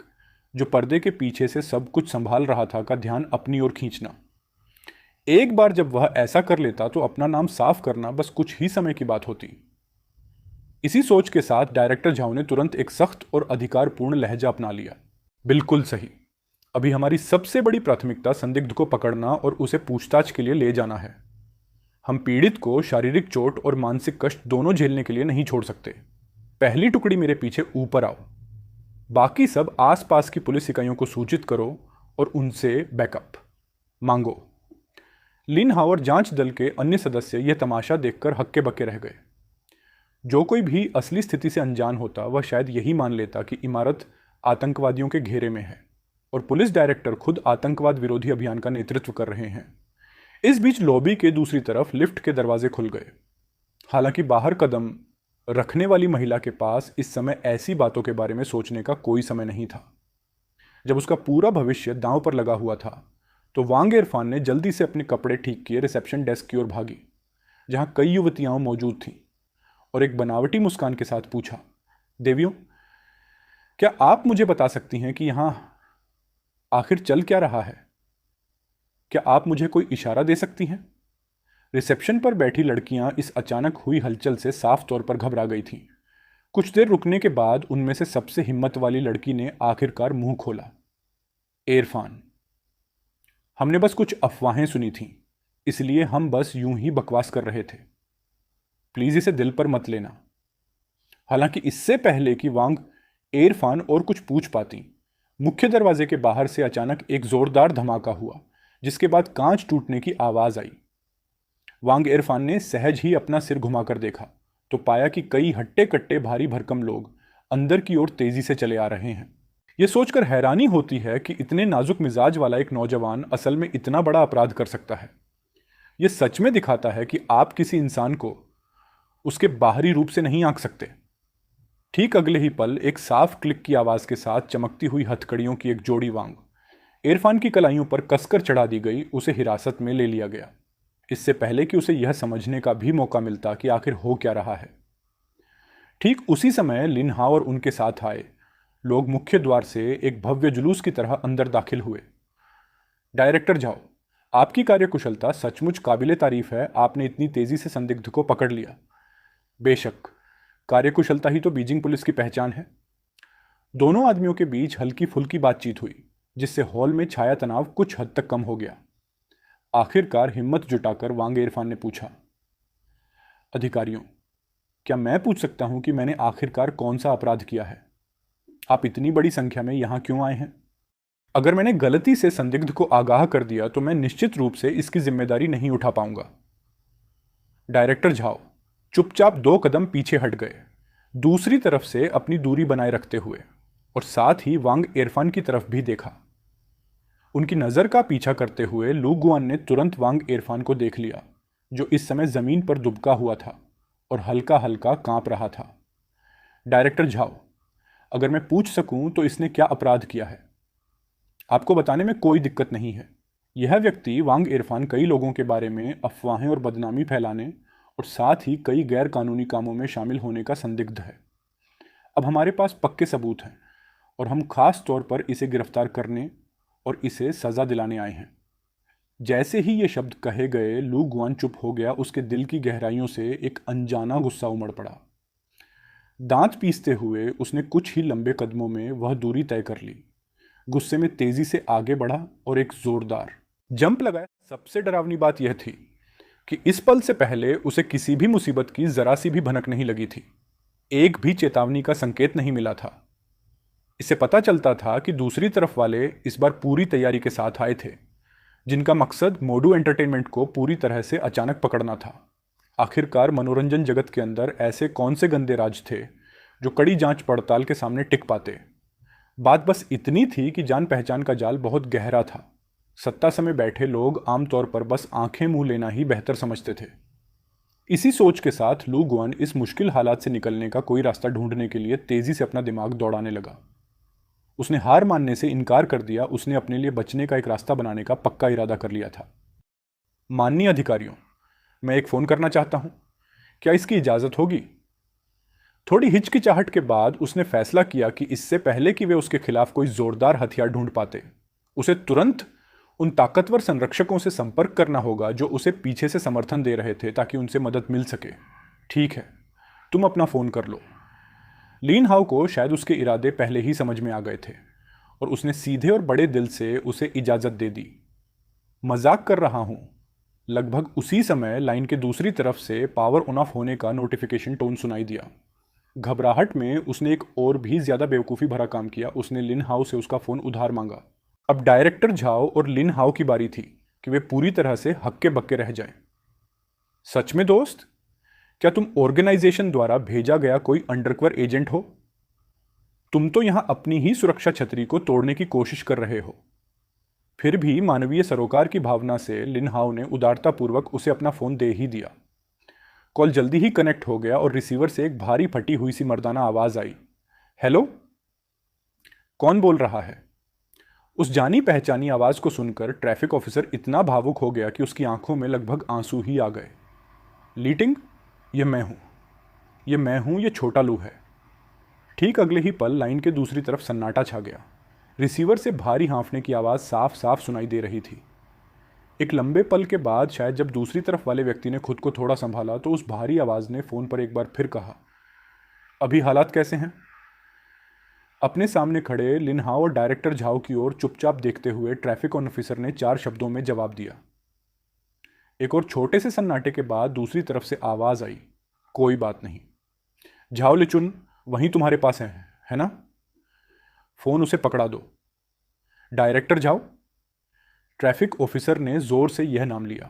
जो पर्दे के पीछे से सब कुछ संभाल रहा था का ध्यान अपनी ओर खींचना। एक बार जब वह ऐसा कर लेता तो अपना नाम साफ करना बस कुछ ही समय की बात होती। इसी सोच के साथ डायरेक्टर झाओ ने तुरंत एक सख्त और अधिकारपूर्ण लहजा अपना लिया। बिल्कुल सही। अभी हमारी सबसे बड़ी प्राथमिकता संदिग्ध को पकड़ना और उसे पूछताछ के लिए ले जाना है। हम पीड़ित को शारीरिक चोट और मानसिक कष्ट दोनों झेलने के लिए नहीं छोड़ सकते। पहली टुकड़ी मेरे पीछे ऊपर आओ। बाकी सब आसपास की पुलिस इकाइयों को सूचित करो और उनसे बैकअप मांगो। लिनहाओ और जांच दल के अन्य सदस्य यह तमाशा देखकर हक्के बक्के रह गए। जो कोई भी असली स्थिति से अनजान होता वह शायद यही मान लेता कि इमारत आतंकवादियों के घेरे में है और पुलिस डायरेक्टर खुद आतंकवाद विरोधी अभियान का नेतृत्व कर रहे हैं। इस बीच लॉबी के दूसरी तरफ लिफ्ट के दरवाजे खुल गए। हालांकि बाहर कदम रखने वाली महिला के पास इस समय ऐसी बातों के बारे में सोचने का कोई समय नहीं था। जब उसका पूरा भविष्य दांव पर लगा हुआ था तो वांग इरफान ने जल्दी से अपने कपड़े ठीक किए रिसेप्शन डेस्क की ओर भागी, जहां कई युवतियां मौजूद थीं, और एक बनावटी मुस्कान के साथ पूछा, देवियों, क्या आप मुझे बता सकती हैं कि यहां आखिर चल क्या रहा है? क्या आप मुझे कोई इशारा दे सकती हैं? रिसेप्शन पर बैठी लड़कियां इस अचानक हुई हलचल से साफ तौर पर घबरा गई थीं। कुछ देर रुकने के बाद उनमें से सबसे हिम्मत वाली लड़की ने आखिरकार मुंह खोला, इरफान, हमने बस कुछ अफवाहें सुनी थीं, इसलिए हम बस यूं ही बकवास कर रहे थे। प्लीज इसे दिल पर मत लेना। हालांकि इससे पहले कि वांग इरफान और कुछ पूछ पाती, मुख्य दरवाजे के बाहर से अचानक एक जोरदार धमाका हुआ, जिसके बाद कांच टूटने की आवाज आई। वांग इरफान ने सहज ही अपना सिर घुमाकर देखा तो पाया कि कई हट्टे कट्टे भारी भरकम लोग अंदर की ओर तेजी से चले आ रहे हैं। यह सोचकर हैरानी होती है कि इतने नाजुक मिजाज वाला एक नौजवान असल में इतना बड़ा अपराध कर सकता है। यह सच में दिखाता है कि आप किसी इंसान को उसके बाहरी रूप से नहीं आंक सकते। ठीक अगले ही पल एक साफ क्लिक की आवाज के साथ चमकती हुई हथकड़ियों की एक जोड़ी वांग इरफान की कलाइयों पर कसकर चढ़ा दी गई, उसे हिरासत में ले लिया गया, इससे पहले कि उसे यह समझने का भी मौका मिलता कि आखिर हो क्या रहा है। ठीक उसी समय लिन हाओ और उनके साथ आए लोग मुख्य द्वार से एक भव्य जुलूस की तरह अंदर दाखिल हुए। डायरेक्टर झाओ, आपकी कार्यकुशलता सचमुच काबिले तारीफ है। आपने इतनी तेजी से संदिग्ध को पकड़ लिया। बेशक, कार्यकुशलता ही तो बीजिंग पुलिस की पहचान है। दोनों आदमियों के बीच हल्की फुल्की बातचीत हुई, जिससे हॉल में छाया तनाव कुछ हद तक कम हो गया। आखिरकार हिम्मत जुटाकर वांग इरफान ने पूछा, अधिकारियों, क्या मैं पूछ सकता हूं कि मैंने आखिरकार कौन सा अपराध किया है? आप इतनी बड़ी संख्या में यहां क्यों आए हैं? अगर मैंने गलती से संदिग्ध को आगाह कर दिया तो मैं निश्चित रूप से इसकी जिम्मेदारी नहीं उठा पाऊंगा। डायरेक्टर झाओ चुपचाप 2 कदम पीछे हट गए, दूसरी तरफ से अपनी दूरी बनाए रखते हुए, और साथ ही वांग इरफान की तरफ भी देखा। उनकी नजर का पीछा करते हुए लू गुआन ने तुरंत वांग इरफान को देख लिया, जो इस समय जमीन पर दुबका हुआ था और हल्का हल्का कांप रहा था। डायरेक्टर झाओ, अगर मैं पूछ सकूं तो इसने क्या अपराध किया है? आपको बताने में कोई दिक्कत नहीं है। यह व्यक्ति वांग इरफान कई लोगों के बारे में अफवाहें और बदनामी फैलाने और साथ ही कई गैर कानूनी कामों में शामिल होने का संदिग्ध है। अब हमारे पास पक्के सबूत हैं और हम खास तौर पर इसे गिरफ्तार करने और इसे सजा दिलाने आए हैं। जैसे ही ये शब्द कहे गए, लू गुआन चुप हो गया। उसके दिल की गहराइयों से एक अनजाना गुस्सा उमड़ पड़ा। दांत पीसते हुए उसने कुछ ही लंबे कदमों में वह दूरी तय कर ली, गुस्से में तेजी से आगे बढ़ा और एक जोरदार जंप लगाया। सबसे डरावनी बात यह थी कि इस पल से पहले उसे किसी भी मुसीबत की जरा सी भी भनक नहीं लगी थी। एक भी चेतावनी का संकेत नहीं मिला था। इससे पता चलता था कि दूसरी तरफ वाले इस बार पूरी तैयारी के साथ आए थे, जिनका मकसद मोडू एंटरटेनमेंट को पूरी तरह से अचानक पकड़ना था। आखिरकार मनोरंजन जगत के अंदर ऐसे कौन से गंदे राज थे जो कड़ी जांच पड़ताल के सामने टिक पाते? बात बस इतनी थी कि जान पहचान का जाल बहुत गहरा था। सत्ता समय बैठे लोग आमतौर पर बस आंखें मुंह लेना ही बेहतर समझते थे। इसी सोच के साथ लू गुआन इस मुश्किल हालात से निकलने का कोई रास्ता ढूंढने के लिए तेजी से अपना दिमाग दौड़ाने लगा। उसने हार मानने से इनकार कर दिया। उसने अपने लिए बचने का एक रास्ता बनाने का पक्का इरादा कर लिया था। माननीय अधिकारियों, मैं एक फ़ोन करना चाहता हूं, क्या इसकी इजाज़त होगी? थोड़ी हिचकिचाहट के बाद उसने फैसला किया कि इससे पहले कि वे उसके खिलाफ कोई जोरदार हथियार ढूंढ पाते, उसे तुरंत उन ताकतवर संरक्षकों से संपर्क करना होगा जो उसे पीछे से समर्थन दे रहे थे, ताकि उनसे मदद मिल सके। ठीक है, तुम अपना फ़ोन कर लो। लिन हाओ को शायद उसके इरादे पहले ही समझ में आ गए थे और उसने सीधे और बड़े दिल से उसे इजाज़त दे दी। मजाक कर रहा हूं। लगभग उसी समय लाइन के दूसरी तरफ से पावर ऑन ऑफ होने का नोटिफिकेशन टोन सुनाई दिया। घबराहट में उसने एक और भी ज्यादा बेवकूफ़ी भरा काम किया। उसने लिन हाओ से उसका फ़ोन उधार मांगा। अब डायरेक्टर झाओ और लिन हाओ की बारी थी कि वे पूरी तरह से हक्के बक्के रह जाएं। सच में दोस्त, क्या तुम ऑर्गेनाइजेशन द्वारा भेजा गया कोई अंडरकवर एजेंट हो? तुम तो यहां अपनी ही सुरक्षा छतरी को तोड़ने की कोशिश कर रहे हो। फिर भी मानवीय सरोकार की भावना से लिन हाओ ने उदारतापूर्वक उसे अपना फ़ोन दे ही दिया। कॉल जल्दी ही कनेक्ट हो गया और रिसीवर से एक भारी फटी हुई सी मर्दाना आवाज़ आई। हेलो, कौन बोल रहा है? उस जानी पहचानी आवाज़ को सुनकर ट्रैफिक ऑफिसर इतना भावुक हो गया कि उसकी आंखों में लगभग आंसू ही आ गए। लीटिंग, ये मैं हूँ, ये छोटा लू है। ठीक अगले ही पल लाइन के दूसरी तरफ सन्नाटा छा गया। रिसीवर से भारी हाँफने की आवाज़ साफ साफ सुनाई दे रही थी। एक लंबे पल के बाद शायद जब दूसरी तरफ वाले व्यक्ति ने खुद को थोड़ा संभाला तो उस भारी आवाज़ ने फ़ोन पर एक बार फिर कहा, अभी हालात कैसे हैं? अपने सामने खड़े लिन हाओ और डायरेक्टर झाओ की ओर चुपचाप देखते हुए ट्रैफिक ऑफिसर ने 4 शब्दों में जवाब दिया। एक और छोटे से सन्नाटे के बाद दूसरी तरफ से आवाज़ आई, कोई बात नहीं। झाओ लिचुन वहीं तुम्हारे पास है ना? फ़ोन उसे पकड़ा दो। Director Zhao? ट्रैफिक ऑफिसर ने जोर से यह नाम लिया।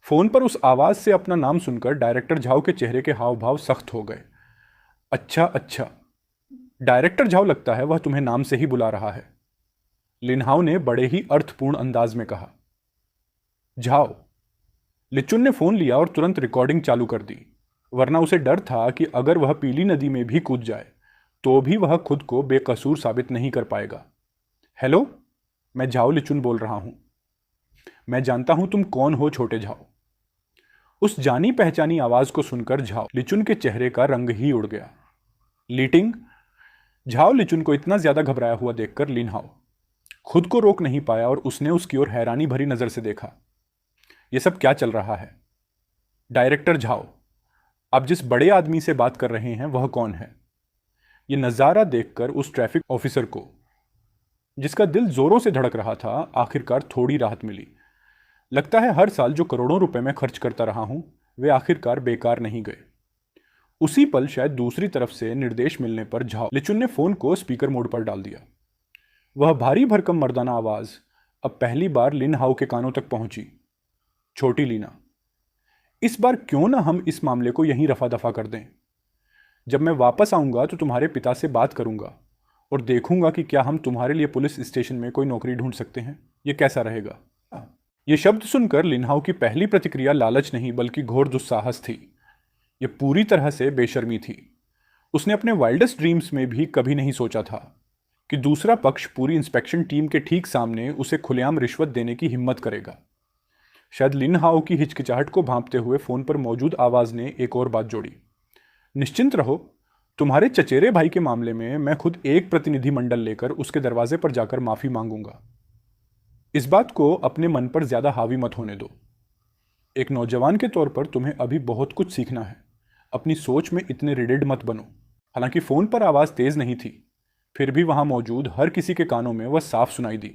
फोन पर उस आवाज से अपना नाम सुनकर डायरेक्टर झाओ के चेहरे के हाव भाव सख्त हो गए। अच्छा, डायरेक्टर झाओ, लगता है वह तुम्हें नाम से ही बुला रहा है, लिनहाओ ने बड़े ही अर्थपूर्ण अंदाज में कहा। झाओ। लिचुन ने फोन लिया और तुरंत रिकॉर्डिंग चालू कर दी, वरना उसे डर था कि अगर वह पीली नदी में भी कूद जाए तो भी वह खुद को बेकसूर साबित नहीं कर पाएगा। हेलो, मैं झाओ लिचुन बोल रहा हूं। मैं जानता हूं तुम कौन हो, छोटे झाओ। उस जानी पहचानी आवाज को सुनकर झाओ लिचुन के चेहरे का रंग ही उड़ गया। लीटिंग। झाओ लिचुन को इतना ज्यादा घबराया हुआ देखकर लिनहाओ खुद को रोक नहीं पाया और उसने उसकी ओर हैरानी भरी नजर से देखा। यह सब क्या चल रहा है? डायरेक्टर झाओ, आप जिस बड़े आदमी से बात कर रहे हैं वह कौन है? यह नजारा देखकर उस ट्रैफिक ऑफिसर को, जिसका दिल जोरों से धड़क रहा था, आखिरकार थोड़ी राहत मिली। लगता है हर साल जो करोड़ों रुपए मैं खर्च करता रहा हूं वे आखिरकार बेकार नहीं गए। उसी पल शायद दूसरी तरफ से निर्देश मिलने पर झाओ लिचुन ने फोन को स्पीकर मोड पर डाल दिया। वह भारी भरकम मर्दाना आवाज अब पहली बार लिन हाओ के कानों तक पहुंची। छोटी लीना, इस बार क्यों ना हम इस मामले को यहीं रफा दफा कर दें। जब मैं वापस आऊंगा तो तुम्हारे पिता से बात करूंगा और देखूंगा कि क्या हम तुम्हारे लिए पुलिस स्टेशन में कोई नौकरी ढूंढ सकते हैं। यह कैसा रहेगा? यह शब्द सुनकर लिनहाओ की पहली प्रतिक्रिया लालच नहीं बल्कि घोर दुस्साहस थी। यह पूरी तरह से बेशर्मी थी। उसने अपने वाइल्डेस्ट ड्रीम्स में भी कभी नहीं सोचा था कि दूसरा पक्ष पूरी इंस्पेक्शन टीम के ठीक सामने उसे खुलेआम रिश्वत देने की हिम्मत करेगा। शायद लिनहाओ की हिचकिचाहट को भांपते हुए फोन पर मौजूद आवाज ने एक और बात जोड़ी। निश्चिंत रहो, तुम्हारे चचेरे भाई के मामले में मैं खुद एक प्रतिनिधि मंडल लेकर उसके दरवाजे पर जाकर माफी मांगूंगा। इस बात को अपने मन पर ज्यादा हावी मत होने दो। एक नौजवान के तौर पर तुम्हें अभी बहुत कुछ सीखना है। अपनी सोच में इतने रिजिड मत बनो। हालांकि फोन पर आवाज तेज नहीं थी, फिर भी वहां मौजूद हर किसी के कानों में वह साफ सुनाई दी।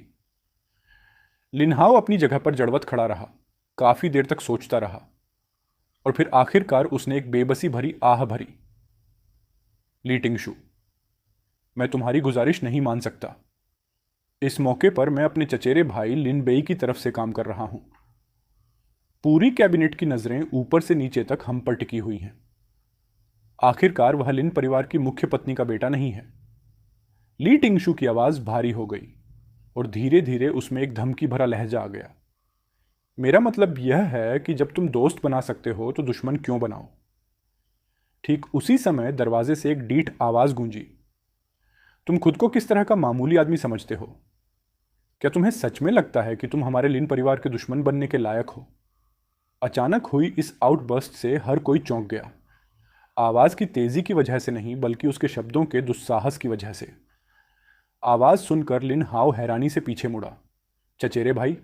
लिनहाओ अपनी जगह पर जड़वत खड़ा रहा, काफी देर तक सोचता रहा और फिर आखिरकार उसने एक बेबसी भरी आह भरी। लीटिंगशु, मैं तुम्हारी गुजारिश नहीं मान सकता। इस मौके पर मैं अपने चचेरे भाई लिन बेई की तरफ से काम कर रहा हूं। पूरी कैबिनेट की नजरें ऊपर से नीचे तक हम पर टिकी हुई हैं। आखिरकार वह लिन परिवार की मुख्य पत्नी का बेटा नहीं है। ली टिंगशु की आवाज भारी हो गई और धीरे धीरे उसमें एक धमकी भरा लहजा आ गया। मेरा मतलब यह है कि जब तुम दोस्त बना सकते हो तो दुश्मन क्यों बनाओ? ठीक उसी समय दरवाजे से एक डीठ आवाज गूंजी। तुम खुद को किस तरह का मामूली आदमी समझते हो? क्या तुम्हें सच में लगता है कि तुम हमारे लिन परिवार के दुश्मन बनने के लायक हो? अचानक हुई इस आउटबर्स्ट से हर कोई चौंक गया। आवाज की तेजी की वजह से नहीं बल्कि उसके शब्दों के दुस्साहस की वजह से। आवाज सुनकर लिन हाओ हैरानी से पीछे मुड़ा। चचेरे भाई?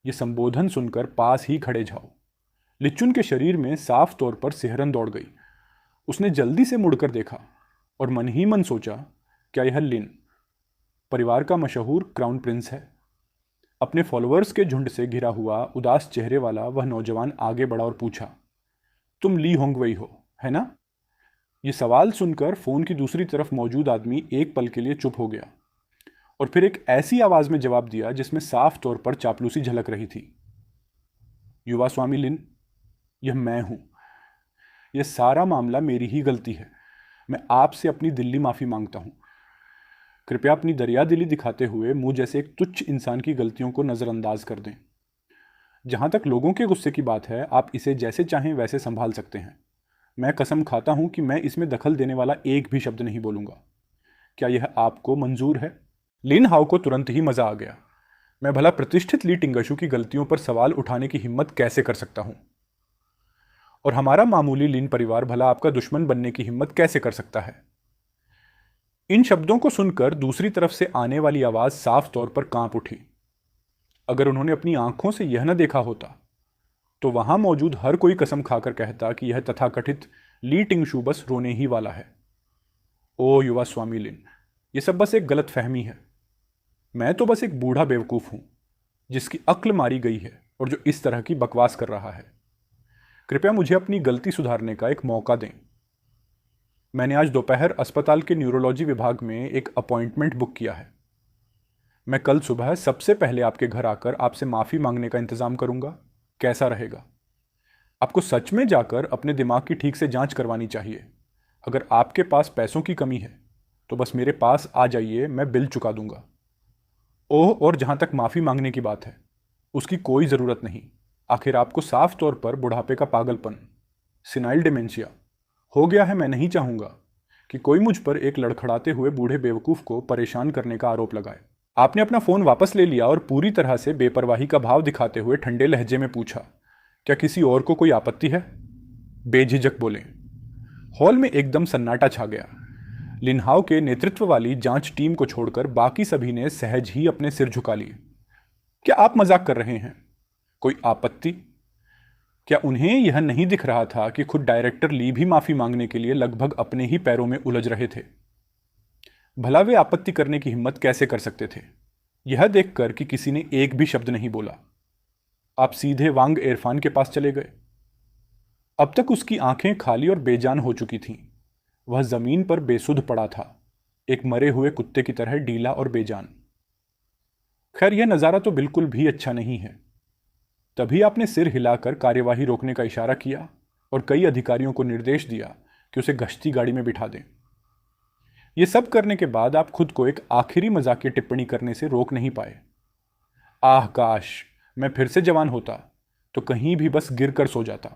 यह संबोधन सुनकर पास ही खड़े झाओ लिचुन के शरीर में साफ तौर पर सिहरन दौड़ गई। उसने जल्दी से मुड़कर देखा और मन ही मन सोचा, क्या यह लिन परिवार का मशहूर क्राउन प्रिंस है? अपने फॉलोअर्स के झुंड से घिरा हुआ उदास चेहरे वाला वह नौजवान आगे बढ़ा और पूछा, तुम ली होंगवेई हो, है ना? यह सवाल सुनकर फोन की दूसरी तरफ मौजूद आदमी एक पल के लिए चुप हो गया और फिर एक ऐसी आवाज में जवाब दिया जिसमें साफ तौर पर चापलूसी झलक रही थी। युवा स्वामी लिन, यह मैं हूं। यह सारा मामला मेरी ही गलती है। मैं आपसे अपनी दिल्ली माफी मांगता हूं। कृपया अपनी दरियादिली दिखाते हुए मुझ जैसे एक तुच्छ इंसान की गलतियों को नज़रअंदाज कर दें। जहां तक लोगों के गुस्से की बात है, आप इसे जैसे चाहें वैसे संभाल सकते हैं। मैं कसम खाता हूं कि मैं इसमें दखल देने वाला एक भी शब्द नहीं बोलूंगा। क्या यह आपको मंजूर है? लिन हाउ को तुरंत ही मजा आ गया। मैं भला प्रतिष्ठित ली टिंगशू की गलतियों पर सवाल उठाने की हिम्मत कैसे कर सकता हूं? और हमारा मामूली लिन परिवार भला आपका दुश्मन बनने की हिम्मत कैसे कर सकता है? इन शब्दों को सुनकर दूसरी तरफ से आने वाली आवाज साफ तौर पर कांप उठी। अगर उन्होंने अपनी आंखों से यह न देखा होता तो वहां मौजूद हर कोई कसम खाकर कहता कि यह तथाकथित ली टिंगशू बस रोने ही वाला है। ओ युवा स्वामी लिन, यह सब बस एक गलत फहमी है। मैं तो बस एक बूढ़ा बेवकूफ हूं जिसकी अक्ल मारी गई है और जो इस तरह की बकवास कर रहा है। कृपया मुझे अपनी गलती सुधारने का एक मौका दें। मैंने आज दोपहर अस्पताल के न्यूरोलॉजी विभाग में एक अपॉइंटमेंट बुक किया है। मैं कल सुबह सबसे पहले आपके घर आकर आपसे माफ़ी मांगने का इंतज़ाम करूंगा। कैसा रहेगा? आपको सच में जाकर अपने दिमाग की ठीक से जांच करवानी चाहिए। अगर आपके पास पैसों की कमी है तो बस मेरे पास आ जाइए, मैं बिल चुका दूंगा। ओह, और जहां तक माफ़ी मांगने की बात है, उसकी कोई ज़रूरत नहीं। आखिर आपको साफ तौर पर बुढ़ापे का पागलपन, सिनाइल डिमेंशिया हो गया है। मैं नहीं चाहूंगा कि कोई मुझ पर एक लड़खड़ाते हुए बूढ़े बेवकूफ़ को परेशान करने का आरोप लगाए। आपने अपना फ़ोन वापस ले लिया और पूरी तरह से बेपरवाही का भाव दिखाते हुए ठंडे लहजे में पूछा, क्या किसी और को कोई आपत्ति है? बेझिझक बोले। हॉल में एकदम सन्नाटा छा गया। लिनहाउ के नेतृत्व वाली जांच टीम को छोड़कर बाकी सभी ने सहज ही अपने सिर झुका लिए। क्या आप मजाक कर रहे हैं? कोई आपत्ति? क्या उन्हें यह नहीं दिख रहा था कि खुद डायरेक्टर ली भी माफी मांगने के लिए लगभग अपने ही पैरों में उलझ रहे थे? भला वे आपत्ति करने की हिम्मत कैसे कर सकते थे, यह देखकर कि किसी ने एक भी शब्द नहीं बोला। आप सीधे वांग इरफान के पास चले गए। अब तक उसकी आंखें खाली और बेजान हो चुकी थीं। वह जमीन पर बेसुध पड़ा था, एक मरे हुए कुत्ते की तरह ढीला और बेजान। खैर, यह नज़ारा तो बिल्कुल भी अच्छा नहीं है। तभी आपने सिर हिलाकर कार्यवाही रोकने का इशारा किया और कई अधिकारियों को निर्देश दिया कि उसे गश्ती गाड़ी में बिठा दें। यह सब करने के बाद आप खुद को एक आखिरी मजाकिया टिप्पणी करने से रोक नहीं पाए। आह काश मैं फिर से जवान होता तो कहीं भी बस गिर कर सो जाता।